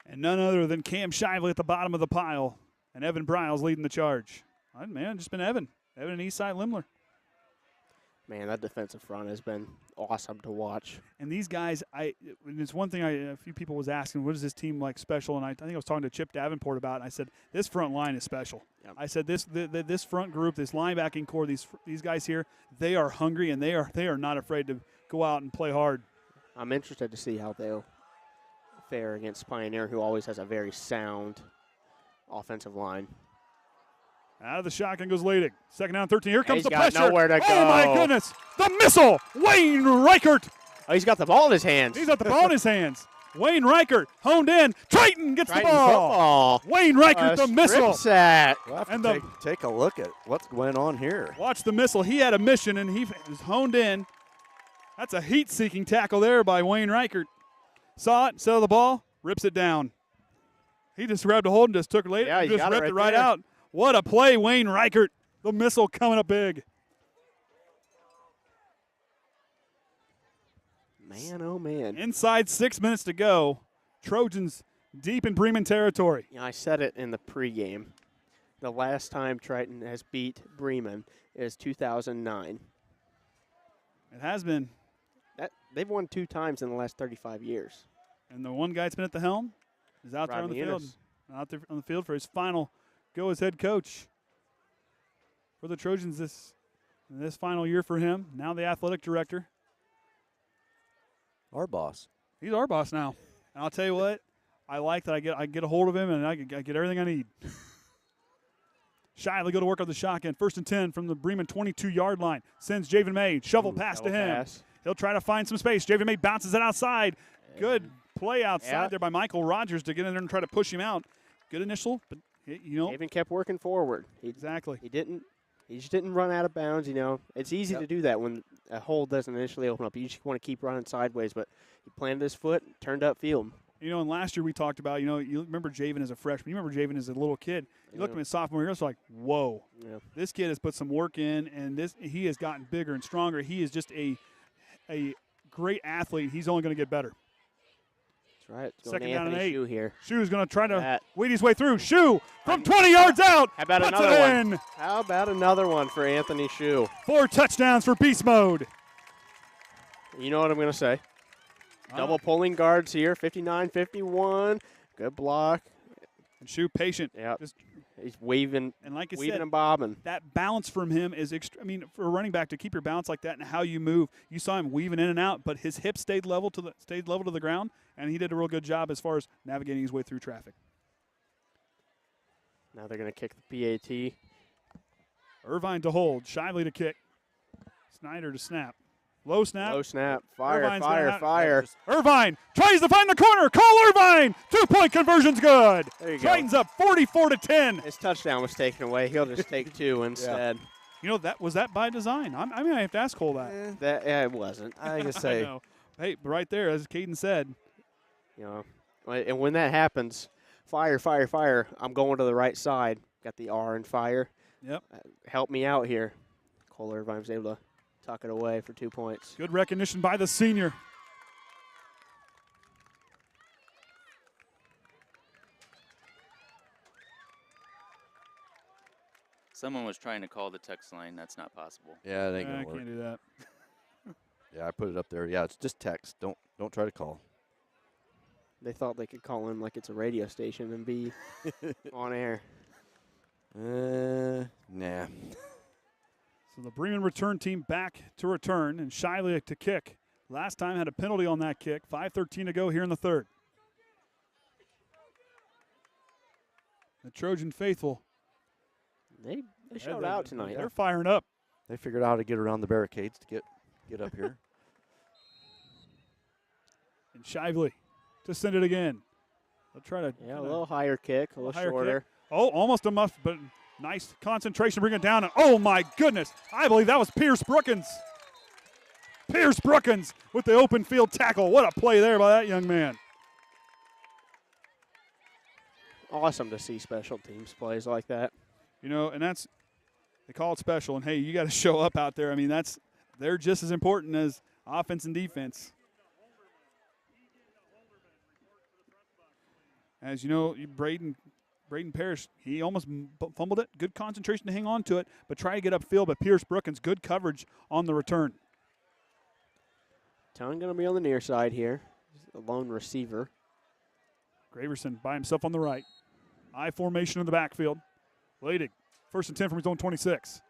And none other than Cam Shively at the bottom of the pile. And Evan Bryles leading the charge. Man, just been Evan. Evan and Eastside Lemler. Man, that defensive front has been awesome to watch. And these guys, and it's one thing a few people was asking, what is this team like special? And I think I was talking to Chip Davenport about it, and I said, this front line is special. Yep. I said, this front group, this linebacking core, these guys here, they are hungry, and they are not afraid to go out and play hard. I'm interested to see how they'll fare against Pioneer, who always has a very sound offensive line. Out of the shotgun goes Leidig. Second down, 13. Here comes He's the got pressure. nowhere to Oh, my go. goodness. The missile. Wayne Reichert. Oh, he's got the ball in his hands. He's got the ball in his hands. Wayne Reichert honed in. Triton gets Triton the ball. football. Wayne Reichert, the missile. Sack. We'll have And to take a look at what's going on here. Watch the missile. He had a mission, and he was honed in. That's a heat-seeking tackle there by Wayne Reichert. Saw it, settled the ball, rips it down. He just grabbed a hold and just took it late. Yeah, he just got it ripped right there. out. What a play, Wayne Reichert. The missile coming up big. Man, oh, man. Inside 6 minutes to go. Trojans deep in Bremen territory. Yeah, I said it in the pregame. The last time Triton has beat Bremen is 2009. It has been. They've won 2 times in the last 35 years. And the one guy that's been at the helm is out there on the field. Younis. Out there on the field for his final go as head coach for the Trojans this final year for him. Now the athletic director. Our boss. He's our boss now. And I'll tell you what, I like that I get a hold of him and I get everything I need. Shiley go to work on the shotgun. 1st and 10 from the Bremen 22-yard line. Sends Javen May. Shovel pass to him. Pass. He'll try to find some space. Javen May bounces it outside. Good play outside there by Michael Rogers to get in there and try to push him out. Good initial, but Javen kept working forward. Exactly. He just didn't run out of bounds, It's easy to do that when a hole doesn't initially open up. You just want to keep running sideways, but he planted his foot, turned upfield. And last year we talked about, you remember Javen as a freshman. You remember Javen as a little kid. You look at him as sophomore year, it's like, whoa. Yeah. This kid has put some work in, and he has gotten bigger and stronger. He is just a great athlete. He's only going to get better. That's right. Second down and 8. Shoe here. Shoe's going to try to weed his way through. Shoe from 20 yards out. How about puts another it one? in. How about another one for Anthony Shoe? 4 touchdowns for Beast Mode. You know what I'm going to say. Double pulling guards here, 59-51. Good block. And Shoe patient. Yeah. He's waving, and like I weaving said, and bobbing. That balance from him is for a running back to keep your balance like that and how you move. You saw him weaving in and out, but his hips stayed level to the ground, and he did a real good job as far as navigating his way through traffic. Now they're going to kick the PAT. Irvine to hold, Shively to kick. Snyder to snap. Low snap. Low snap. Fire, Irvine's fire. Irvine tries to find the corner. Cole Irvine. 2-point conversion's good. There you go. Triton's up 44-10. His touchdown was taken away. He'll just take 2 instead. Was that by design? I mean, I have to ask Cole that. It wasn't. I can say. Hey, right there, as Kayden said. And when that happens, fire, fire, fire. I'm going to the right side. Got the R in fire. Yep. Help me out here. Cole Irvine was able to tuck it away for 2 points. Good recognition by the senior. Someone was trying to call the text line. That's not possible. Yeah, it ain't I gonna work. can't do that. Yeah, I put it up there. Yeah, it's just text. Don't try to call. They thought they could call in like it's a radio station and be on air. Nah. So the Bremen return team back to return, and Shiley to kick. Last time had a penalty on that kick. 5:13 to go here in the third. The Trojan faithful. They showed out tonight. They're firing up. They figured out how to get around the barricades to get up here. And Shively to send it again. They'll try to. Yeah, a little higher kick, a little shorter. Kick. Oh, almost a muff, but nice concentration, bring it down. And oh my goodness, I believe that was Pierce Brookins. Pierce Brookins with the open field tackle. What a play there by that young man. Awesome to see special teams plays like that. You know, and they call it special. And hey, you got to show up out there. I mean, they're just as important as offense and defense. As you know, Braden Parrish, he almost fumbled it. Good concentration to hang on to it, but try to get upfield. But Pierce Brookins, good coverage on the return. Ton going to be on the near side here. He's a lone receiver. Graverson by himself on the right. I formation in the backfield. Leidig, 1st and 10 from his own 26.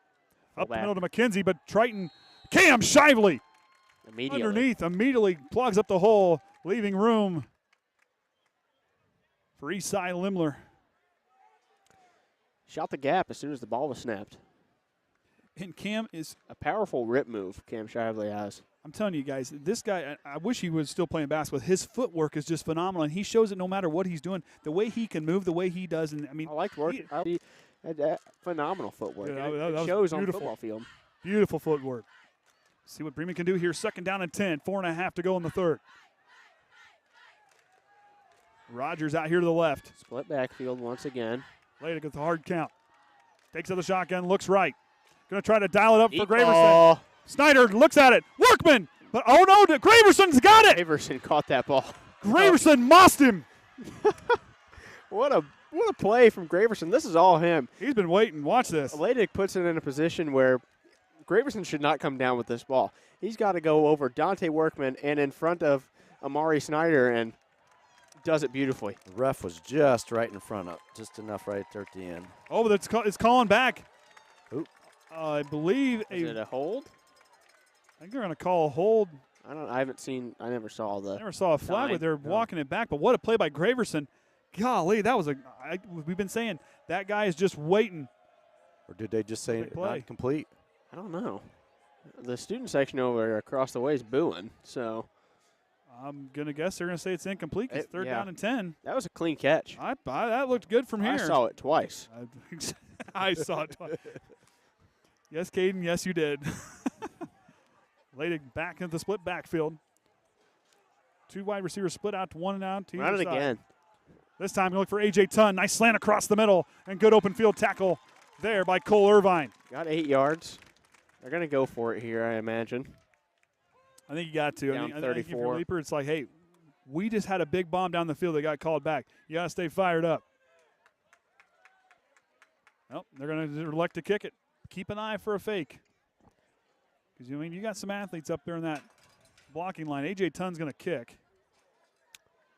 Up the middle to McKenzie, but Triton, Cam Shively immediately plugs up the hole, leaving room for Eastside Lemler. Shot the gap as soon as the ball was snapped. And Cam is a powerful rip move Cam Shively has. I'm telling you guys, this guy, I wish he was still playing basketball. His footwork is just phenomenal, and he shows it no matter what he's doing. The way he can move, the way he does, and I mean, I like working. Phenomenal footwork. Yeah, it shows on the football field. Beautiful footwork. See what Bremen can do here. 2nd down and 10, 4.5 to go in the third. Rogers out here to the left. Split backfield once again. Leidig with the hard count. Takes out the shotgun, looks right. Going to try to dial it up Deep for Graverson. ball. Snyder looks at it. Workman! But oh no, Graverson's got it! Graverson caught that ball. Graverson mossed him. What a play from Graverson. This is all him. He's been waiting. Watch this. Leidig puts it in a position where Graverson should not come down with this ball. He's got to go over Dante Workman and in front of Amari Snyder and does it beautifully. The ref was just right in front of, just enough right there at the end. Oh, but it's calling back. Oop. I believe Is it a hold? I think they're going to call a hold. I never saw a flag, but they're walking it back. But what a play by Graverson. Golly, that was we've been saying that guy is just waiting. Or did they just say not complete? I don't know. The student section over across the way is booing, so. I'm going to guess they're going to say it's incomplete. It's 3rd down and 10. That was a clean catch. That looked good from here. I saw it twice. I saw it twice. Yes, Kayden, yes, you did. Leidig back into the split backfield. 2 wide receivers split out to 1 and out. Run it again. This time, we look for A.J. Tunn. Nice slant across the middle and good open field tackle there by Cole Irvine. Got 8 yards. They're going to go for it here, I imagine. I think you got to. Down I think 34. if you're a leaper, it's like, hey, we just had a big bomb down the field that got called back. You got to stay fired up. Well, they're going to elect to kick it. Keep an eye for a fake. Because, you got some athletes up there in that blocking line. A.J. Tunn's going to kick.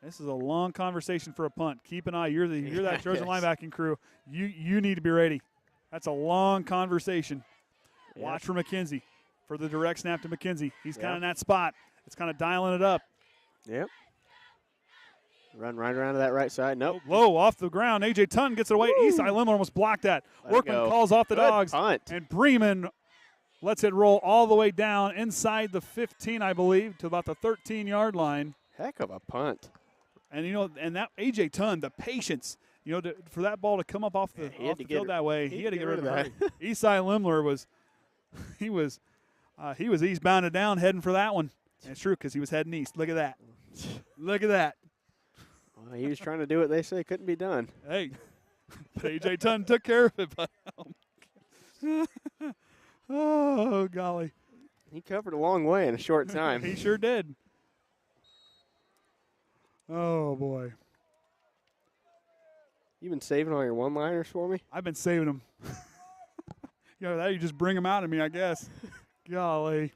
This is a long conversation for a punt. Keep an eye. You're that Trojan linebacking crew. You need to be ready. That's a long conversation. Yep. Watch for McKenzie. For the direct snap to McKenzie. He's kind of in that spot. It's kind of dialing it up. Yep. Run right around to that right side. Nope. Low off the ground. A.J. Tunn gets it away. Eastside Lemler almost blocked that. Workman calls off the dogs. Punt. And Bremen lets it roll all the way down inside the 15, I believe, to about the 13-yard line. Heck of a punt. And, and that A.J. Tunn, the patience, for that ball to come up off the field that way, he had to get rid of that. Eastside Lemler was eastbounded down heading for that one. And it's true because he was heading east. Look at that. Look at that. Well, he was trying to do what they say couldn't be done. Hey, but A.J. Tunn took care of it. But oh, golly. He covered a long way in a short time. He sure did. Oh, boy. You been saving all your one-liners for me? I've been saving them. You just bring them out of me, I guess. Golly.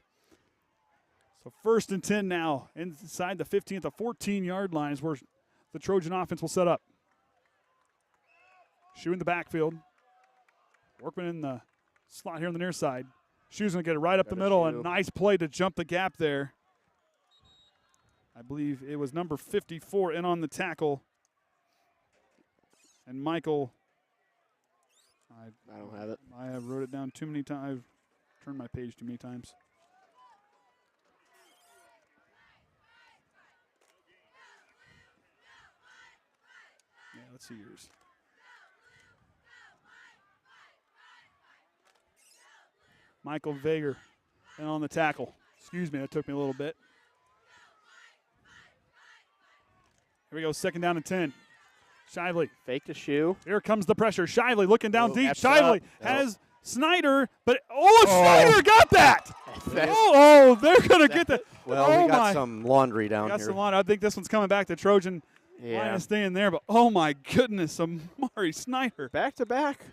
So 1st and 10 now inside the 15 at the 14-yard line is where the Trojan offense will set up. Shoe in the backfield. Workman in the slot here on the near side. Shoe's going to get it right up the middle. A nice play to jump the gap there. I believe it was number 54 in on the tackle. And Michael. I don't have it. I have wrote it down too many times. I've turned my page too many times. Yeah, let's see yours. Michael Vager and on the tackle. Excuse me, that took me a little bit. Here we go, 2nd down and 10. Shively. Fake the shoe. Here comes the pressure. Shively looking down deep. That's Shively up. has Snyder, but Snyder got that. They're going to get that. Well, we got some laundry down here. Some laundry. I think this one's coming back. The Trojan line is staying there, but oh my goodness, Amari Snyder. Back to back,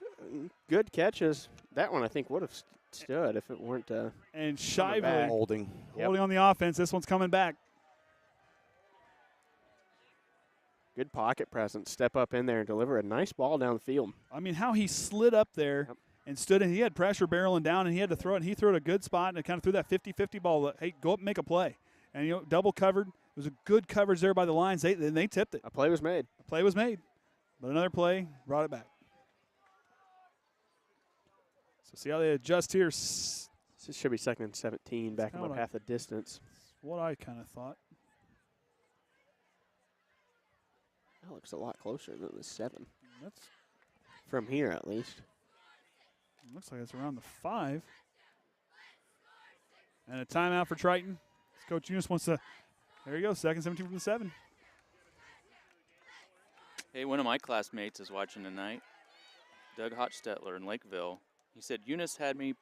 good catches. That one I think would have stood if it weren't. And Shively holding on the offense. This one's coming back. Good pocket presence. Step up in there and deliver a nice ball down the field. I mean, how he slid up there and stood, and he had pressure barreling down, and he had to throw it, and he threw it a good spot, and it kind of threw that 50-50 ball. Hey, go up and make a play. And, double covered. It was a good coverage there by the Lions. They tipped it. A play was made. But another play brought it back. So see how they adjust here. This should be 2nd and 17, back about half the distance. What I kind of thought. That looks a lot closer than the 7. That's from here, at least. Looks like it's around the 5. And a timeout for Triton. Coach Younis wants to. There you go, 2nd, 17 from the 7. Hey, one of my classmates is watching tonight, Doug Hochstetler in Lakeville. He said, Younis had me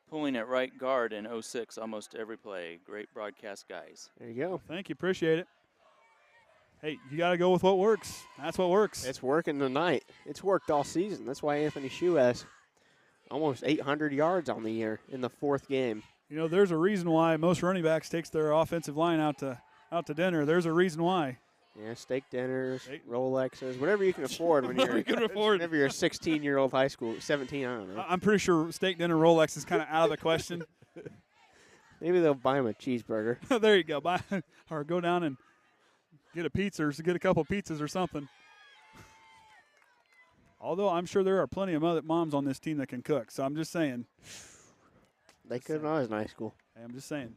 pulling at right guard in 06 almost every play. Great broadcast, guys. There you go. Thank you. Appreciate it. Hey, you got to go with what works. That's what works. It's working tonight. It's worked all season. That's why Anthony Shue has almost 800 yards on the year in the 4th game. There's a reason why most running backs takes their offensive line out to dinner. There's a reason why. Yeah, steak dinners, Rolexes, whatever you can afford when you're whenever you're a 16-year-old high school, 17, I don't know. I'm pretty sure steak dinner Rolex is kind of out of the question. Maybe they'll buy him a cheeseburger. There you go. Or go down and get a pizza or get a couple of pizzas or something. Although I'm sure there are plenty of other moms on this team that can cook. So I'm just saying. They could when I was in high school. Hey, I'm just saying.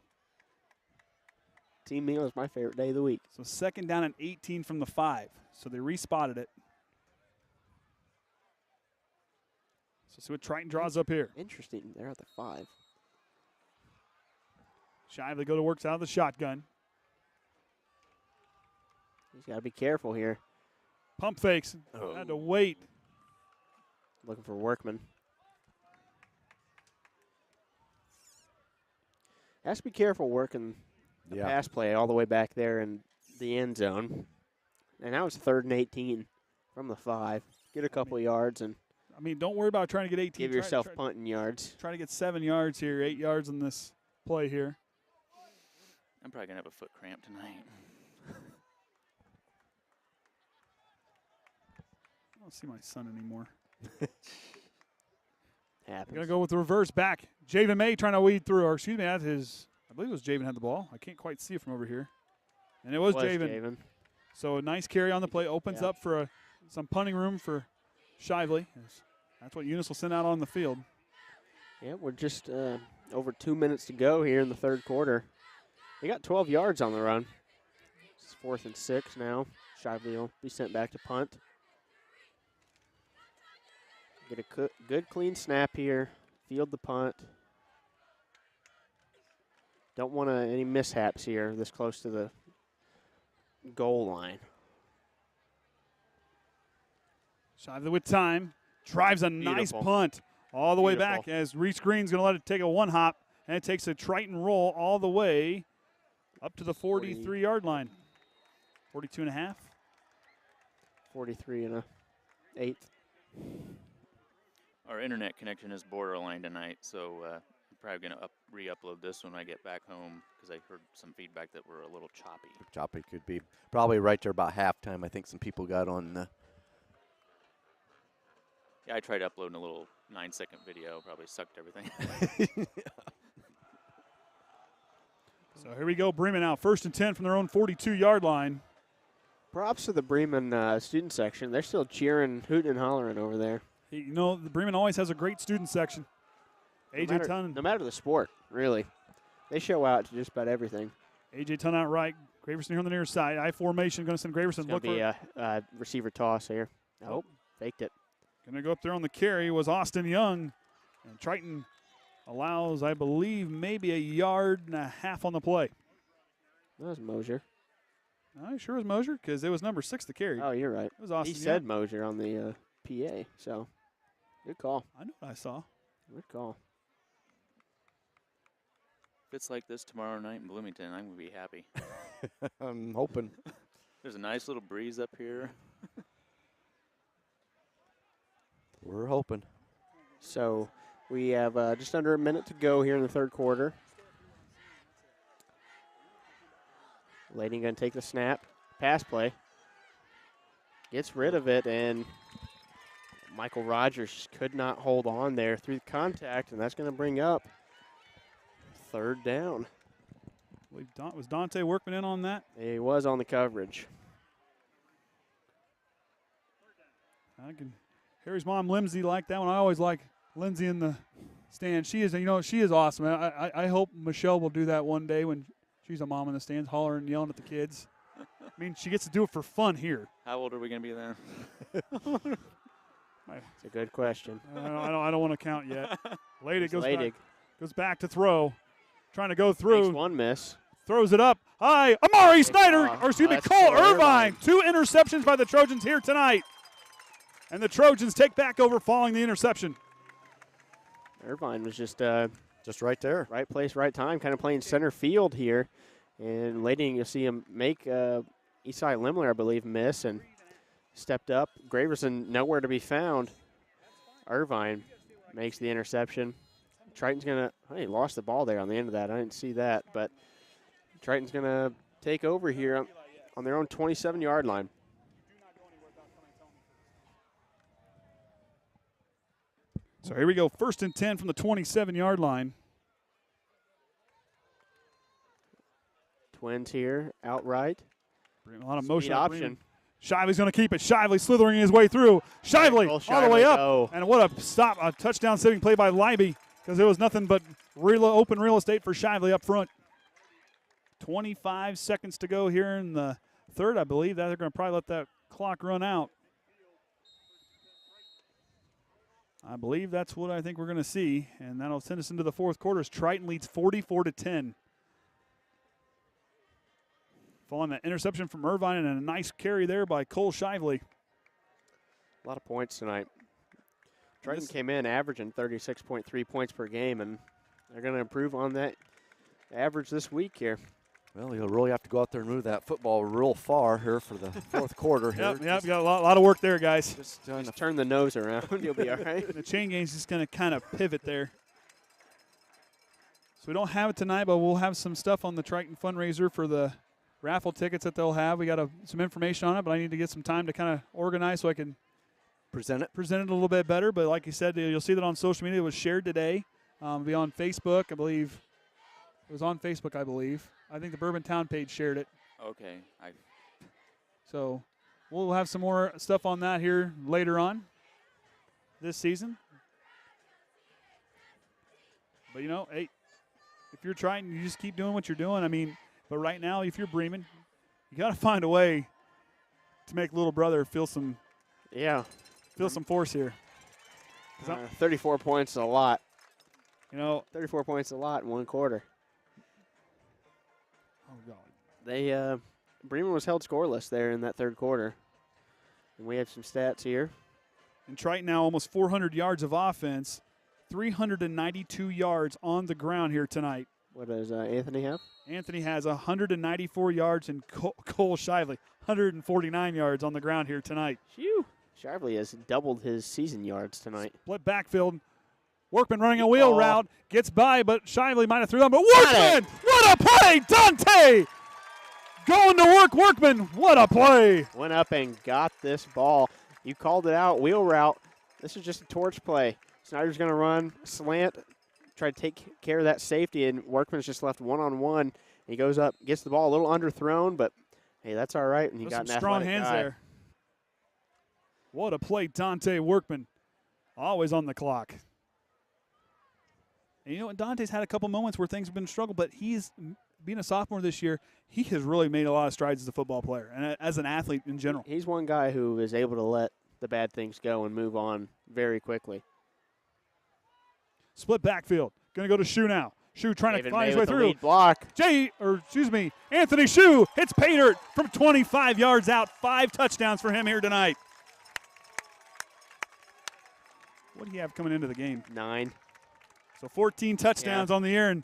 Team meal is my favorite day of the week. So 2nd down and 18 from the 5. So they respotted it. So see what Triton draws up here. Interesting. They're at the 5. Shively go to work out of the shotgun. He's got to be careful here. Pump fakes. Had to wait. Looking for Workman. Has to be careful working the pass play all the way back there in the end zone. And now it's 3rd and 18 from the 5. Get a couple yards and. Don't worry about trying to get 18. Give yourself punting yards. Try to get 7 yards here, 8 yards on this play here. I'm probably going to have a foot cramp tonight. I don't see my son anymore. Happens. Going to go with the reverse back. Javen May trying to weed through, or excuse me, I believe it was Javen had the ball. I can't quite see it from over here. And it was Javen. So a nice carry on the play. Opens up for some punting room for Shively. That's what Younis will send out on the field. Yeah, we're just over 2 minutes to go here in the 3rd quarter. They got 12 yards on the run. It's 4th and 6 now. Shively will be sent back to punt. Get a good clean snap here. Field the punt. Don't want any mishaps here this close to the goal line. Shively with time. Drives a nice punt all the way back as Reese Green's going to let it take a one hop. And it takes a Triton roll all the way up to the 43-yard line. 42 and a half. 43 and a eighth. Our internet connection is borderline tonight, so I'm probably going to re-upload this when I get back home because I heard some feedback that we're a little choppy. Choppy could be probably right there about halftime. I think some people got on the. Yeah, I tried uploading a little 9-second video. Probably sucked everything. So here we go. Bremen out. 1st and 10 from their own 42-yard line. Props to the Bremen student section. They're still cheering, hooting, and hollering over there. You know, the Bremen always has a great student section. A.J. Tunn. No matter the sport, really. They show out to just about everything. A.J. Tunn out right. Graverson here on the near side. I formation going to send Graverson. Look for a receiver toss here. Oh, faked it. Going to go up there on the carry was Austin Young. And Triton allows, I believe, maybe 1.5 yards on the play. That was Mosier. I sure was Mosier because it was number 6 to carry. Oh, you're right. It was Austin He said Young. Mosier on the PA, so good call. I know what I saw. Good call. If it's like this tomorrow night in Bloomington, I'm going to be happy. I'm hoping. There's a nice little breeze up here. We're hoping. So we have just under a minute to go here in the third quarter. Lading going to take the snap. Pass play. Gets rid of it, and Michael Rogers could not hold on there through the contact, and that's going to bring up 3rd down. Was Dante Workman in on that? He was on the coverage. Harry's mom, Lindsay, liked that one. I always like Lindsay in the stand. She is awesome. I hope Michelle will do that one day when she's a mom in the stands, hollering and yelling at the kids. I mean, she gets to do it for fun here. How old are we going to be then? It's a good question. I don't want to count yet. Leydig goes back to throw. Trying to go through. Makes one miss. Throws it up. High. Amari Snyder, Cole Irvine. 2 interceptions by the Trojans here tonight. And the Trojans take back over following the interception. Irvine was just right there. Right place, right time, kind of playing center field here. And Lading, you'll see him make Eastside Lemler, I believe, miss and stepped up. Graverson nowhere to be found. Irvine makes the interception. Triton's going to, he lost the ball there on the end of that. I didn't see that, but Triton's going to take over here on their own 27-yard line. So here we go, 1st and 10 from the 27-yard line. Twins here, outright. A lot of motion. Option. Shively's going to keep it. Shively slithering his way through. Shively all the way up. And what a touchdown saving play by Leiby because there was nothing but open real estate for Shively up front. 25 seconds to go here in the third, I believe. They're going to probably let that clock run out. I believe that's what I think we're going to see, and that'll send us into the fourth quarter as Triton leads 44-10. Following that interception from Irvine and a nice carry there by Cole Shively. A lot of points tonight. Triton came in averaging 36.3 points per game, and they're going to improve on that average this week here. Well, you'll really have to go out there and move that football real far here for the fourth quarter. Here. Yep, got a lot of work there, guys. Just turn the nose around. You'll be all right. The chain game's just going to kind of pivot there. So we don't have it tonight, but we'll have some stuff on the Triton fundraiser for the raffle tickets that they'll have. We got some information on it, but I need to get some time to kind of organize so I can present it a little bit better. But like you said, you'll see that on social media. It was shared today. It'll be on Facebook, I believe. It was on Facebook, I believe. I think the Bourbon Town page shared it. Okay. So we'll have some more stuff on that here later on this season. But, hey, if you're trying, you just keep doing what you're doing. I mean, but right now, if you're Bremen, you got to find a way to make little brother feel some force here. 34 points is a lot. 34 points is a lot in one quarter. Oh, God. Bremen was held scoreless there in that third quarter. And we have some stats here. And Triton now almost 400 yards of offense, 392 yards on the ground here tonight. What does Anthony have? Anthony has 194 yards, and Cole Shively 149 yards on the ground here tonight. Phew. Shively has doubled his season yards tonight. Split backfield. Workman running a wheel route. Gets by, but Shively might have threw them. But Workman! What a play! Dante! Going to work, Workman. What a play! Went up and got this ball. You called it out, wheel route. This is just a torch play. Snyder's going to run, slant, try to take care of that safety, and Workman's just left one-on-one. He goes up, gets the ball a little underthrown, but, hey, that's all right. And he got some an strong athletic hands guy. there. What a play, Dante Workman. Always on the clock. And you know what? Dante's had a couple moments where things have been a struggle, but he's being a sophomore this year, he has really made a lot of strides as a football player and as an athlete in general. He's one guy who is able to let the bad things go and move on very quickly. Split backfield. Going to go to Shue now. Shue trying to find his way through. Lead block. Anthony Shue hits pay dirt from 25 yards out. 5 touchdowns for him here tonight. What do you have coming into the game? 9. So 14 touchdowns on the year, and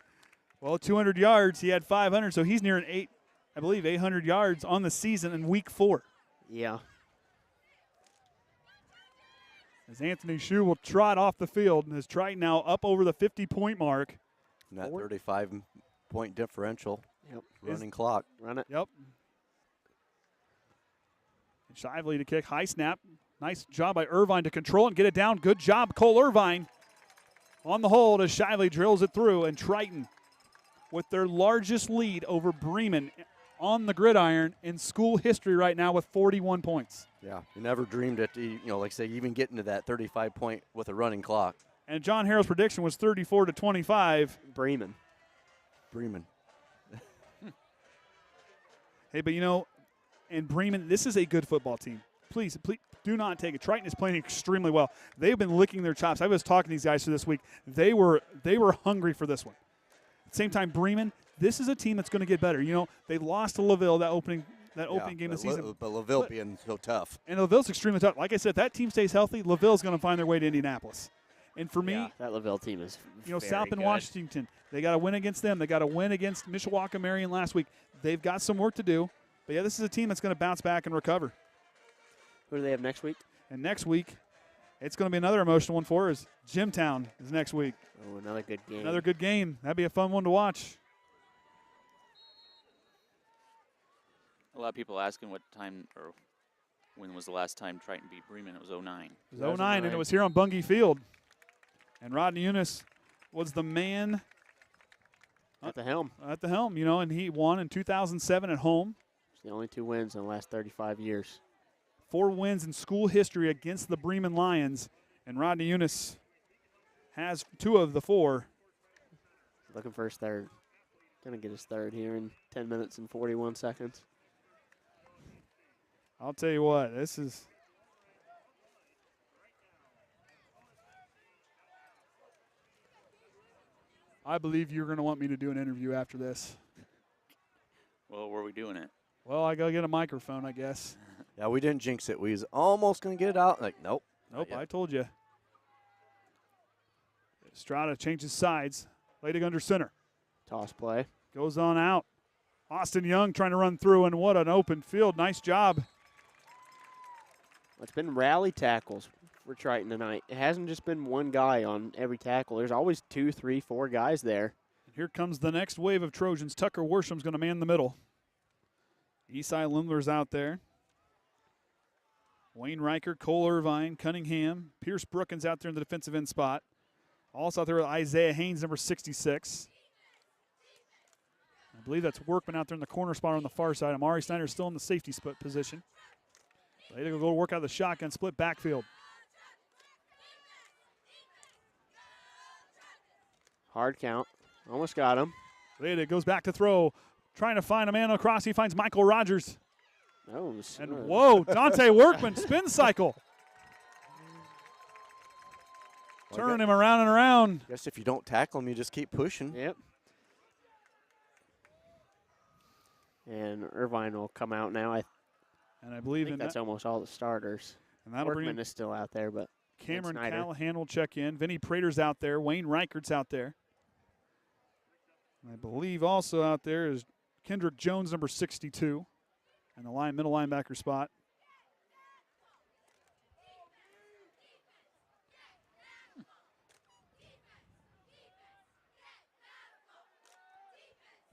200 yards. He had 500, so he's nearing 800 yards on the season in week 4. Yeah. As Anthony Shue will trot off the field, and has Triton now up over the 50-point mark. And that 35-point differential. Yep. Running clock. Run it. Yep. Shively to kick. High snap. Nice job by Irvine to control and get it down. Good job, Cole Irvine. On the hold as Shively drills it through, and Triton with their largest lead over Bremen on the gridiron in school history right now with 41 points. Yeah, you never dreamed it, like I say, even getting to that 35-point with a running clock. And John Harrell's prediction was 34-25. Bremen. Hey, but in Bremen, this is a good football team. Please do not take it. Triton is playing extremely well. They've been licking their chops. I was talking to these guys for this week. They were hungry for this one. At the same time, Bremen, this is a team that's going to get better. They lost to LaVille that opening game of the season. But LaVille being so tough. And LaVille's extremely tough. Like I said, if that team stays healthy, LaVille's going to find their way to Indianapolis. And for me, that LaVille team is South Bend, Washington, they got to win against them. They got to win against Mishawaka Marion last week. They've got some work to do. But, yeah, this is a team that's going to bounce back and recover. Who do they have next week? And next week, it's going to be another emotional one for us. Jimtown is next week. Oh, another good game. Another good game. That'd be a fun one to watch. A lot of people asking what time or when was the last time Triton beat Bremen. It was 09. It was 09, and it was here on Bungie Field. And Rodney Younis was the man at the helm. And he won in 2007 at home. It's the only 2 wins in the last 35 years. 4 wins in school history against the Bremen Lions, and Rodney Younis has 2 of the 4. Looking for his third. Going to get his third here in 10 minutes and 41 seconds. I'll tell you what, this is – I believe you're going to want me to do an interview after this. Well, were we doing it? Well, I got to get a microphone, I guess. Yeah, we didn't jinx it. We was almost going to get it out. Nope. Nope, I told you. Estrada changes sides. Ladig under center. Toss play. Goes on out. Austin Young trying to run through, and what an open field. Nice job. It's been rally tackles for Triton tonight. It hasn't just been one guy on every tackle. There's always 2, 3, 4 guys there. Here comes the next wave of Trojans. Tucker Worsham's going to man the middle. Esai Lemler's out there. Wayne Riker, Cole Irvine, Cunningham, Pierce Brookins out there in the defensive end spot. Also out there with Isaiah Haynes, number 66. I believe that's Workman out there in the corner spot on the far side. Amari Snyder's still in the safety split position. They go to work out the shotgun split backfield. Hard count. Almost got him. Leda goes back to throw. Trying to find a man across. He finds Michael Rogers. Oh, and whoa, Dante Workman spin cycle. Turning him around and around. I guess if you don't tackle him, you just keep pushing. Yep. And Irvine will come out now. I believe think that's almost all the starters. And that'll Workman is still out there, but Cameron Snyder. Callahan will check in. Vinny Prater's out there. Wayne Reichert's out there. And I believe also out there is Kendrick Jones, number 62, in the middle linebacker spot.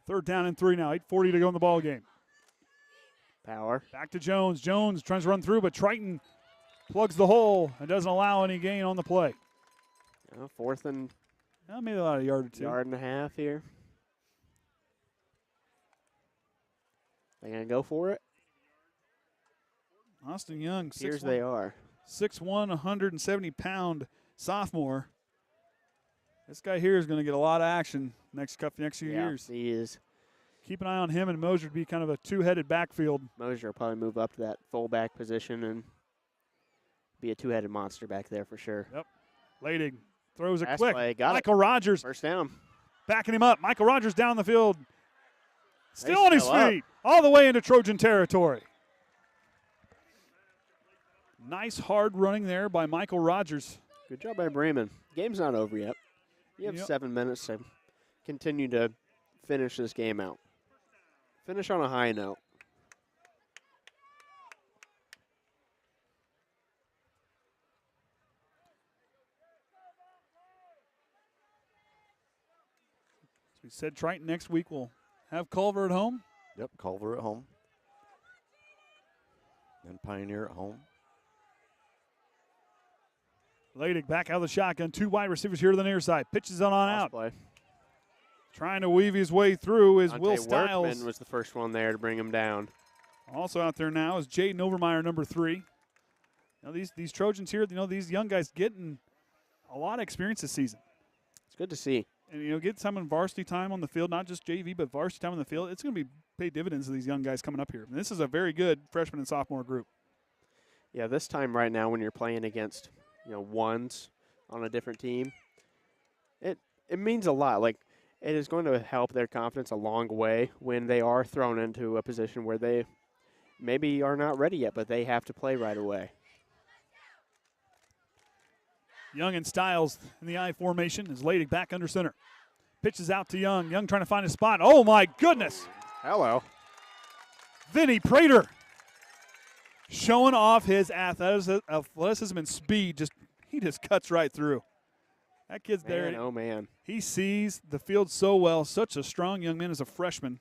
Third down and 3 now. 8:40 to go in the ball game. Power. Back to Jones. Jones tries to run through, but Triton plugs the hole and doesn't allow any gain on the play. Fourth and maybe about a yard or two. yard and a half here. They gonna go for it? Austin Young, Here's 6'1", they are. 6'1", 170-pound sophomore. This guy here is going to get a lot of action next few years. He is. Keep an eye on him, and Mosier to be kind of a two-headed backfield. Mosier will probably move up to that fullback position and be a two-headed monster back there for sure. Yep. Lading throws it Pass quick. play, got it. Michael Rogers. First down. Backing him up. Michael Rogers down the field. Still They on his still up. feet. All the way into Trojan territory. Nice hard running there by Michael Rogers. Good job by Bremen. Game's not over yet. You have 7 minutes to continue to finish this game out. Finish on a high note. As we said, Triton next week will have Culver at home. Yep, Culver at home. Then Pioneer at home. Leidig back out of the shotgun. 2 wide receivers here to the near side. Pitches on out. Play. Trying to weave his way through is Will Dante Stiles. Workman was the first one there to bring him down. Also out there now is Jaden Overmeyer, number 3. Now these Trojans here, these young guys getting a lot of experience this season. It's good to see. And, get some in varsity time on the field, not just JV, but varsity time on the field. It's going to be pay dividends to these young guys coming up here. And this is a very good freshman and sophomore group. Yeah, this time right now when you're playing against, ones on a different team, it means a lot. Like, it is going to help their confidence a long way when they are thrown into a position where they maybe are not ready yet, but they have to play right away. Young and Stiles in the I formation is Leidig back under center. Pitches out to Young. Young trying to find a spot. Oh, my goodness. Hello. Vinny Prater showing off his athleticism and speed. He just cuts right through. That kid's there. Oh, man. He sees the field so well. Such a strong young man as a freshman.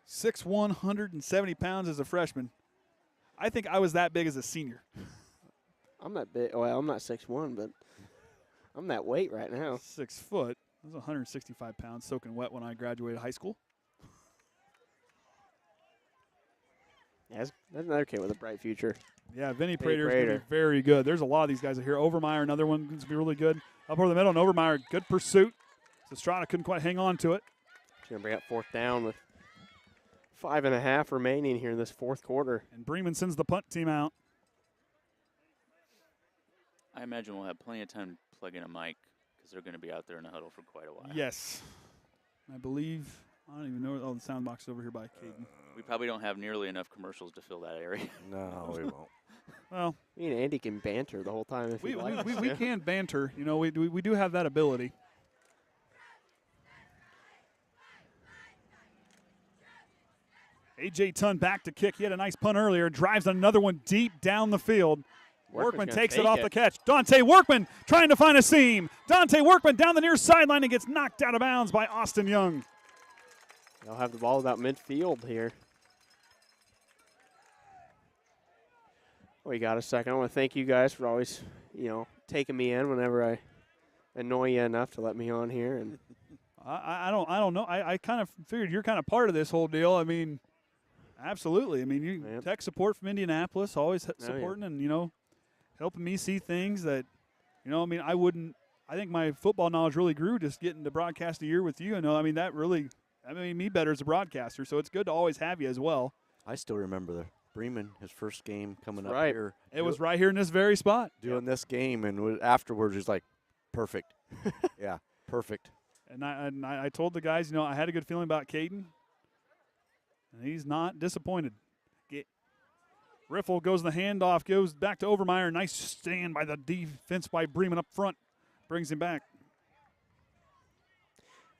6'1", 170 pounds as a freshman. I think I was that big as a senior. I'm not big. Well, I'm not 6'1", but I'm that weight right now. 6 foot. I was 165 pounds, soaking wet when I graduated high school. Yeah, that's another kid with a bright future. Yeah, Vinny Prater is going to be very good. There's a lot of these guys here. Overmeyer, another one, going to be really good. Up over the middle, and Overmeyer, good pursuit. So Estrada couldn't quite hang on to it. She's going to bring up fourth down with 5.5 remaining here in this fourth quarter. And Bremen sends the punt team out. I imagine we'll have plenty of time to plug in a mic because they're going to be out there in the huddle for quite a while. Yes. I believe, I don't even know. Oh, the sound box is over here by Kayden. We probably don't have nearly enough commercials to fill that area. No, we won't. Well, me and Andy can banter the whole time if we like. We can banter. We do have that ability. A.J. Tunn back to kick. He had a nice punt earlier. Drives another one deep down the field. Workman takes it off the catch. Dante Workman trying to find a seam. Dante Workman down the near sideline and gets knocked out of bounds by Austin Young. They'll have the ball about midfield here. We got a second. I want to thank you guys for always, taking me in whenever I annoy you enough to let me on here. And I don't know. I kind of figured you're kind of part of this whole deal. I mean, absolutely. I mean, you tech support from Indianapolis, always supporting and helping me see things that, I think my football knowledge really grew just getting to broadcast a year with you. That made me better as a broadcaster. So it's good to always have you as well. I still remember the Bremen, his first game coming up right here. It was right here in this very spot. Doing this game, and afterwards, he's like, perfect. Yeah, perfect. And I told the guys, I had a good feeling about Kayden, and he's not disappointed. Riffle goes the handoff, goes back to Overmeyer. Nice stand by the defense by Bremen up front. Brings him back.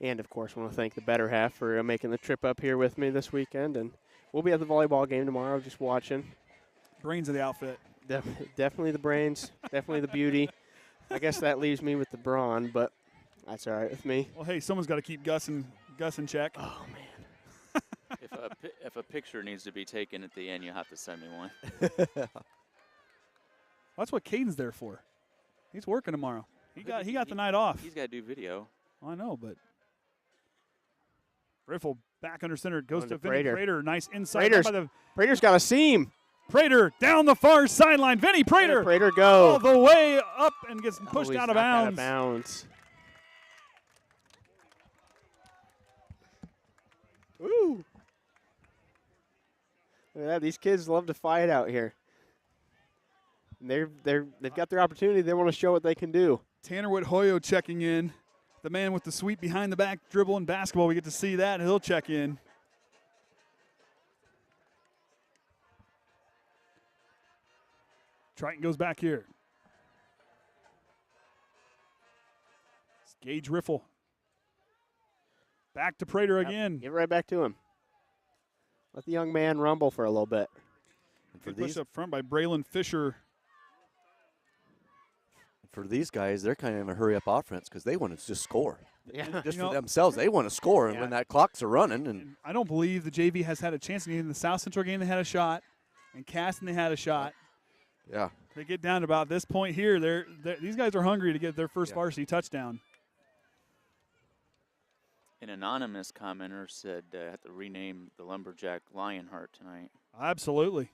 And, of course, I want to thank the better half for making the trip up here with me this weekend. And we'll be at the volleyball game tomorrow just watching. Brains of the outfit. Definitely the brains, definitely the beauty. I guess that leaves me with the brawn, but that's all right with me. Well, hey, someone's got to keep Gus in check. Oh, man. If a picture needs to be taken at the end, you'll have to send me one. That's what Kayden's there for. He's working tomorrow. He got the night off. He's got to do video. I know, but Riffle back under center. Goes to Prater. Prater. Nice inside. Prater's got a seam. Prater down the far sideline. Vinny Prater. Prater go. All the way up and gets pushed out of bounds. Out of bounds. Woo. Look at that. These kids love to fight out here. And they've got their opportunity. They want to show what they can do. Tanner Whithoyo checking in. The man with the sweet behind the back dribble in basketball. We get to see that, and he'll check in. Triton goes back here. It's Gage Riffle. Back to Prater again. Get right back to him. Let the young man rumble for a little bit. Good push up front by Braylon Fisher. For these guys, they're kind of in a hurry-up offense because they want to just score. Yeah. Just for themselves, they want to score. And when that clock's running. And I don't believe the JV has had a chance. In the South Central game, they had a shot. And Caston, they had a shot. Yeah. They get down to about this point here. These guys are hungry to get their first varsity touchdown. An anonymous commenter said I have to rename the Lumberjack Lionheart tonight. Absolutely.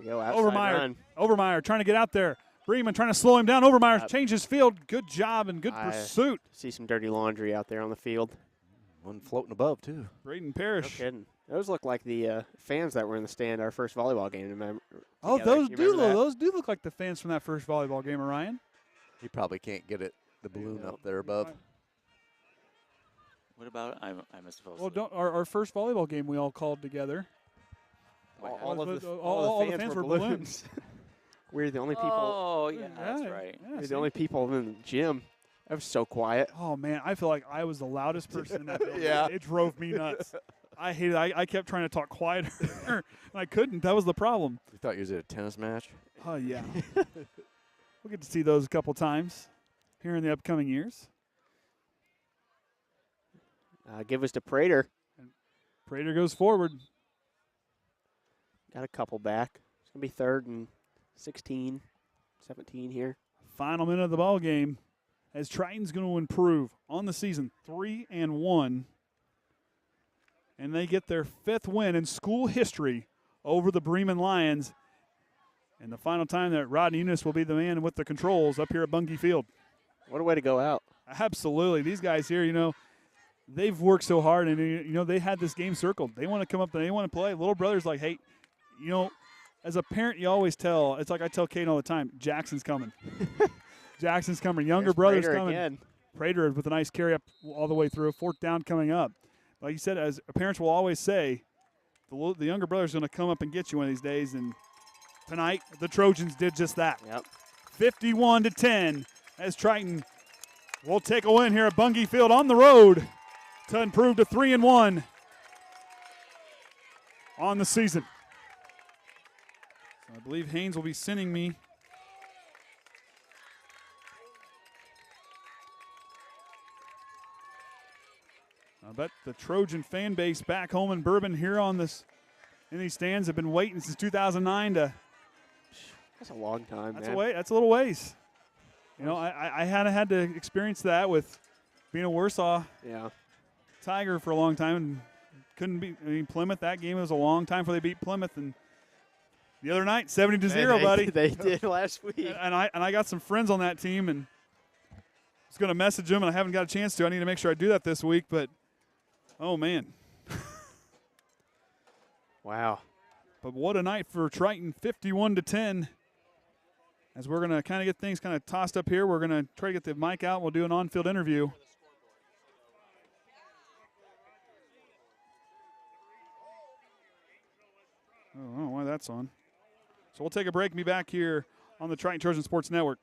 Go outside Overmeyer trying to get out there. Bremen trying to slow him down. Overmeyer changes field. Good job and good pursuit. See some dirty laundry out there on the field. One floating above, too. Braden Parrish. No kidding. Those look like the fans that were in the stand our first volleyball game. Oh, those do look like the fans from that first volleyball game, Orion. You probably can't get the balloon up there above. What about I must have Well, our first volleyball game we all called together. All the fans were balloons. We're the only people. Oh, yeah, that's right. We're the only people in the gym. That was so quiet. Oh, man, I feel like I was the loudest person in that building. Yeah. It drove me nuts. I hated it. I kept trying to talk quieter, and I couldn't. That was the problem. You thought you was at a tennis match? Oh, yeah. We'll get to see those a couple times here in the upcoming years. Give us to Prater. And Prater goes forward. Got a couple back. It's going to be 3rd and 16, 17 here. Final minute of the ball game as Triton's going to improve on the season 3-1. And they get their 5th win in school history over the Bremen Lions. And the final time that Rodney Younis will be the man with the controls up here at Bungie Field. What a way to go out. Absolutely. These guys here, they've worked so hard, and, they had this game circled. They want to come up and they want to play. Little brother's like, hey, as a parent, you always tell. It's like I tell Kayden all the time, Jackson's coming. Jackson's coming. Younger brother's Prater coming. Again. Prater with a nice carry up all the way through. 4th down coming up. Like you said, as parents will always say, the younger brother's going to come up and get you one of these days. And tonight, the Trojans did just that. Yep. 51-10 as Triton will take a win here at Bungie Field on the road to improve to 3-1 on the season. So I believe Haynes will be sending me I bet the Trojan fan base back home in Bourbon here in these stands have been waiting since 2009 to. That's a long time, That's man. That's a little ways. I had to experience that with being a Warsaw Tiger for a long time and couldn't beat Plymouth. That game was a long time before they beat Plymouth, and the other night 70-0, buddy. They did last week. And I got some friends on that team, and I was going to message them, and I haven't got a chance to. I need to make sure I do that this week, but. Oh, man. Wow. But what a night for Triton, 51-10. As we're going to kind of get things kind of tossed up here, we're going to try to get the mic out. We'll do an on-field interview. Oh, I don't know why that's on. So we'll take a break and be back here on the Triton Trojan Sports Network.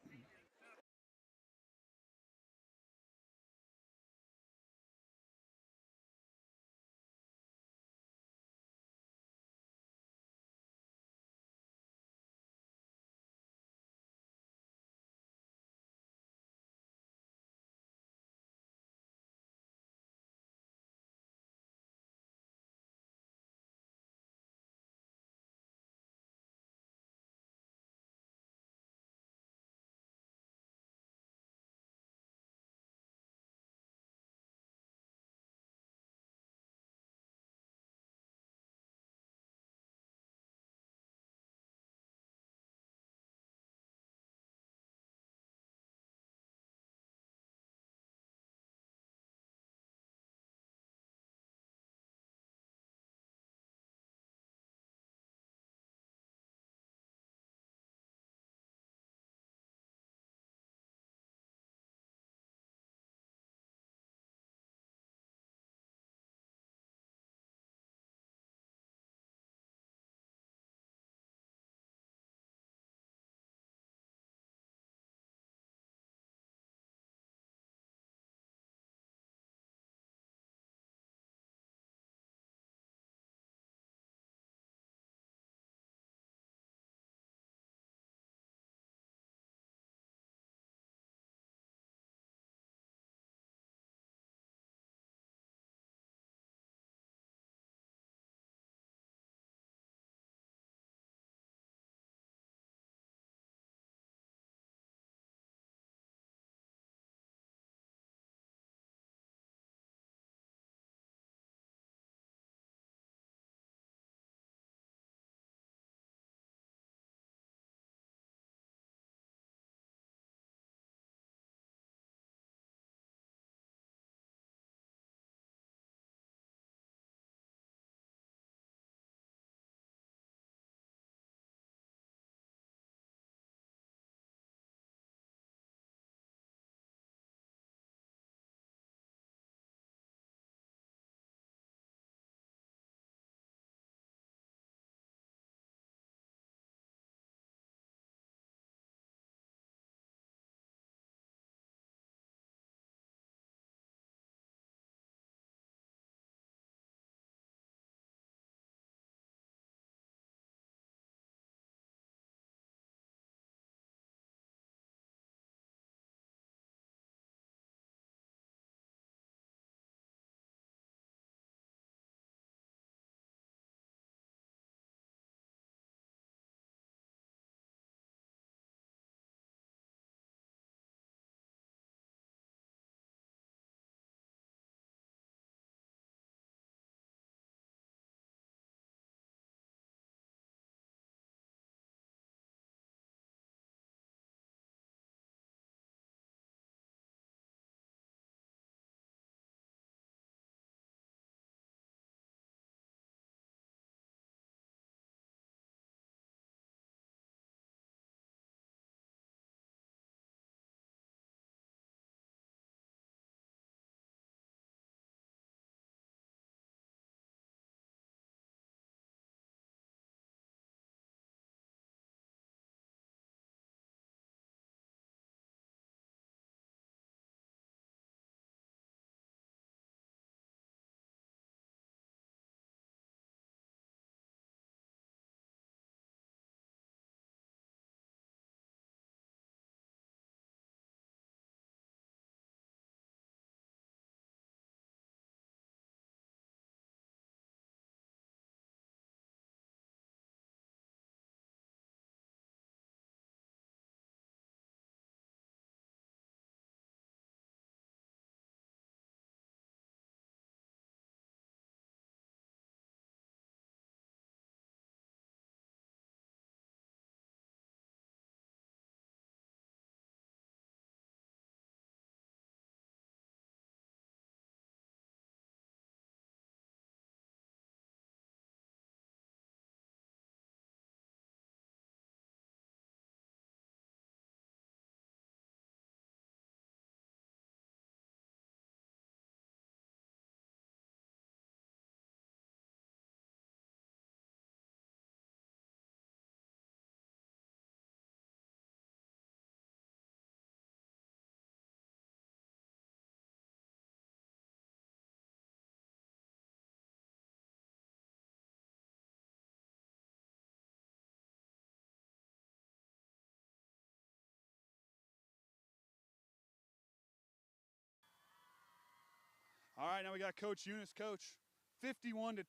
right, now we got Coach Younis. Coach, 51-10.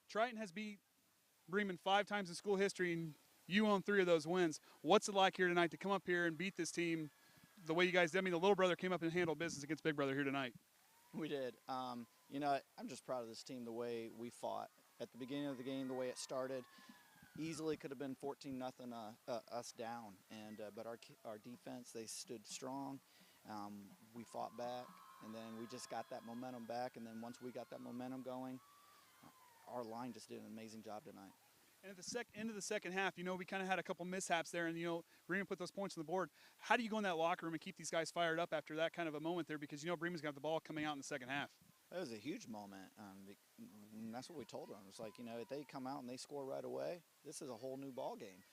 Triton has beat Bremen 5 times in school history, and you own 3 of those wins. What's it like here tonight to come up here and beat this team the way you guys did? I mean, the little brother came up and handled business against big brother here tonight. We did. You know, I'm just proud of this team, the way we fought. At the beginning of the game, the way it started, easily could have been 14-0 us down. But our defense, they stood strong. We fought back, and then we just got that momentum back. And then once we got that momentum going, our line just did an amazing job tonight. And at the end of the second half, you know, we kind of had a couple mishaps there, and, you know, Bremen put those points on the board. How do you go in that locker room and keep these guys fired up after that kind of a moment there? Because, you know, Bremen's got the ball coming out in the second half. That was a huge moment. And that's what we told them. It was like, you know, if they come out and they score right away, this is a whole new ball game.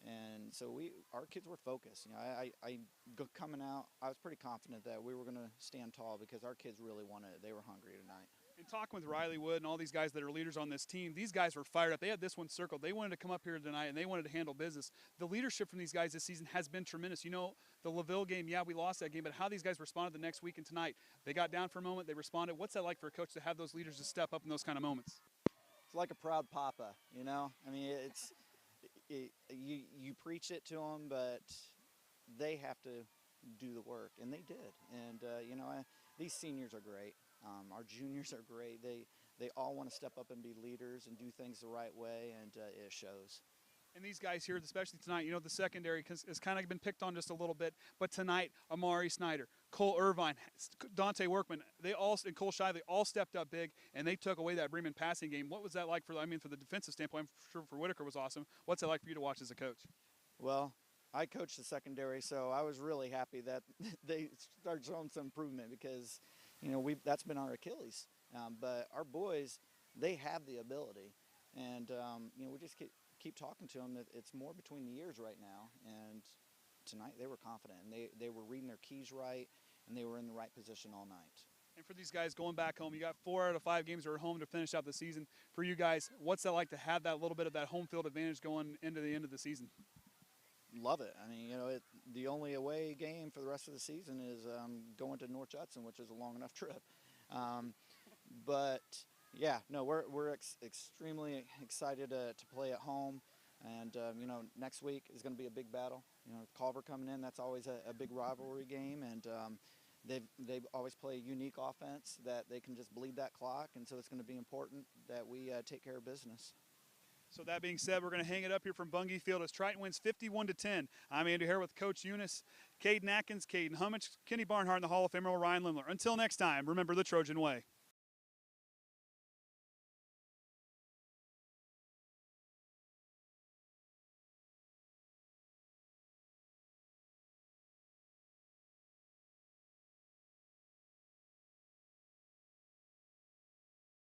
And so our kids were focused. You know, coming out, I was pretty confident that we were going to stand tall because our kids really wanted it. They were hungry tonight. And talking with Riley Wood and all these guys that are leaders on this team, these guys were fired up. They had this one circled. They wanted to come up here tonight, and they wanted to handle business. The leadership from these guys this season has been tremendous. You know, the LaVille game, yeah, we lost that game, but how these guys responded the next week and tonight. They got down for a moment. They responded. What's that like for a coach to have those leaders to step up in those kind of moments? It's like a proud papa, you know? I mean, you preach it to them, but they have to do the work, and they did. And, you know, these seniors are great. Our juniors are great. They all want to step up and be leaders and do things the right way, and it shows. And these guys here, especially tonight, you know, the secondary has kind of been picked on just a little bit. But tonight, Amari Snyder, Cole Irvine, Dante Workman, and Cole Shy, they all stepped up big, and they took away that Bremen passing game. What was that like for the defensive standpoint? I'm sure for Whitaker was awesome. What's it like for you to watch as a coach? Well, I coached the secondary, so I was really happy that they started showing some improvement because, you know, that's been our Achilles. But our boys, they have the ability. And, you know, we just keep talking to them. It's more between the years right now. And tonight they were confident. And they were reading their keys right, and they were in the right position all night. And for these guys going back home, you got 4 out of 5 games that are home to finish out the season. For you guys, what's that like to have that little bit of that home field advantage going into the end of the season? Love it. I mean, you know, the only away game for the rest of the season is going to North Judson, which is a long enough trip. But yeah, no, we're extremely excited to play at home, and you know, next week is going to be a big battle. You know, Culver coming in, that's always a big rivalry game, and they always play a unique offense that they can just bleed that clock, and so it's going to be important that we take care of business. So that being said, we're going to hang it up here from Bungie Field as Triton wins 51-10. I'm Andrew here with Coach Younis, Kaden Atkins, Kayden Hummitch, Kenny Barnhart, and the Hall of Famer Orion Lemler. Until next time, remember the Trojan way.